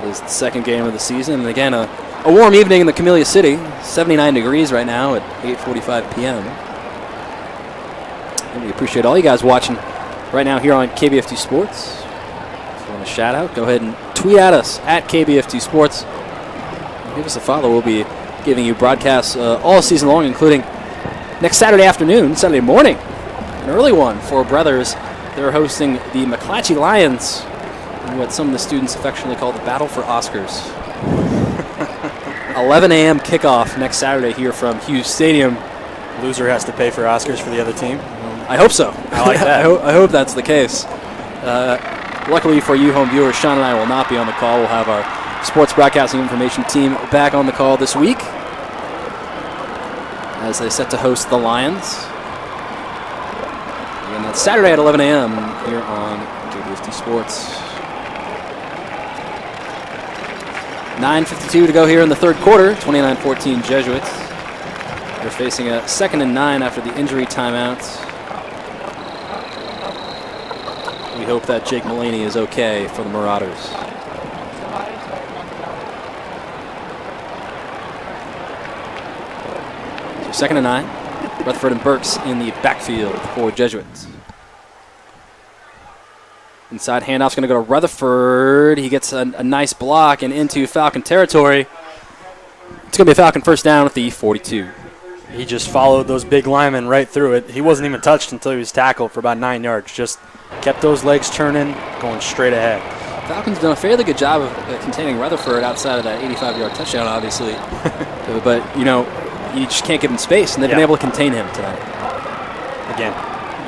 Speaker 2: It is the second game of the season. And again, a warm evening in the Camellia City. 79 degrees right now at 8:45 p.m. And we appreciate all you guys watching right now here on KBFT Sports. If you want a shout out, go ahead and tweet at us at KBFT Sports. Give us a follow. We'll be giving you broadcasts all season long, including next Saturday afternoon, Saturday morning, an early one for Brothers. They're hosting the McClatchy Lions in what some of the students affectionately call the Battle for Oscars. 11 a.m. kickoff next Saturday here from Hughes Stadium.
Speaker 3: Loser has to pay for Oscars for the other team.
Speaker 2: I hope so.
Speaker 3: I like that.
Speaker 2: I hope that's the case. Luckily for you home viewers, Sean and I will not be on the call. We'll have our sports broadcasting information team back on the call this week as they set to host the Lions. And that's Saturday at 11 a.m. here on KBFT Sports. 9:52 to go here in the third quarter. 29-14 Jesuits. They're facing a 2nd and 9 after the injury timeout. We hope that Jake Mulaney is okay for the Marauders. So 2nd and 9. Rutherford and Burks in the backfield for Jesuits. Inside handoff's going to go to Rutherford. He gets a nice block and into Falcon territory. It's going to be a Falcon first down at the 42.
Speaker 3: He just followed those big linemen right through it. He wasn't even touched until he was tackled for about 9 yards. Just kept those legs churning, going straight ahead.
Speaker 2: Falcons done a fairly good job of containing Rutherford outside of that 85-yard touchdown, obviously. But, you just can't give him space, and they've been able to contain him tonight.
Speaker 3: Again,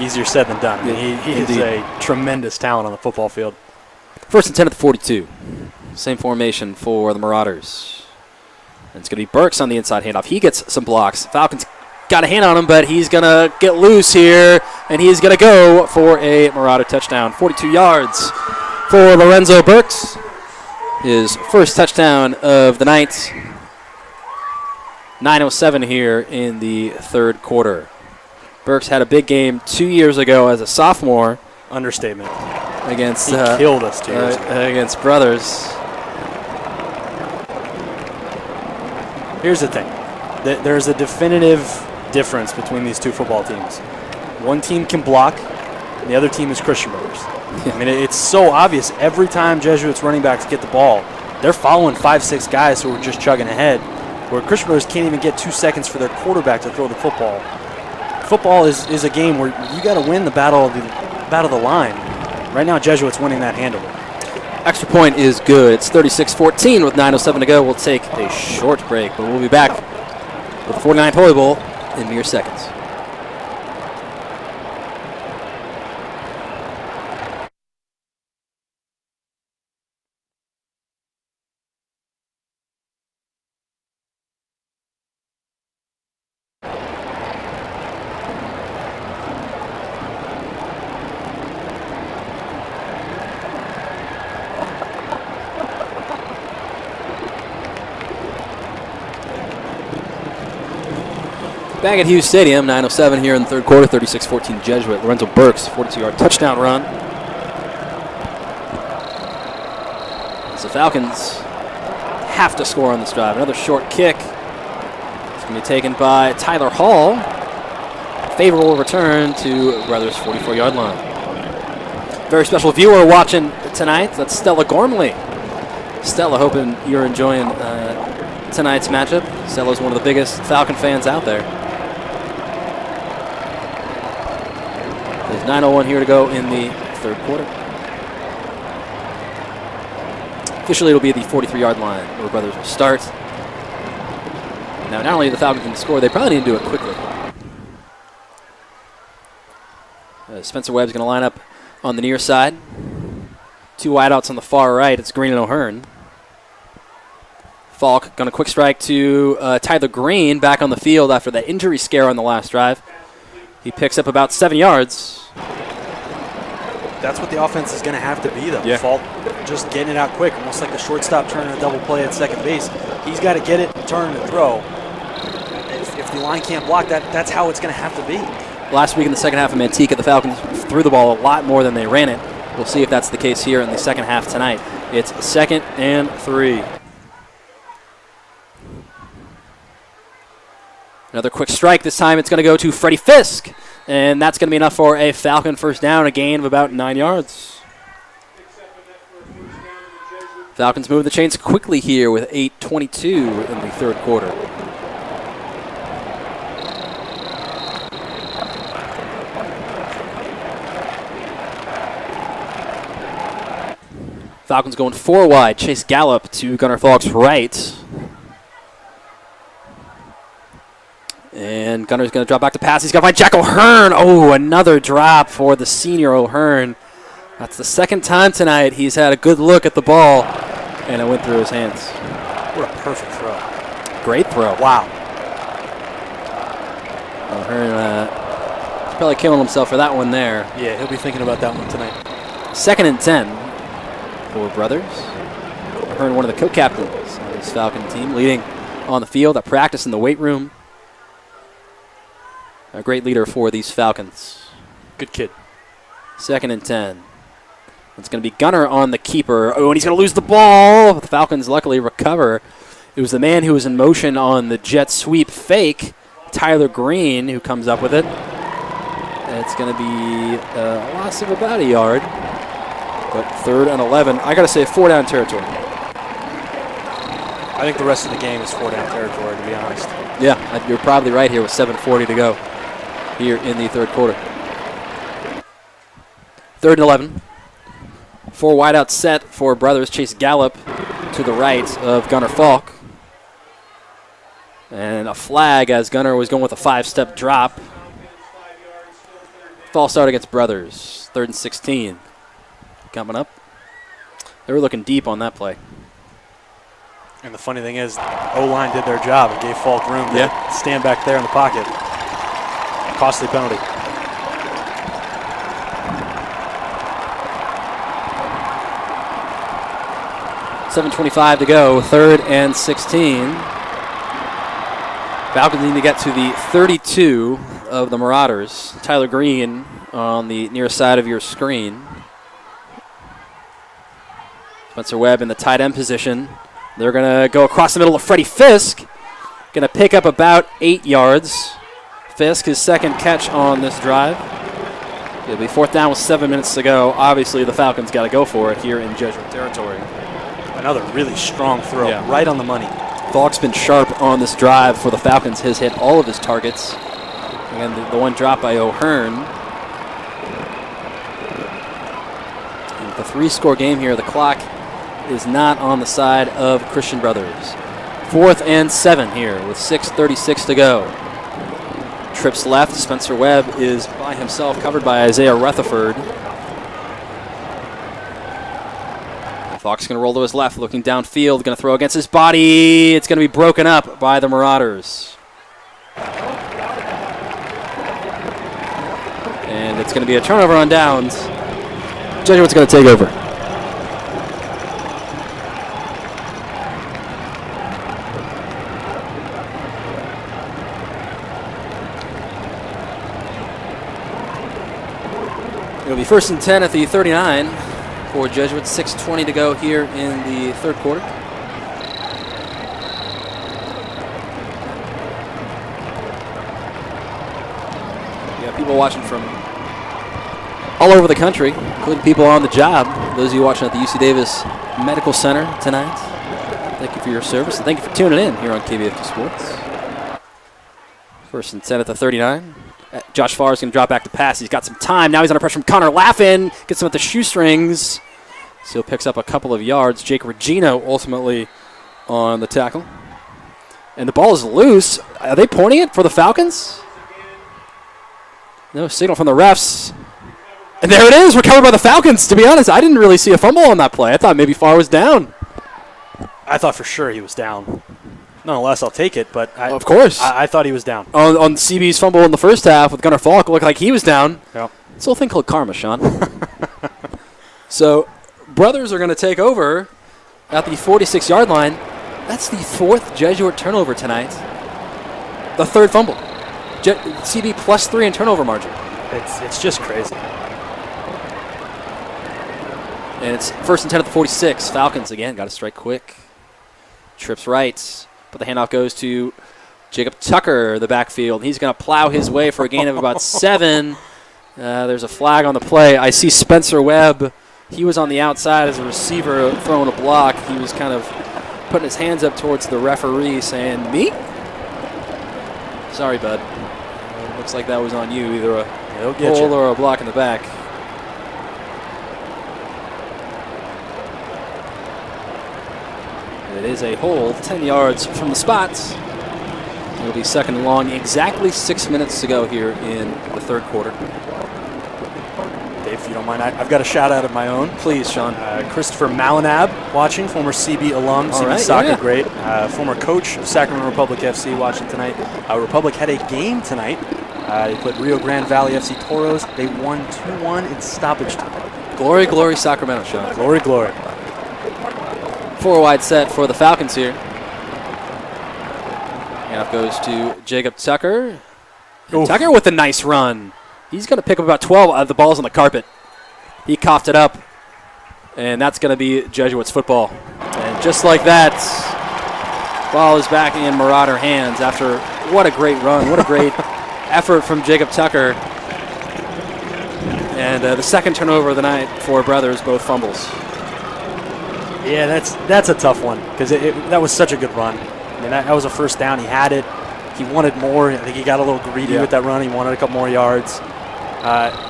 Speaker 3: easier said than done. He is a tremendous talent on the football field.
Speaker 2: 1st and 10 at the 42. Same formation for the Marauders. And it's going to be Burks on the inside handoff. He gets some blocks. Falcons got a hand on him, but he's going to get loose here, and he's going to go for a Marauder touchdown. 42 yards for Lorenzo Burks. His first touchdown of the night. 9:07 here in the third quarter. Burks had a big game 2 years ago as a sophomore.
Speaker 3: Understatement.
Speaker 2: Against
Speaker 3: he killed us 2 years ago.
Speaker 2: Against Brothers.
Speaker 3: Here's the thing. There's a definitive difference between these two football teams. One team can block, and the other team is Christian Brothers. I mean, it's so obvious. Every time Jesuits running backs get the ball, they're following 5-6 guys who are just chugging ahead, where Christian Brothers can't even get 2 seconds for their quarterback to throw the football. Football is a game where you got to win the battle of the line. Right now, Jesuits winning that handily.
Speaker 2: Extra point is good. It's 36-14 with 9:07 to go. We'll take a short break, but we'll be back with the 49th Holy Bowl in mere seconds. Back at Hughes Stadium, 9:07 here in the third quarter, 36-14 Jesuit. Lorenzo Burks, 42-yard touchdown run. So the Falcons have to score on this drive. Another short kick. It's going to be taken by Tyler Hall. Favorable return to Brothers' 44-yard line. Very special viewer watching tonight. That's Stella Gormley. Stella, hoping you're enjoying tonight's matchup. Stella's one of the biggest Falcon fans out there. There's 9:01 here to go in the third quarter. Officially, it'll be the 43-yard line where Brothers will start. Now, not only the Falcons can score, they probably need to do it quickly. Spencer Webb's going to line up on the near side. 2 wideouts on the far right. It's Green and O'Hearn. Falk going to quick strike to Tyler Green back on the field after that injury scare on the last drive. He picks up about 7 yards.
Speaker 3: That's what the offense is going to have to be, though.
Speaker 2: Yeah.
Speaker 3: Falk just getting it out quick, almost like the shortstop turning a double play at second base. He's got to get it, turn, and throw. If the line can't block, that's how it's going to have to be.
Speaker 2: Last week in the second half of Manteca, the Falcons threw the ball a lot more than they ran it. We'll see if that's the case here in the second half tonight. It's 2nd and 3. Another quick strike. This time it's going to go to Freddie Fisk. And that's going to be enough for a Falcon first down, a gain of about 9 yards. Falcons move the chains quickly here with 8:22 in the third quarter. Falcons going 4 wide. Chase Gallup to Gunnar Falk's right. And Gunner's going to drop back to pass. He's going to find Jack O'Hearn. Oh, another drop for the senior O'Hearn. That's the second time tonight he's had a good look at the ball, and it went through his hands.
Speaker 3: What a perfect throw.
Speaker 2: Great throw.
Speaker 3: Wow.
Speaker 2: O'Hearn probably killing himself for that one there.
Speaker 3: Yeah, he'll be thinking about that one tonight.
Speaker 2: 2nd and 10 for Brothers. O'Hearn, one of the co-captains of this Falcon team, leading on the field, at practice in the weight room. A great leader for these Falcons.
Speaker 3: Good kid.
Speaker 2: 2nd and 10. It's going to be Gunner on the keeper. Oh, and he's going to lose the ball. The Falcons luckily recover. It was the man who was in motion on the jet sweep fake, Tyler Green, who comes up with it. It's going to be a loss of about a yard. But 3rd and 11. I got to say 4-down territory.
Speaker 3: I think the rest of the game is 4-down territory, to be honest.
Speaker 2: Yeah, you're probably right here with 7:40 to go here in the 3rd quarter. 3rd and 11. 4 wideout set for brothers. Chase Gallup to the right of Gunnar Falk. And a flag as Gunnar was going with a 5-step drop. False start against brothers. 3rd and 16. Coming up. They were looking deep on that play.
Speaker 3: And the funny thing is, O-line did their job and gave Falk room to stand back there in the pocket. Costly penalty.
Speaker 2: .7:25 to go, 3rd and 16. Falcons need to get to the 32 of the Marauders. Tyler Green on the near side of your screen. Spencer Webb in the tight end position. They're going to go across the middle of Freddie Fisk. Going to pick up about 8 yards. Fisk, his 2nd catch on this drive. It'll be 4th down with 7 minutes to go. Obviously, the Falcons got to go for it here in Jesuit territory.
Speaker 3: Another really strong throw, right on the money.
Speaker 2: Falk's been sharp on this drive for the Falcons. Has hit all of his targets. And the one drop by O'Hearn. And with a 3-score game here, the clock is not on the side of Christian Brothers. 4th and 7 here with 6:36 to go. Trips left. Spencer Webb is by himself, covered by Isaiah Rutherford. Fox going to roll to his left, looking downfield, going to throw against his body. It's going to be broken up by the Marauders. And it's going to be a turnover on downs. Jesuit's going to take over. It'll be 1st and 10 at the 39 for Jesuit. 6:20 to go here in the 3rd quarter. We got people watching from all over the country, including people on the job. Those of you watching at the UC Davis Medical Center tonight, thank you for your service, and thank you for tuning in here on KBFT Sports. 1st and 10 at the 39. Josh Farr is going to drop back to pass. He's got some time. Now he's under pressure from Connor Laffin. Gets him at the shoestrings. Still picks up a couple of yards. Jake Regino ultimately on the tackle. And the ball is loose. Are they pointing it for the Falcons? No signal from the refs. And there it is, recovered by the Falcons. To be honest, I didn't really see a fumble on that play. I thought maybe Farr was down.
Speaker 3: I thought for sure he was down. Nonetheless, I'll take it, but
Speaker 2: of course.
Speaker 3: I thought he was down.
Speaker 2: On CB's fumble in the first half with Gunnar Falk, it looked like he was down.
Speaker 3: Yep.
Speaker 2: It's a little thing called karma, Sean. So, brothers are going to take over at the 46-yard line. That's the 4th Jesuit turnover tonight. The 3rd fumble. CB +3 in turnover margin.
Speaker 3: It's just crazy.
Speaker 2: And it's 1st and 10 at the 46. Falcons, again, got to strike quick. Trips right. But the handoff goes to Jacob Tucker, the backfield. He's going to plow his way for a gain of about 7. There's a flag on the play. I see Spencer Webb. He was on the outside as a receiver throwing a block. He was kind of putting his hands up towards the referee saying, "Me? Sorry, bud. Looks like that was on you, either a hold or a block in the back." It is a hold, 10 yards from the spots. It'll be 2nd and long, exactly 6 minutes to go here in the 3rd quarter.
Speaker 3: Dave, if you don't mind, I've got a shout out of my own.
Speaker 2: Please, Sean.
Speaker 3: Christopher Malinab watching, former CB alum, CB soccer great, former coach of Sacramento Republic FC watching tonight. Republic had a game tonight. They played Rio Grande Valley FC Toros. They won 2-1 in stoppage time.
Speaker 2: Glory, glory, Sacramento, Sean.
Speaker 3: Glory, glory.
Speaker 2: Four-wide set for the Falcons here. Handoff goes to Jacob Tucker. Tucker with a nice run. He's going to pick up about 12. The ball's on the carpet. He coughed it up. And that's going to be Jesuits football. And just like that, ball is back in Marauder hands after what a great run. What a great effort from Jacob Tucker. And the second turnover of the night for Brothers, both fumbles.
Speaker 3: Yeah, that's a tough one because that was such a good run. I mean, that was a first down. He had it. He wanted more. I think he got a little greedy with that run. He wanted a couple more yards.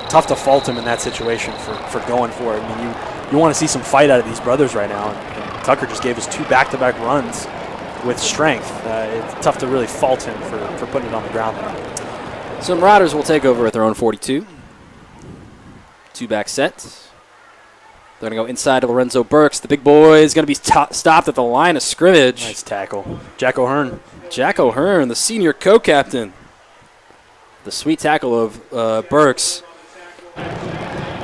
Speaker 3: Tough to fault him in that situation for going for it. I mean, you want to see some fight out of these Brothers right now. And Tucker just gave us 2 back-to-back runs with strength. It's tough to really fault him for putting it on the ground there.
Speaker 2: So Marauders will take over at their own 42. 2-back set. They're going to go inside to Lorenzo Burks. The big boy is going to be stopped at the line of scrimmage.
Speaker 3: Nice tackle. Jack O'Hearn.
Speaker 2: Jack O'Hearn, the senior co-captain. The sweet tackle of Burks.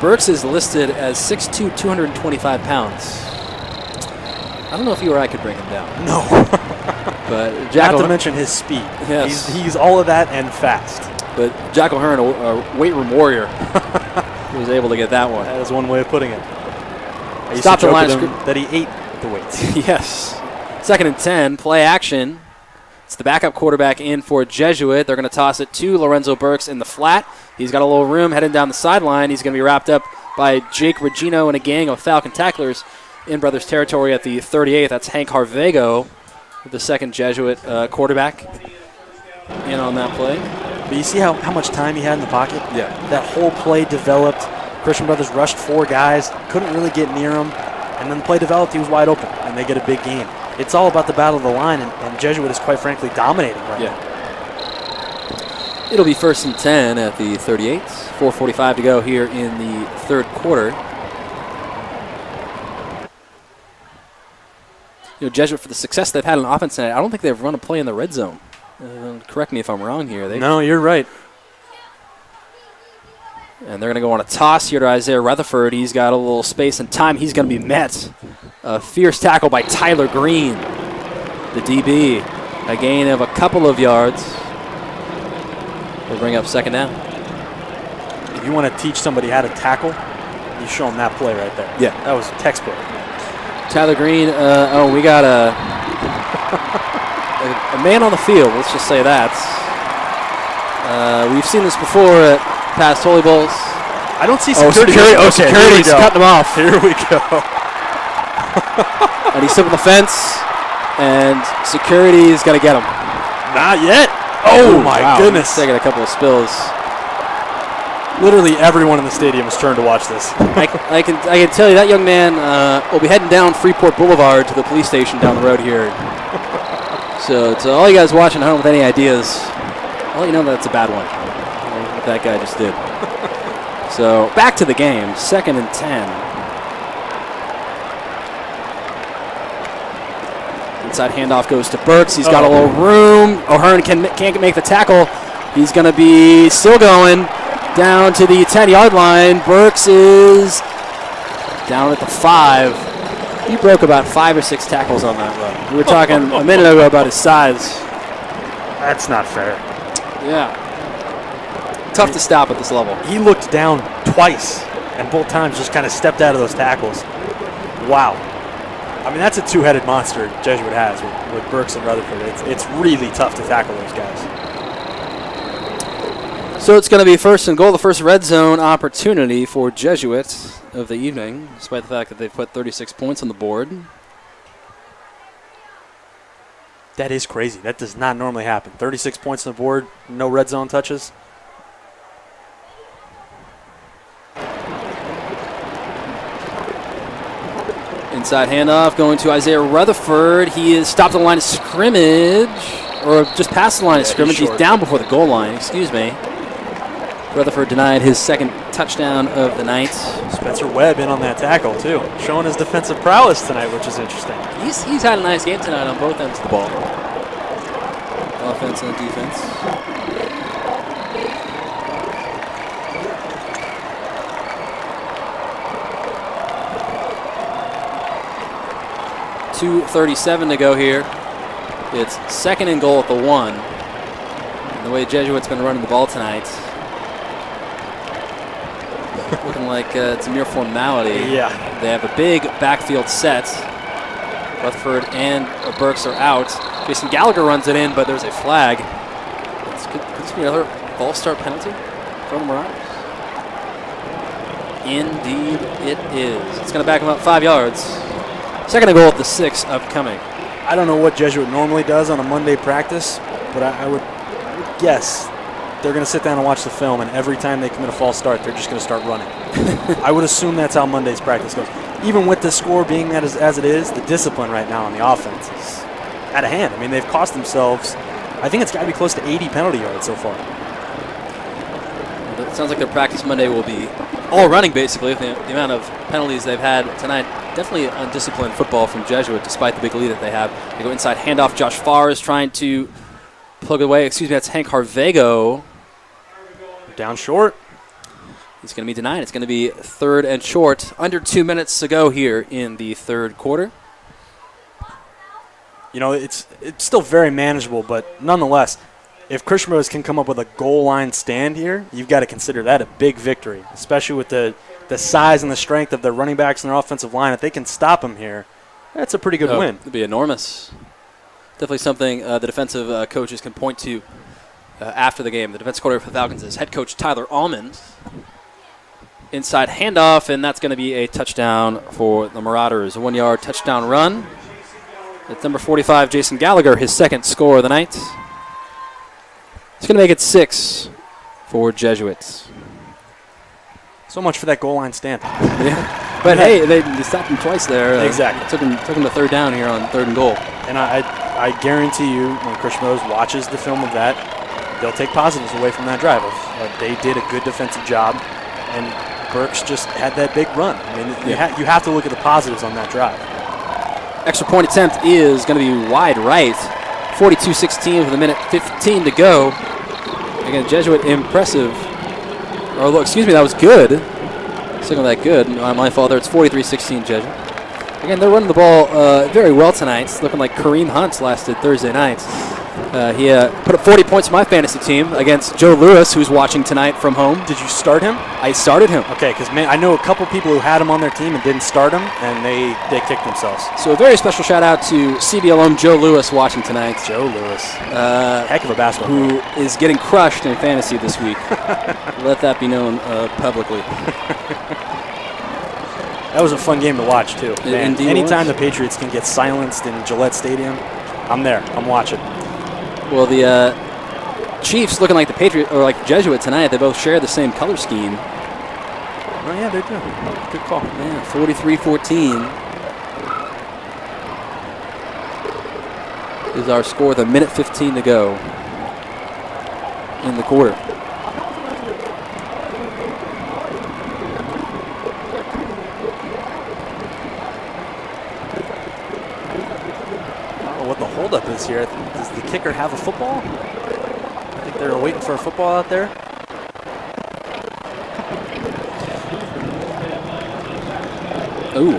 Speaker 2: Burks is listed as 6'2", 225 pounds. I don't know if you or I could bring him down.
Speaker 3: No.
Speaker 2: But Jack
Speaker 3: Not to mention his speed.
Speaker 2: Yes.
Speaker 3: He's all of that and fast.
Speaker 2: But Jack O'Hearn, a weight room warrior, was able to get that one.
Speaker 3: That is one way of putting it.
Speaker 2: Stop the line of scrimmage.
Speaker 3: That he ate the weights.
Speaker 2: Yes. 2nd and 10, play action. It's the backup quarterback in for Jesuit. They're going to toss it to Lorenzo Burks in the flat. He's got a little room heading down the sideline. He's going to be wrapped up by Jake Regino and a gang of Falcon tacklers in Brothers territory at the 38th. That's Hank Harvego, the second Jesuit quarterback, in on that play.
Speaker 3: But you see how much time he had in the pocket?
Speaker 2: Yeah.
Speaker 3: That whole play developed. Christian Brothers rushed 4 guys, couldn't really get near him, and then the play developed, he was wide open, and they get a big gain. It's all about the battle of the line, and Jesuit is quite frankly dominating right now.
Speaker 2: It'll be 1st and 10 at the 38. 4:45 to go here in the third quarter. You know, Jesuit, for the success they've had on offense tonight, I don't think they've run a play in the red zone. Correct me if I'm wrong here.
Speaker 3: No, you're right.
Speaker 2: And they're going to go on a toss here to Isaiah Rutherford. He's got a little space and time. He's going to be met. A fierce tackle by Tyler Green, the DB. A gain of a couple of yards. We'll bring up 2nd down.
Speaker 3: If you want to teach somebody how to tackle, you show them that play right there.
Speaker 2: Yeah.
Speaker 3: That was textbook.
Speaker 2: Tyler Green, we got a man on the field, let's just say that. We've seen this before at past Holy Bowls.
Speaker 3: I don't see security.
Speaker 2: Security's cutting him off.
Speaker 3: Here we go.
Speaker 2: And he's still on the fence, and security's going to get him.
Speaker 3: Not yet. Oh, my goodness.
Speaker 2: He's taking a couple of spills.
Speaker 3: Literally everyone in the stadium has turned to watch this.
Speaker 2: I can tell you that young man will be heading down Freeport Boulevard to the police station down the road here. So to all you guys watching at home with any ideas, I'll let you know that's a bad one. What that guy just did. So back to the game, 2nd and 10. Inside handoff goes to Burks. He's got a little room. O'Hearn can't make the tackle. He's going to be still going down to the 10-yard line. Burks is down at the 5. He broke about 5 or 6 tackles on that run. We were talking a minute ago about his size.
Speaker 3: That's not fair.
Speaker 2: Yeah. Tough to stop at this level.
Speaker 3: He looked down twice, and both times just kind of stepped out of those tackles. Wow. I mean, that's a two-headed monster Jesuit has with Burks and Rutherford. It's really tough to tackle those guys.
Speaker 2: So it's going to be 1st and goal, the first red zone opportunity for Jesuit of the evening, despite the fact that they've put 36 points on the board.
Speaker 3: That is crazy. That does not normally happen. 36 points on the board, no red zone touches.
Speaker 2: Inside handoff going to Isaiah Rutherford. He is stopped at the line of scrimmage, or just past the line of scrimmage. He's down before the goal line, excuse me. Rutherford denied his 2nd touchdown of the night.
Speaker 3: Spencer Webb in on that tackle, too. Showing his defensive prowess tonight, which is interesting.
Speaker 2: He's had a nice game tonight on both ends of the ball. Offense and defense. 2:37 to go here. It's 2nd and goal at the 1. And the way Jesuit's been running the ball tonight, looking like it's a mere formality.
Speaker 3: Yeah.
Speaker 2: They have a big backfield set. Rutherford and Burks are out. Jason Gallagher runs it in, but there's a flag. Could this be another false start penalty for the Marauders? Indeed it is. It's going to back him up 5 yards. 2nd and goal at the 6 upcoming.
Speaker 3: I don't know what Jesuit normally does on a Monday practice, but I would guess they're going to sit down and watch the film, and every time they commit a false start, they're just going to start running. I would assume that's how Monday's practice goes. Even with the score being as it is, the discipline right now on the offense is out of hand. I mean, they've cost themselves, I think it's got to be close to 80 penalty yards so far.
Speaker 2: It sounds like their practice Monday will be all running, basically, with the amount of penalties they've had tonight. Definitely undisciplined football from Jesuit, despite the big lead that they have. They go inside, handoff. Josh Farr is trying to plug it away. Excuse me, that's Hank Harvego.
Speaker 3: Down short.
Speaker 2: It's going to be denied. It's going to be 3rd and short. Under 2 minutes to go here in the 3rd quarter.
Speaker 3: You know, it's still very manageable, but nonetheless, if Simoes can come up with a goal line stand here, you've got to consider that a big victory, especially with the size and the strength of their running backs and their offensive line. If they can stop them here, that's a pretty good win.
Speaker 2: It'd be enormous. Definitely something the defensive coaches can point to after the game. The defensive coordinator for the Falcons is head coach Tyler Almond. Inside handoff, and that's going to be a touchdown for the Marauders. A 1-yard touchdown run. It's number 45, Jason Gallagher, his 2nd score of the night. It's going to make it 6 for Jesuits.
Speaker 3: So much for that goal line stand.
Speaker 2: Yeah. But hey, they stopped him twice there.
Speaker 3: Exactly.
Speaker 2: Took him to 3rd down here on 3rd and goal.
Speaker 3: And I guarantee you, when Simoes watches the film of that, they'll take positives away from that drive. They did a good defensive job, and Burks just had that big run. I mean, you have to look at the positives on that drive.
Speaker 2: Extra point attempt is going to be wide right. 42-16 with 1:15 to go. Again, Jesuit impressive. Or look, excuse me, that was good. Signal that good. My fault there. It's 43-16 Jesuit. Again, they're running the ball very well tonight. It's looking like Kareem Hunt's lasted Thursday night. He put up 40 points for my fantasy team against Joe Lewis, who's watching tonight from home.
Speaker 3: Did you start him?
Speaker 2: I started him.
Speaker 3: Okay, because I know a couple people who had him on their team and didn't start him, and they kicked themselves.
Speaker 2: So a very special shout out to CB alum Joe Lewis watching tonight.
Speaker 3: Joe Lewis. Heck of a basketball
Speaker 2: who is getting crushed in fantasy this week. Let that be known publicly.
Speaker 3: That was a fun game to watch, too. Man, anytime
Speaker 2: was.
Speaker 3: the Patriots can get silenced in Gillette Stadium, I'm there. I'm watching.
Speaker 2: Well, the Chiefs looking like the Patriot or like Jesuit tonight. They both share the same color scheme.
Speaker 3: Oh yeah, they do. Good call.
Speaker 2: Yeah, 43-14 is our score with 1:15 to go in the quarter.
Speaker 3: What the holdup is here. Does the kicker have a football? I think they're waiting for a football out there.
Speaker 2: Ooh.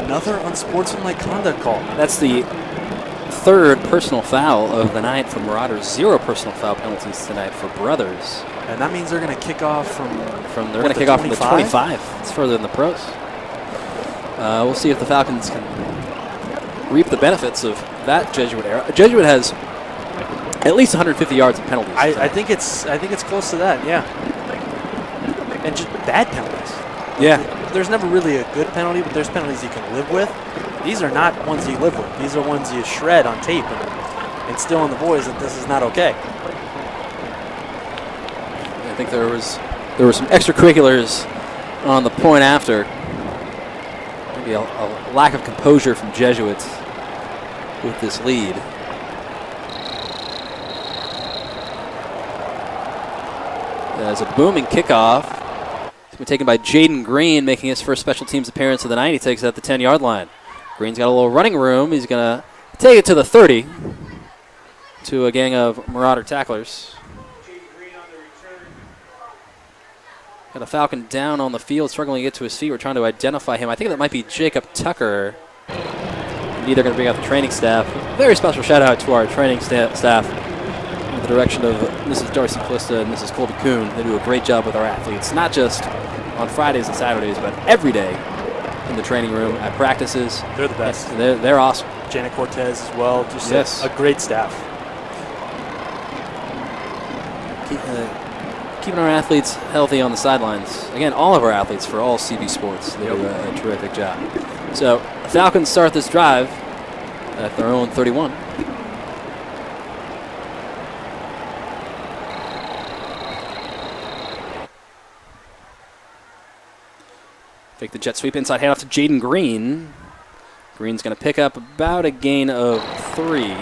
Speaker 3: Another unsportsmanlike conduct call.
Speaker 2: That's the 3rd personal foul of the night for Marauders. 0 personal foul penalties tonight for Brothers.
Speaker 3: And that means they're going to kick off from
Speaker 2: they're going to kick off from the 25. It's further than the pros. We'll see if the Falcons can reap the benefits of that Jesuit era. Jesuit has at least 150 yards of penalties.
Speaker 3: I think it's close to that, yeah. And just bad penalties.
Speaker 2: Yeah.
Speaker 3: There's never really a good penalty, but there's penalties you can live with. These are not ones you live with. These are ones you shred on tape and instill on the boys that this is not okay.
Speaker 2: I think there were some extracurriculars on the point after. Maybe a lack of composure from Jesuits with this lead. There's a booming kickoff. It's been taken by Jaden Green, making his first special teams appearance of the night. He takes it at the 10-yard line. Green's got a little running room. He's going to take it to the 30 to a gang of Marauder tacklers. Got a Falcon down on the field, struggling to get to his feet. We're trying to identify him. I think that might be Jacob Tucker. Indeed, they're going to bring out the training staff. Very special shout out to our training staff under the direction of Mrs. Darcy Plista and Mrs. Colby Kuhn. They do a great job with our athletes, not just on Fridays and Saturdays, but every day in the training room, at practices.
Speaker 3: They're the best.
Speaker 2: They're awesome.
Speaker 3: Janet Cortez as well. Just
Speaker 2: Yes.
Speaker 3: a great staff.
Speaker 2: Keeping our athletes healthy on the sidelines. Again, all of our athletes for all CB sports. They do a terrific job. So the Falcons start this drive at their own 31. Fake the jet sweep inside handoff to Jaden Green. Green's going to pick up about a gain of 3.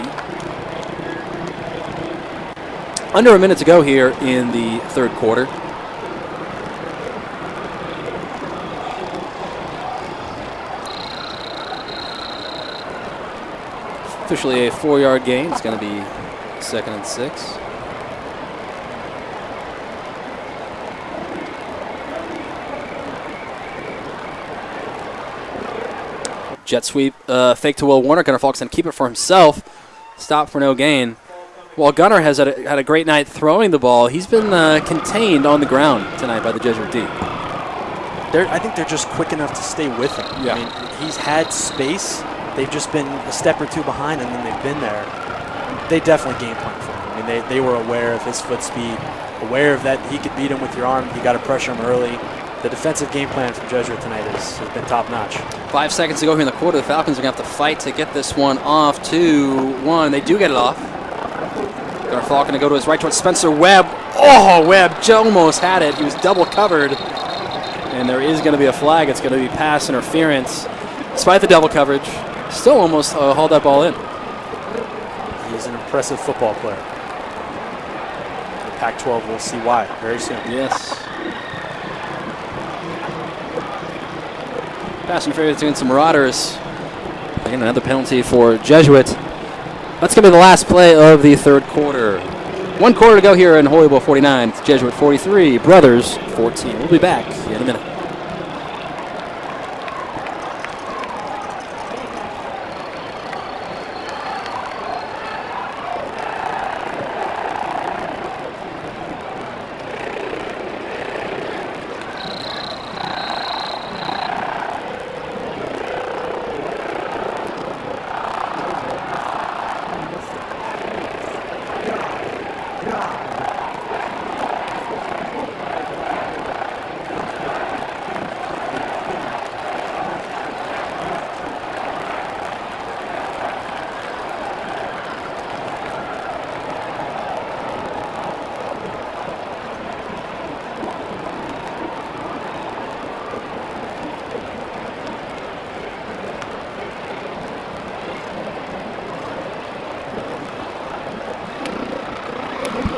Speaker 2: Under a minute to go here in the third quarter. Officially a 4-yard gain. It's going to be 2nd and 6. Jet sweep, fake to Will Warner. Gunnar Falk's going to keep it for himself. Stop for no gain. While Gunnar has had a great night throwing the ball, he's been contained on the ground tonight by the Jesuit D.
Speaker 3: I think they're just quick enough to stay with him.
Speaker 2: Yeah.
Speaker 3: I mean, he's had space. They've just been a step or two behind, and then they've been there. They definitely game plan for him. I mean, they were aware of his foot speed, aware of that he could beat him with your arm. You got to pressure him early. The defensive game plan from Jesuit tonight has been top-notch.
Speaker 2: 5 seconds to go here in the quarter. The Falcons are going to have to fight to get this one off 2-1. They do get it off. Gunnar Falk going to go to his right towards Spencer Webb. Oh, Webb almost had it. He was double covered. And there is going to be a flag. It's going to be pass interference. Despite the double coverage, still almost hauled that ball in.
Speaker 3: He's an impressive football player. The Pac-12 will see why very soon.
Speaker 2: Yes. Pass interference against the Marauders. Again, another penalty for Jesuit. That's going to be the last play of the third quarter. 1 quarter to go here in Holyville 49. It's Jesuit 43, Brothers 14. We'll be back in a minute.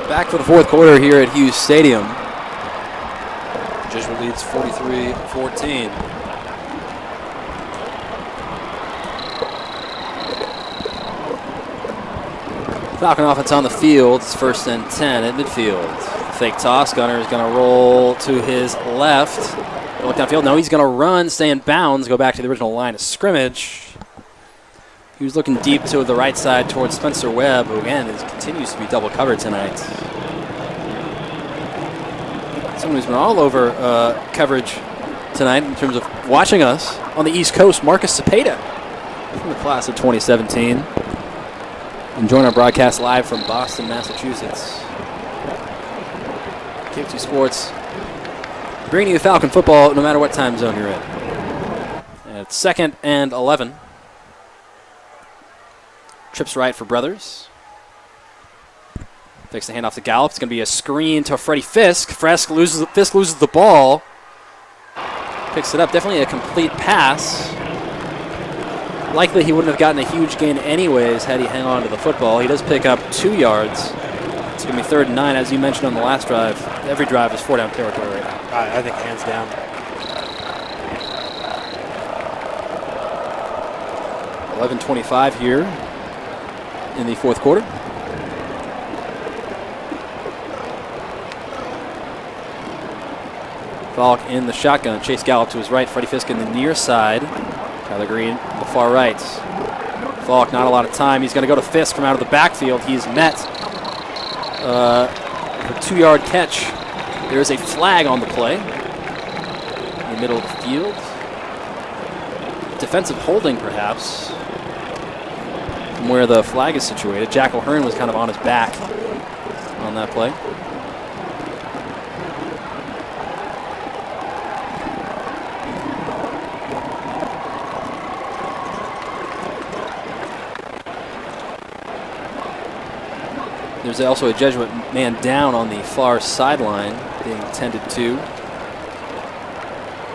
Speaker 2: Back for the fourth quarter here at Hughes Stadium. Jesuit leads 43-14. Falcon offense on the field. It's 1st and 10 at midfield. Fake toss. Gunnar is going to roll to his left. Look downfield. No, he's going to run, stay in bounds, go back to the original line of scrimmage. He was looking deep to the right side towards Spencer Webb, who again continues to be double covered tonight. Someone who's been all over coverage tonight in terms of watching us on the East Coast, Marcus Cepeda from the class of 2017. And join our broadcast live from Boston, Massachusetts. KFC Sports bringing you Falcon football no matter what time zone you're in. And it's 2nd and 11. Trips right for Brothers. Takes the handoff to Gallup. It's going to be a screen to Freddie Fisk. Fisk loses the ball. Picks it up. Definitely a complete pass. Likely he wouldn't have gotten a huge gain anyways had he hung on to the football. He does pick up 2 yards. It's going to be 3rd and 9. As you mentioned on the last drive, every drive is 4-down territory right now.
Speaker 3: I think hands down.
Speaker 2: 11:25 here in the fourth quarter. Falk in the shotgun. Chase Gallup to his right. Freddie Fisk in the near side. Tyler Green on the far right. Falk, not a lot of time. He's going to go to Fisk from out of the backfield. He's met a 2-yard catch. There is a flag on the play in the middle of the field. Defensive holding, perhaps, from where the flag is situated. Jack O'Hearn was kind of on his back on that play. There's also a Jesuit man down on the far sideline being tended to.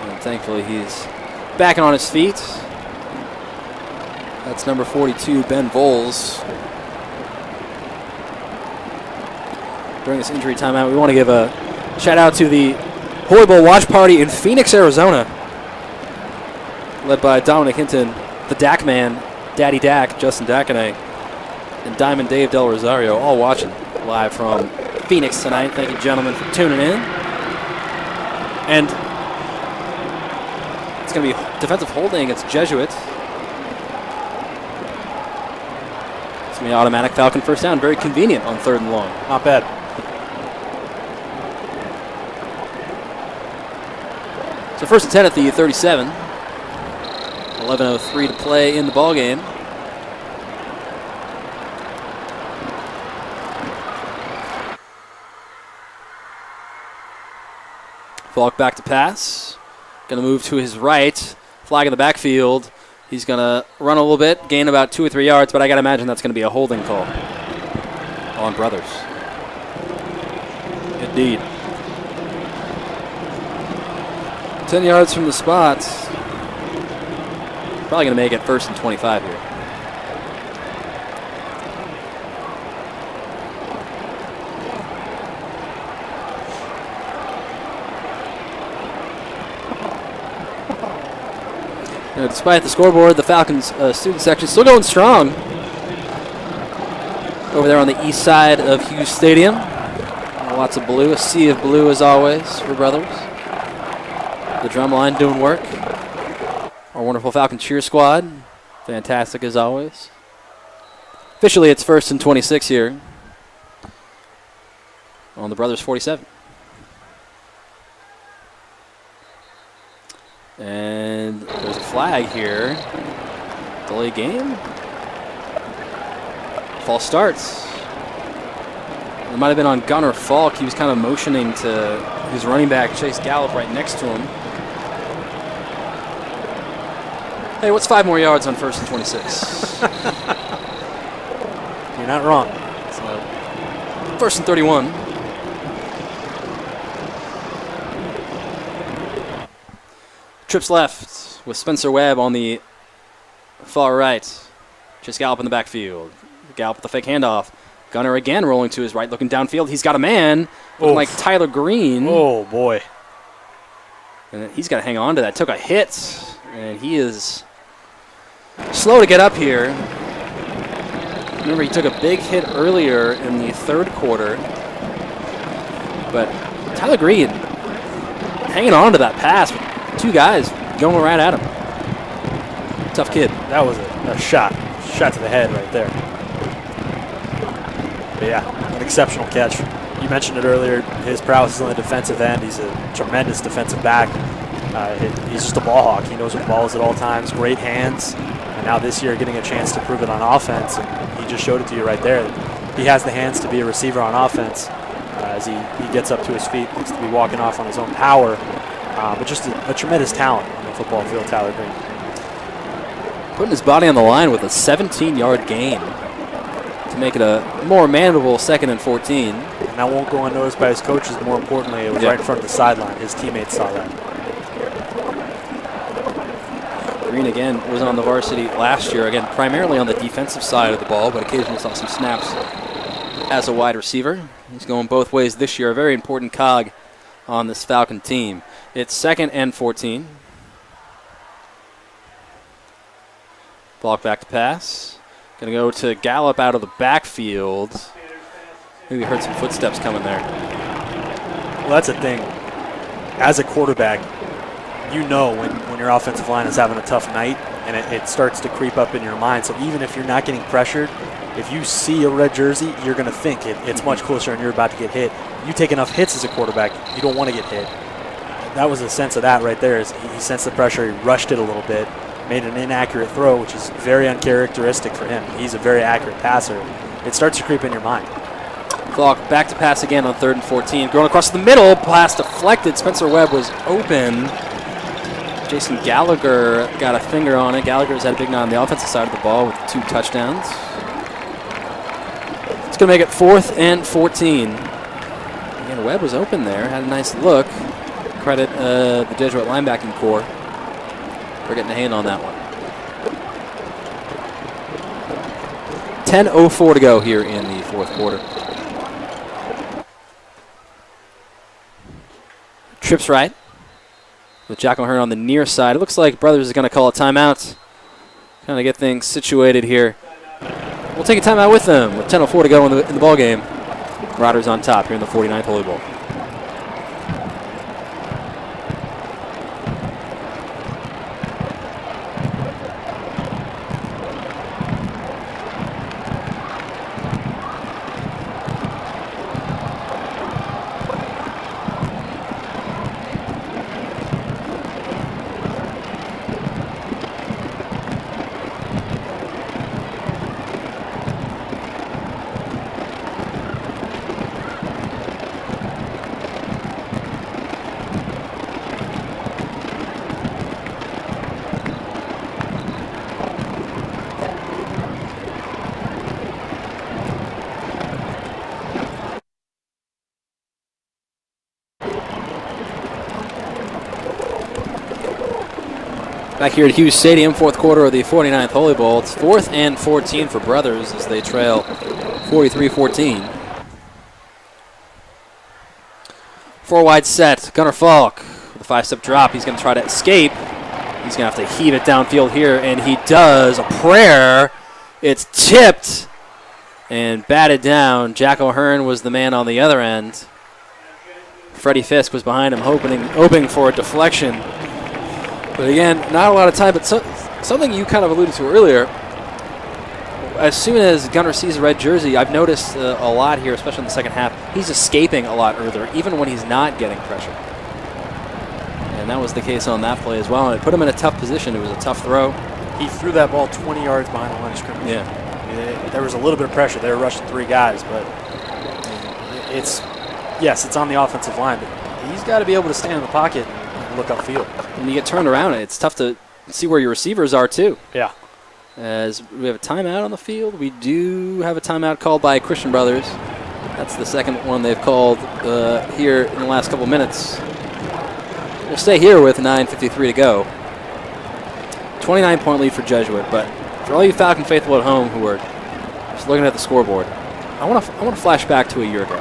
Speaker 2: And thankfully he's back on his feet. That's number 42, Ben Voles. During this injury timeout, we want to give a shout out to the Holy Bowl watch party in Phoenix, Arizona, led by Dominic Hinton, the Dak man, Daddy Dak, Justin Dakinay, and Diamond Dave Del Rosario, all watching live from Phoenix tonight. Thank you, gentlemen, for tuning in. And it's going to be defensive holding against Jesuit. It's going to be automatic Falcon first down. Very convenient on 3rd and long.
Speaker 3: Not bad.
Speaker 2: So 1st and 10 at the 37. 11:03 to play in the ballgame. Falk back to pass. Going to move to his right. Flag in the backfield. He's going to run a little bit, gain about 2 or 3 yards, but I got to imagine that's going to be a holding call on Brothers. Indeed. 10 yards from the spot. Probably going to make it 1st and 25 here. Despite the scoreboard, the Falcons student section still going strong over there on the east side of Hughes Stadium. Lots of blue, a sea of blue as always for Brothers. The drum line doing work. Our wonderful Falcon cheer squad, fantastic as always. Officially, it's 1st and 26 here on the Brothers 47. And there's a flag here. Delay game. False starts. It might have been on Gunnar Falk. He was kind of motioning to his running back, Chase Gallup, right next to him. Hey, what's 5 more yards on 1st and 26?
Speaker 3: You're not wrong.
Speaker 2: So, 1st and 31. Trips left with Spencer Webb on the far right. Just Gallup in the backfield. Gallup with the fake handoff. Gunner again rolling to his right, looking downfield. He's got a man looking like Tyler Green.
Speaker 3: Oh, boy.
Speaker 2: And he's got to hang on to that. Took a hit, and he is slow to get up here. Remember, he took a big hit earlier in the 3rd quarter. But Tyler Green hanging on to that pass. 2 guys going right at him. Tough kid.
Speaker 3: That was a shot to the head right there. But yeah, an exceptional catch. You mentioned it earlier, his prowess is on the defensive end. He's a tremendous defensive back. He's just a ball hawk. He knows where the ball is at all times. Great hands. And now this year getting a chance to prove it on offense. And he just showed it to you right there. He has the hands to be a receiver on offense as he gets up to his feet. Looks to be walking off on his own power. But just a tremendous talent on the football field, Tyler Green.
Speaker 2: Putting his body on the line with a 17-yard gain to make it a more manageable 2nd and 14.
Speaker 3: And that won't go unnoticed by his coaches. More importantly, it was right in front of the sideline. His teammates saw that.
Speaker 2: Green, again, was on the varsity last year, again, primarily on the defensive side of the ball, but occasionally saw some snaps as a wide receiver. He's going both ways this year, a very important cog on this Falcon team. It's 2nd and 14. Falk back to pass. Going to go to Gallup out of the backfield. Maybe heard some footsteps coming there.
Speaker 3: Well, that's a thing. As a quarterback, you know when your offensive line is having a tough night, and it starts to creep up in your mind. So even if you're not getting pressured, if you see a red jersey, you're going to think it's much closer and you're about to get hit. You take enough hits as a quarterback, you don't want to get hit. That was the sense of that right there. Is he sensed the pressure, he rushed it a little bit, made an inaccurate throw, which is very uncharacteristic for him. He's a very accurate passer. It starts to creep in your mind.
Speaker 2: Clock back to pass again on 3rd and 14. Going across the middle, pass deflected. Spencer Webb was open. Jason Gallagher got a finger on it. Gallagher's had a big night on the offensive side of the ball with 2 touchdowns. It's going to make it 4th and 14. Again, Webb was open there, had a nice look. Credit the Jesuit linebacking core for getting a hand on that one. 10:04 to go here in the 4th quarter. Trips right with Jack O'Hearn on the near side. It looks like Brothers is going to call a timeout. Kind of get things situated here. We'll take a timeout with them with 10:04 to go in the ball game. Marauders on top here in the 49th Holy Bowl. Back here at Hughes Stadium, 4th quarter of the 49th Holy Bowl. It's 4th and 14 for Brothers as they trail 43-14. 4 wide set. Gunnar Falk with a 5-step drop. He's going to try to escape. He's going to have to heave it downfield here, and he does. A prayer. It's tipped and batted down. Jack O'Hearn was the man on the other end. Freddie Fisk was behind him, hoping for a deflection. But again, not a lot of time, but something you kind of alluded to earlier. As soon as Gunnar sees a red jersey, I've noticed a lot here, especially in the second half, he's escaping a lot earlier, even when he's not getting pressure. And that was the case on that play as well. And it put him in a tough position. It was a tough throw.
Speaker 3: He threw that ball 20 yards behind the line of scrimmage.
Speaker 2: Yeah.
Speaker 3: There was a little bit of pressure. They were rushing 3 guys, but it's on the offensive line, but he's got to be able to stand in the pocket and look upfield.
Speaker 2: When you get turned around, it's tough to see where your receivers are, too.
Speaker 3: Yeah.
Speaker 2: As we have a timeout on the field, we do have a timeout called by Christian Brothers. That's the second one they've called here in the last couple minutes. We'll stay here with 9:53 to go. 29-point lead for Jesuit, but for all you Falcon faithful at home who are just looking at the scoreboard, I want to flash back to a year ago.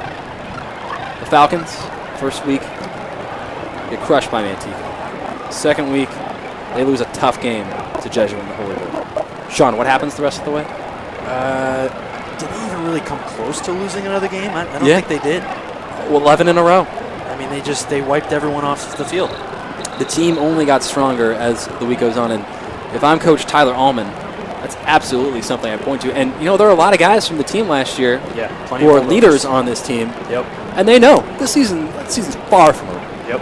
Speaker 2: The Falcons, first week, get crushed by Manteca. Second week, they lose a tough game to Jesuit in the Holy Bowl. Sean, what happens the rest of the way?
Speaker 3: Did they even really come close to losing another game? I don't think they did.
Speaker 2: Well, 11 in a row.
Speaker 3: I mean, they wiped everyone off the field.
Speaker 2: The team only got stronger as the week goes on, and if I'm Coach Tyler Allman, that's absolutely something I point to. And, there are a lot of guys from the team last year who are leaders on this team.
Speaker 3: Yep.
Speaker 2: And they know this season's far from over.
Speaker 3: Yep.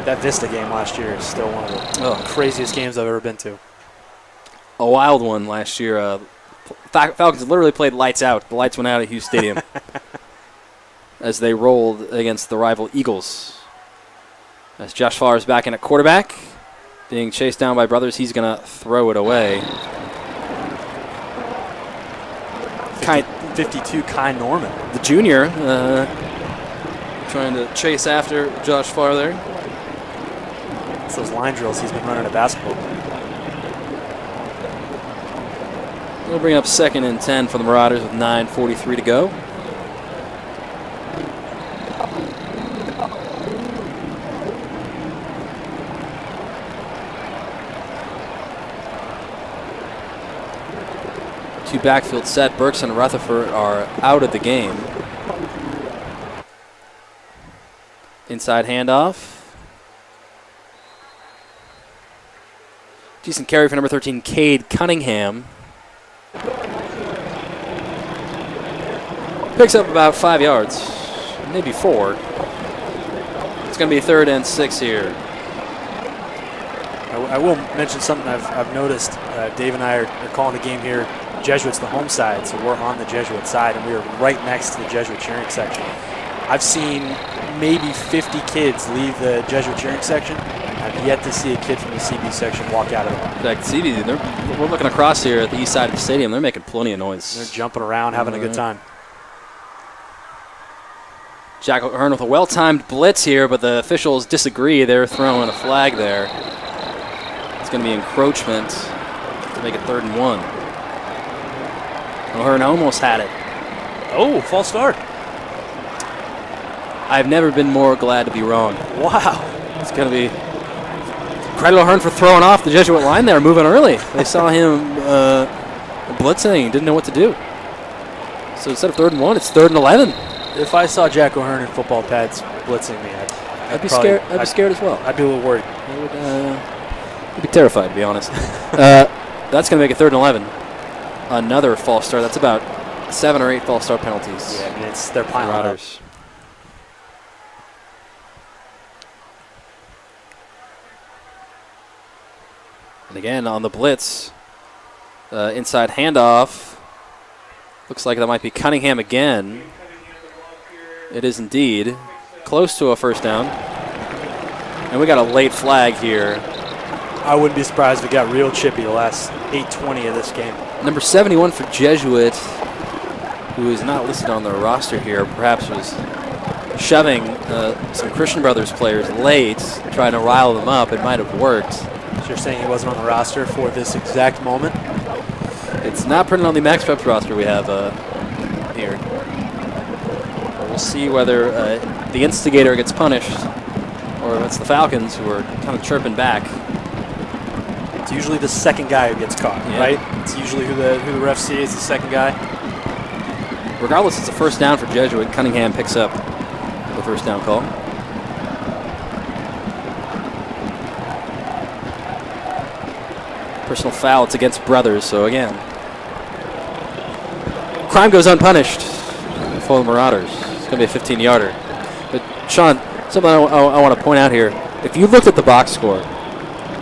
Speaker 3: That Vista game last year is still one of the craziest games I've ever been to.
Speaker 2: A wild one last year. Falcons literally played lights out. The lights went out at Hughes Stadium as they rolled against the rival Eagles. As Josh Farr is back in at quarterback, being chased down by Brothers, he's going to throw it away.
Speaker 3: 52, Kai Norman.
Speaker 2: The junior trying to chase after Josh Farr there.
Speaker 3: It's those line drills he's been running at basketball.
Speaker 2: We'll bring up 2nd and 10 for the Marauders with 9:43 to go. Two backfield set. Burks and Rutherford are out of the game. Inside handoff. Decent carry for number 13, Cade Cunningham. Picks up about 5 yards, maybe 4. It's going to be 3rd and 6 here.
Speaker 3: I will mention something I've noticed. Dave and I are calling the game here. Jesuit's the home side, so we're on the Jesuit side, and we are right next to the Jesuit cheering section. I've seen maybe 50 kids leave the Jesuit cheering section. I've yet to see a kid from the CB section walk out of it.
Speaker 2: In fact, CB, we're looking across here at the east side of the stadium. They're making plenty of noise.
Speaker 3: They're jumping around, having a good time.
Speaker 2: Jack O'Hearn with a well-timed blitz here, but the officials disagree. They're throwing a flag there. It's going to be encroachment to make it 3rd and 1. O'Hearn almost had it.
Speaker 3: Oh, false start.
Speaker 2: I've never been more glad to be wrong.
Speaker 3: Wow.
Speaker 2: It's going to be credit O'Hearn for throwing off the Jesuit line there, moving early. They saw him blitzing, didn't know what to do. So instead of 3rd and 1, it's 3rd and 11.
Speaker 3: If I saw Jack O'Hearn in football pads blitzing me,
Speaker 2: I'd be scared. I'd be scared as well.
Speaker 3: I'd be a little worried.
Speaker 2: I'd be terrified, to be honest. That's going to make it 3rd and 11. Another false start. That's about 7 or 8 false start penalties.
Speaker 3: Yeah, I mean, they're piling up.
Speaker 2: And again, on the blitz, inside handoff. Looks like that might be Cunningham again. It is indeed. Close to a first down. And we got a late flag here.
Speaker 3: I wouldn't be surprised if it got real chippy the last 8:20 of this game.
Speaker 2: Number 71 for Jesuit, who is not listed on the roster here, perhaps was shoving some Christian Brothers players late, trying to rile them up. It might have worked.
Speaker 3: So you're saying he wasn't on the roster for this exact moment?
Speaker 2: It's not printed on the Max Preps roster we have here. But we'll see whether the instigator gets punished or if it's the Falcons who are kind of chirping back.
Speaker 3: It's usually the second guy who gets caught, right? It's usually who the ref sees, the second guy.
Speaker 2: Regardless, it's a first down for Jesuit. Cunningham picks up the first down call. Personal foul, it's against Brothers, so again, crime goes unpunished for the Marauders. It's going to be a 15-yarder. But, Sean, something I want to point out here. If you looked at the box score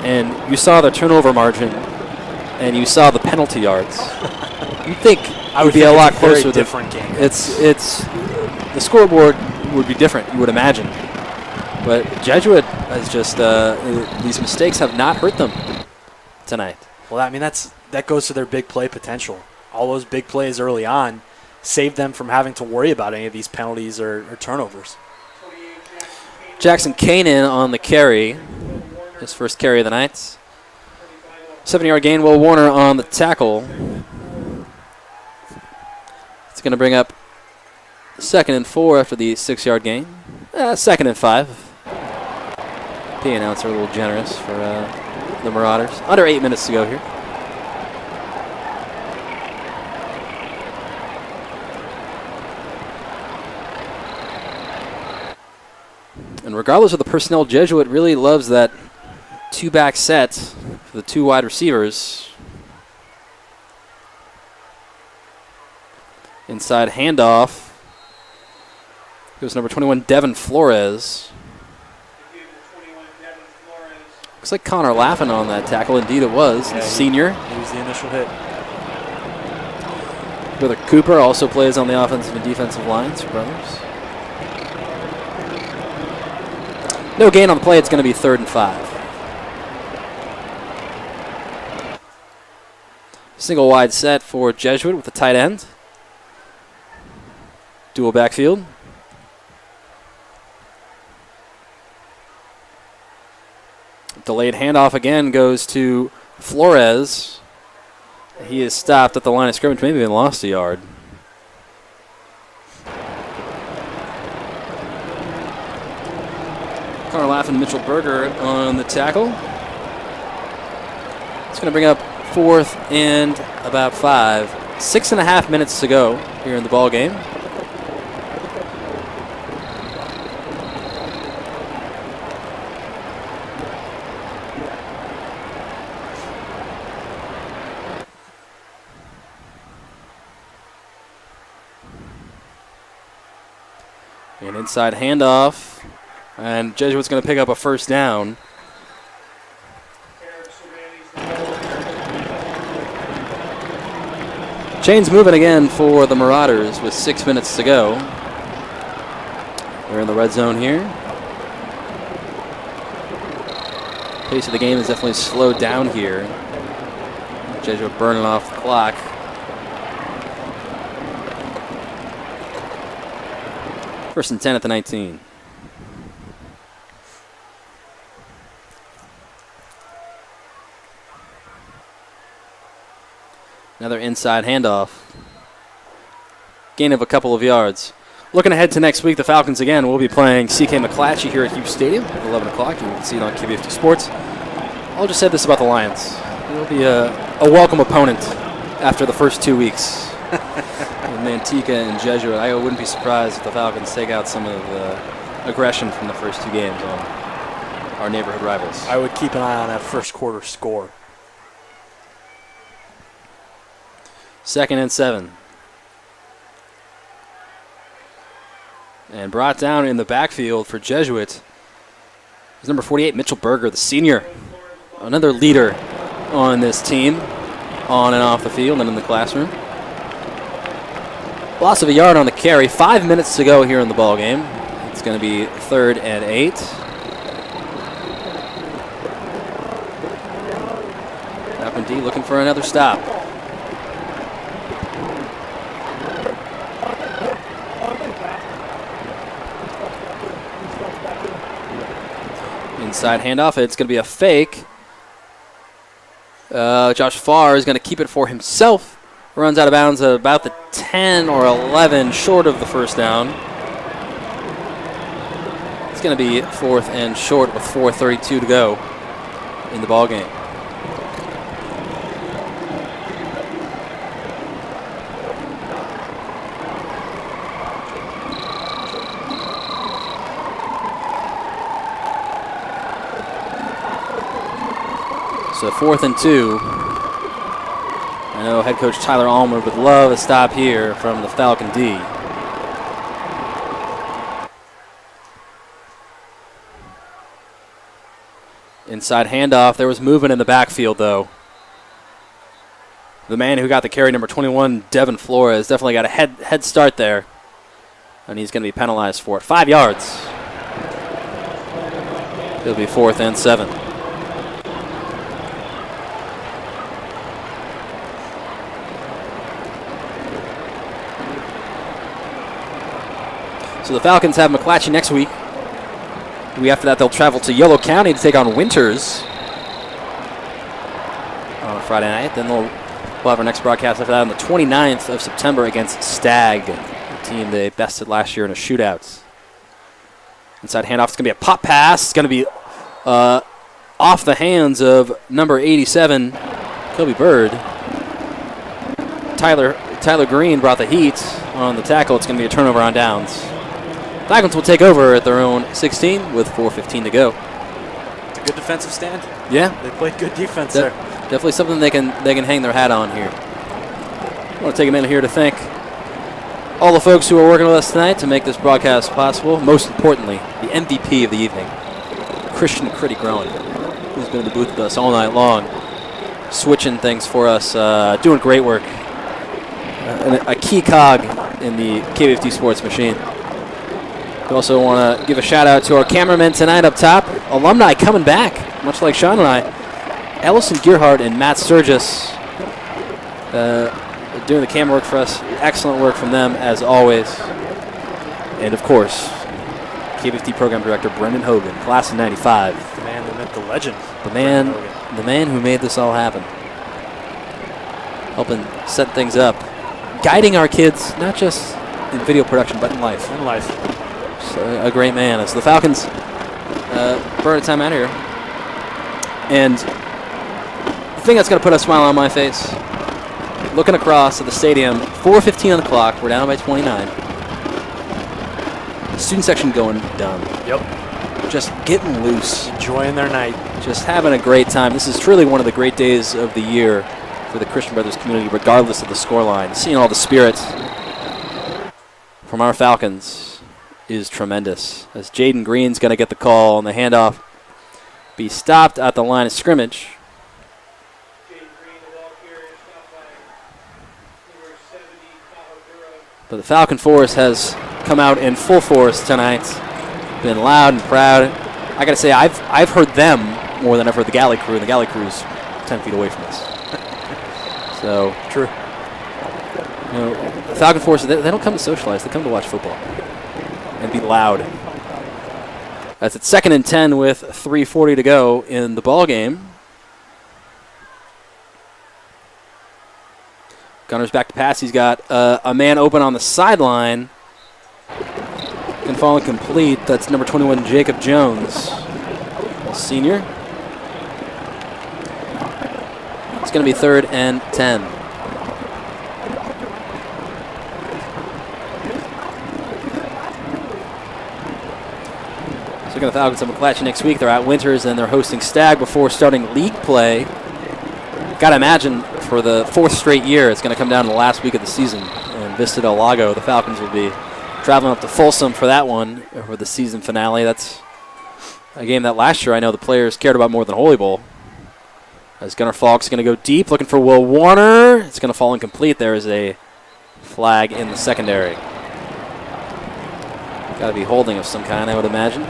Speaker 2: and you saw the turnover margin and you saw the penalty yards, you'd think it would be a lot closer.
Speaker 3: Different game.
Speaker 2: It's the scoreboard would be different, you would imagine. But Jesuit has just these mistakes have not hurt them tonight.
Speaker 3: Well, I mean that goes to their big play potential. All those big plays early on saved them from having to worry about any of these penalties or turnovers.
Speaker 2: Jackson Kanan on the carry, his first carry of the night. 7-yard gain. Will Warner on the tackle. It's going to bring up 2nd and 4 after the 6-yard gain. 2nd and 5. P announcer a little generous for the Marauders. Under 8 minutes to go here. And regardless of the personnel, Jesuit really loves that 2-back set for the 2 wide receivers. Inside handoff goes number 21, Devin Flores. Looks like Connor Laffin on that tackle. Indeed it was.
Speaker 3: Yeah,
Speaker 2: senior.
Speaker 3: He was the initial hit.
Speaker 2: Brother Cooper also plays on the offensive and defensive lines for Brothers. No gain on the play. It's going to be 3rd and 5. Single wide set for Jesuit with the tight end. Dual backfield. Delayed handoff again goes to Flores. He is stopped at the line of scrimmage, maybe even lost a yard. Connor Laffin, Mitchell Berger on the tackle. It's going to bring up 4th and about 5. 6.5 minutes to go here in the ball game. An inside handoff. And Jesuit's going to pick up a first down. Chains moving again for the Marauders with 6 minutes to go. They're in the red zone here. Pace of the game is definitely slowed down here. Jesuit burning off the clock. First and 10 at the 19. Another inside handoff. Gain of a couple of yards. Looking ahead to next week, the Falcons again will be playing C.K. McClatchy here at Hughes Stadium at 11 o'clock. You can see it on KBFT Sports. I'll just say this about the Lions. It'll be a welcome opponent after the first 2 weeks. With Manteca and Jesuit, I wouldn't be surprised if the Falcons take out some of the aggression from the first 2 games on our neighborhood rivals.
Speaker 3: I would keep an eye on that first quarter score.
Speaker 2: 2nd and 7. And brought down in the backfield for Jesuit is number 48, Mitchell Berger, the senior. Another leader on this team, on and off the field and in the classroom. Loss of a yard on the carry. 5 minutes to go here in the ball game. It's going to be 3rd and 8. Falcon D looking for another stop. Inside handoff. It's going to be a fake. Josh Farr is going to keep it for himself. Runs out of bounds at about the 10 or 11, short of the first down. It's going to be 4th and short with 4:32 to go in the ball game. So 4th and 2. I know head coach Tyler Almer would love a stop here from the Falcon D. Inside handoff. There was movement in the backfield, though. The man who got the carry, number 21, Devin Flores, definitely got a head start there. And he's going to be penalized for it. 5 yards. It'll be 4th and 7. So the Falcons have McClatchy next week. The week after that, they'll travel to Yolo County to take on Winters on Friday night. Then we'll have our next broadcast after that on the 29th of September against Stag, the team they bested last year in a shootout. Inside handoff. It's going to be a pop pass. It's going to be off the hands of number 87, Kobe Bird. Tyler Green brought the heat on the tackle. It's going to be a turnover on downs. Falcons will take over at their own 16 with 4:15 to go.
Speaker 3: It's a good defensive stand.
Speaker 2: Yeah.
Speaker 3: They played good defense there.
Speaker 2: Definitely something they can hang their hat on here. I want to take a minute here to thank all the folks who are working with us tonight to make this broadcast possible. Most importantly, the MVP of the evening, Christian Critty Groen, who's been in the booth with us all night long, switching things for us, doing great work. A key cog in the KBFT Sports machine. We also want to give a shout out to our cameramen tonight up top. Alumni coming back, much like Sean and I. Ellison Gearhart and Matt Sturgis doing the camera work for us. Excellent work from them, as always. And, of course, KBFT Program Director Brendan Hogan, class of 95.
Speaker 3: The man who met the legend.
Speaker 2: The man who made this all happen. Helping set things up. Guiding our kids, not just in video production, but in life.
Speaker 3: In life.
Speaker 2: So, a great man. As the Falcons burn a time out here. And the thing that's going to put a smile on my face, looking across at the stadium, 4:15 on the clock, we're down by 29. The student section going dumb.
Speaker 3: Yep.
Speaker 2: Just getting loose.
Speaker 3: Enjoying their night.
Speaker 2: Just having a great time. This is truly one of the great days of the year for the Christian Brothers community, regardless of the scoreline. Seeing all the spirits from our Falcons is tremendous. As Jaden Green's going to get the call on the handoff, be stopped at the line of scrimmage. But the Falcon force has come out in full force tonight. Been loud and proud. I got to say, I've heard them more than I've heard the galley crew, and the galley crew's 10 feet away from us. So
Speaker 3: True.
Speaker 2: You know, the Falcon force, they don't come to socialize. They come to watch football and be loud. That's at 2nd and 10 with 3:40 to go in the ball game. Gunner's back to pass. He's got a man open on the sideline. And fall incomplete. That's number 21, Jacob Jones, senior. It's going to be 3rd and 10. So the Falcons have McClatchy next week. They're at Winters and they're hosting Stag before starting league play. Got to imagine for the 4th straight year, it's going to come down to the last week of the season. And Vista del Lago, the Falcons will be traveling up to Folsom for that one, for the season finale. That's a game that last year I know the players cared about more than Holy Bowl. As Gunnar Falk's going to go deep, looking for Will Warner. It's going to fall incomplete. There is a flag in the secondary. Got to be holding of some kind, I would imagine.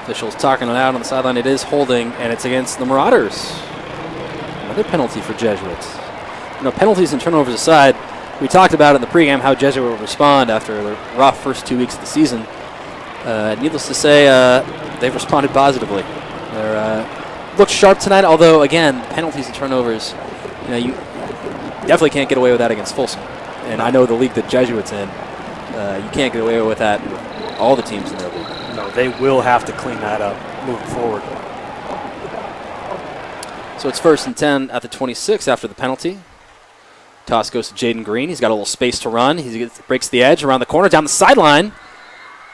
Speaker 2: Officials talking it out on the sideline. It is holding, and it's against the Marauders. Another penalty for Jesuits. You know, penalties and turnovers aside, we talked about in the pregame how Jesuit would respond after the rough first 2 weeks of the season. Needless to say, they've responded positively. They're looked sharp tonight, although, again, penalties and turnovers, you know, you definitely can't get away with that against Folsom. And I know the league that Jesuit's in, you can't get away with that with all the teams in their league.
Speaker 3: No, they will have to clean that up moving forward.
Speaker 2: So it's 1st and 10 at the 26 after the penalty. Toss goes to Jaden Green. He's got a little space to run. He breaks the edge around the corner, down the sideline.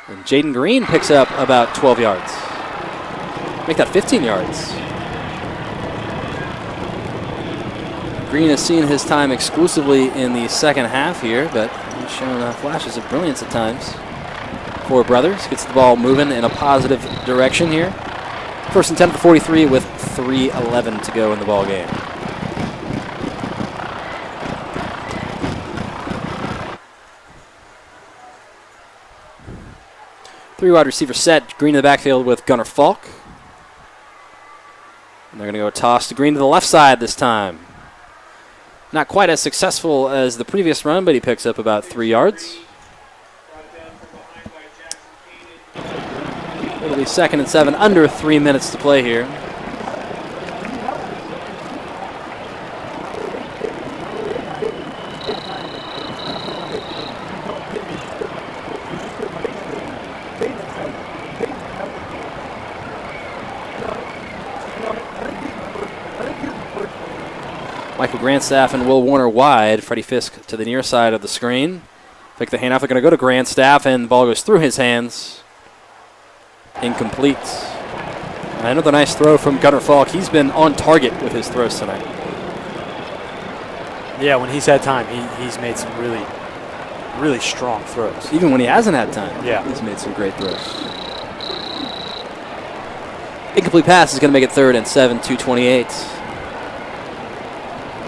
Speaker 2: And Jaden Green picks up about 12 yards. Make that 15 yards. Green has seen his time exclusively in the second half here, but he's shown flashes of brilliance at times. Four Brothers gets the ball moving in a positive direction here. 1st and 10 at the 43 with 3:11 to go in the ball game. Three wide receiver set. Green in the backfield with Gunnar Falk. And they're going to go toss to Green to the left side this time. Not quite as successful as the previous run, but he picks up about 3 yards. It'll be 2nd and 7, under 3 minutes to play here. Michael Grandstaff and Will Warner wide. Freddie Fisk to the near side of the screen. Pick the handoff. They're going to go to Grandstaff, and the ball goes through his hands. Incomplete. And another nice throw from Gunnar Falk. He's been on target with his throws tonight.
Speaker 3: Yeah, when he's had time, he's made some really, really strong throws.
Speaker 2: Even when he hasn't had time,
Speaker 3: yeah,
Speaker 2: he's made some great throws. Incomplete pass is going to make it 3rd and 7, 2:28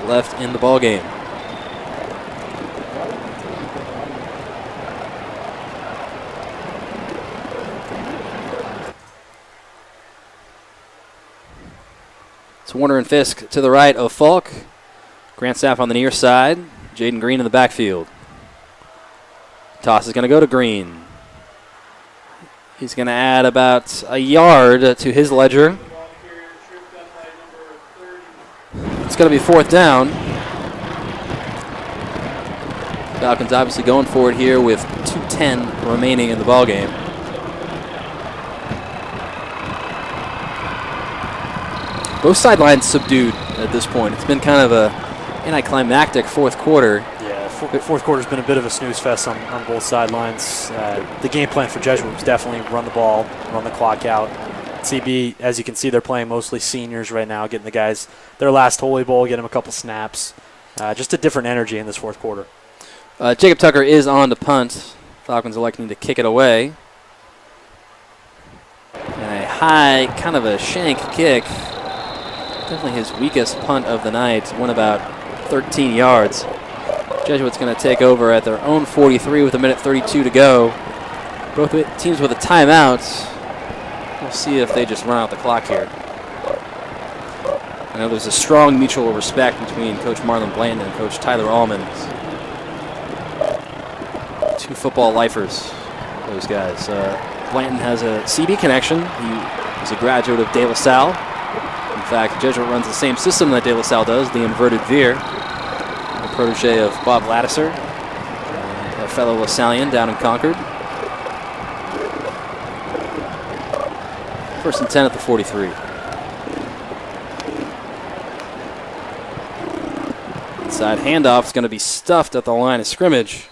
Speaker 2: left in the ball game. It's Warner and Fisk to the right of Falk. Grandstaff on the near side. Jaden Green in the backfield. Toss is going to go to Green. He's going to add about a yard to his ledger. It's going to be 4th down. Falcons obviously going for it here with 2:10 remaining in the ballgame. Both sidelines subdued at this point. It's been kind of a anticlimactic 4th quarter.
Speaker 3: Yeah, Fourth quarter's been a bit of a snooze fest on both sidelines. The game plan for Jesuit was definitely run the ball, run the clock out. CB, as you can see, they're playing mostly seniors right now, getting the guys their last Holy Bowl, getting them a couple snaps. Just a different energy in this fourth quarter.
Speaker 2: Jacob Tucker is on to punt. Falcons electing to kick it away. And a high, kind of a shank kick. Definitely his weakest punt of the night. Went about 13 yards. Jesuit's going to take over at their own 43 with 1:32 to go. Both teams with a timeout. We'll see if they just run out the clock here. I know there's a strong mutual respect between Coach Marlon Blanton and Coach Tyler Allman. Two football lifers, those guys. Blanton has a CB connection. He is a graduate of De La Salle. In fact, Jesuit runs the same system that De La Salle does, the inverted veer. A protege of Bob Lattiser, a fellow LaSallian down in Concord. First and 10 at the 43. Inside handoff is going to be stuffed at the line of scrimmage.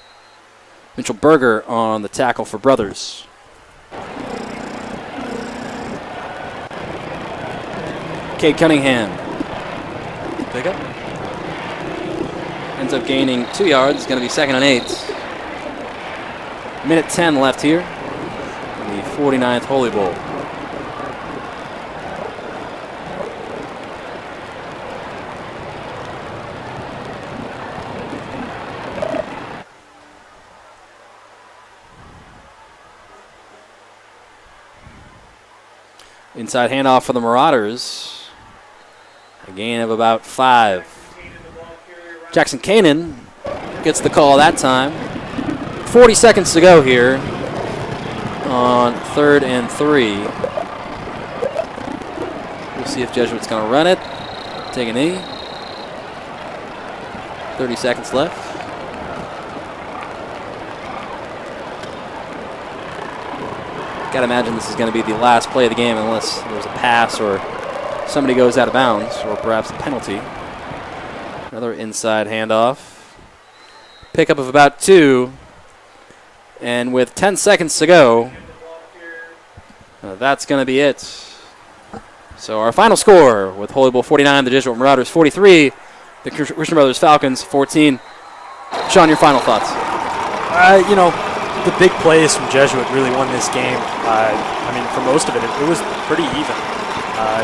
Speaker 2: Mitchell Berger on the tackle for Brothers. Cade Cunningham. Pick up. Ends up gaining 2 yards. It's going to be 2nd and 8. 1:10 left here. The 49th Holy Bowl. Inside handoff for the Marauders. A gain of about 5. Jackson Kanan gets the call that time. 40 seconds to go here on 3rd and 3. We'll see if Jesuit's going to run it. Take a knee. 30 seconds left. Got to imagine this is going to be the last play of the game unless there's a pass or somebody goes out of bounds or perhaps a penalty. Another inside handoff. Pickup of about 2. And with 10 seconds to go, that's going to be it. So our final score with Holy Bowl 49, the Jesuit Marauders 43, the Christian Brothers Falcons 14. Sean, your final thoughts?
Speaker 3: The big plays from Jesuit really won this game. For most of it, it was pretty even.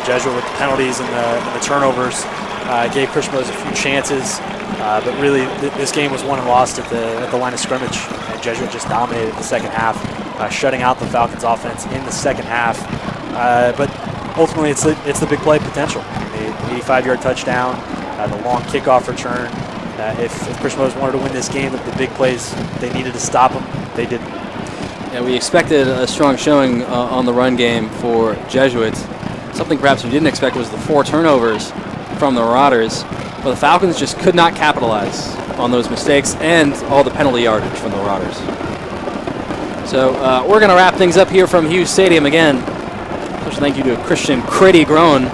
Speaker 3: Jesuit with the penalties and the turnovers gave Christian Brothers a few chances, but really this game was won and lost at the line of scrimmage. And Jesuit just dominated the second half, shutting out the Falcons' offense in the second half. But ultimately, it's the big play potential. The 85-yard touchdown, the long kickoff return. If Christian Brothers wanted to win this game, the big plays, they needed to stop them. They didn't. Yeah, we expected a strong showing on the run game for Jesuit. Something perhaps we didn't expect was the 4 turnovers from the Marauders. But the Falcons just could not capitalize on those mistakes and all the penalty yardage from the Marauders. So we're going to wrap things up here from Hughes Stadium again. Special thank you to Christian Critty Groen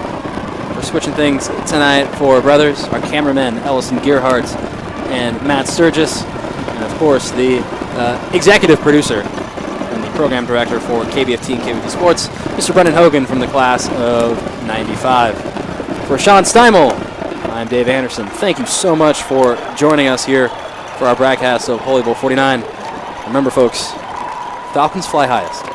Speaker 3: for switching things tonight for Brothers, our cameramen Ellison Gearhart and Matt Sturgis, and of course the executive producer and the program director for KBFT and KBFT Sports, Mr. Brendan Hogan from the class of 95. For Sean Steimel, I'm Dave Anderson. Thank you so much for joining us here for our broadcast of Holy Bowl 49. Remember, folks, Falcons fly highest.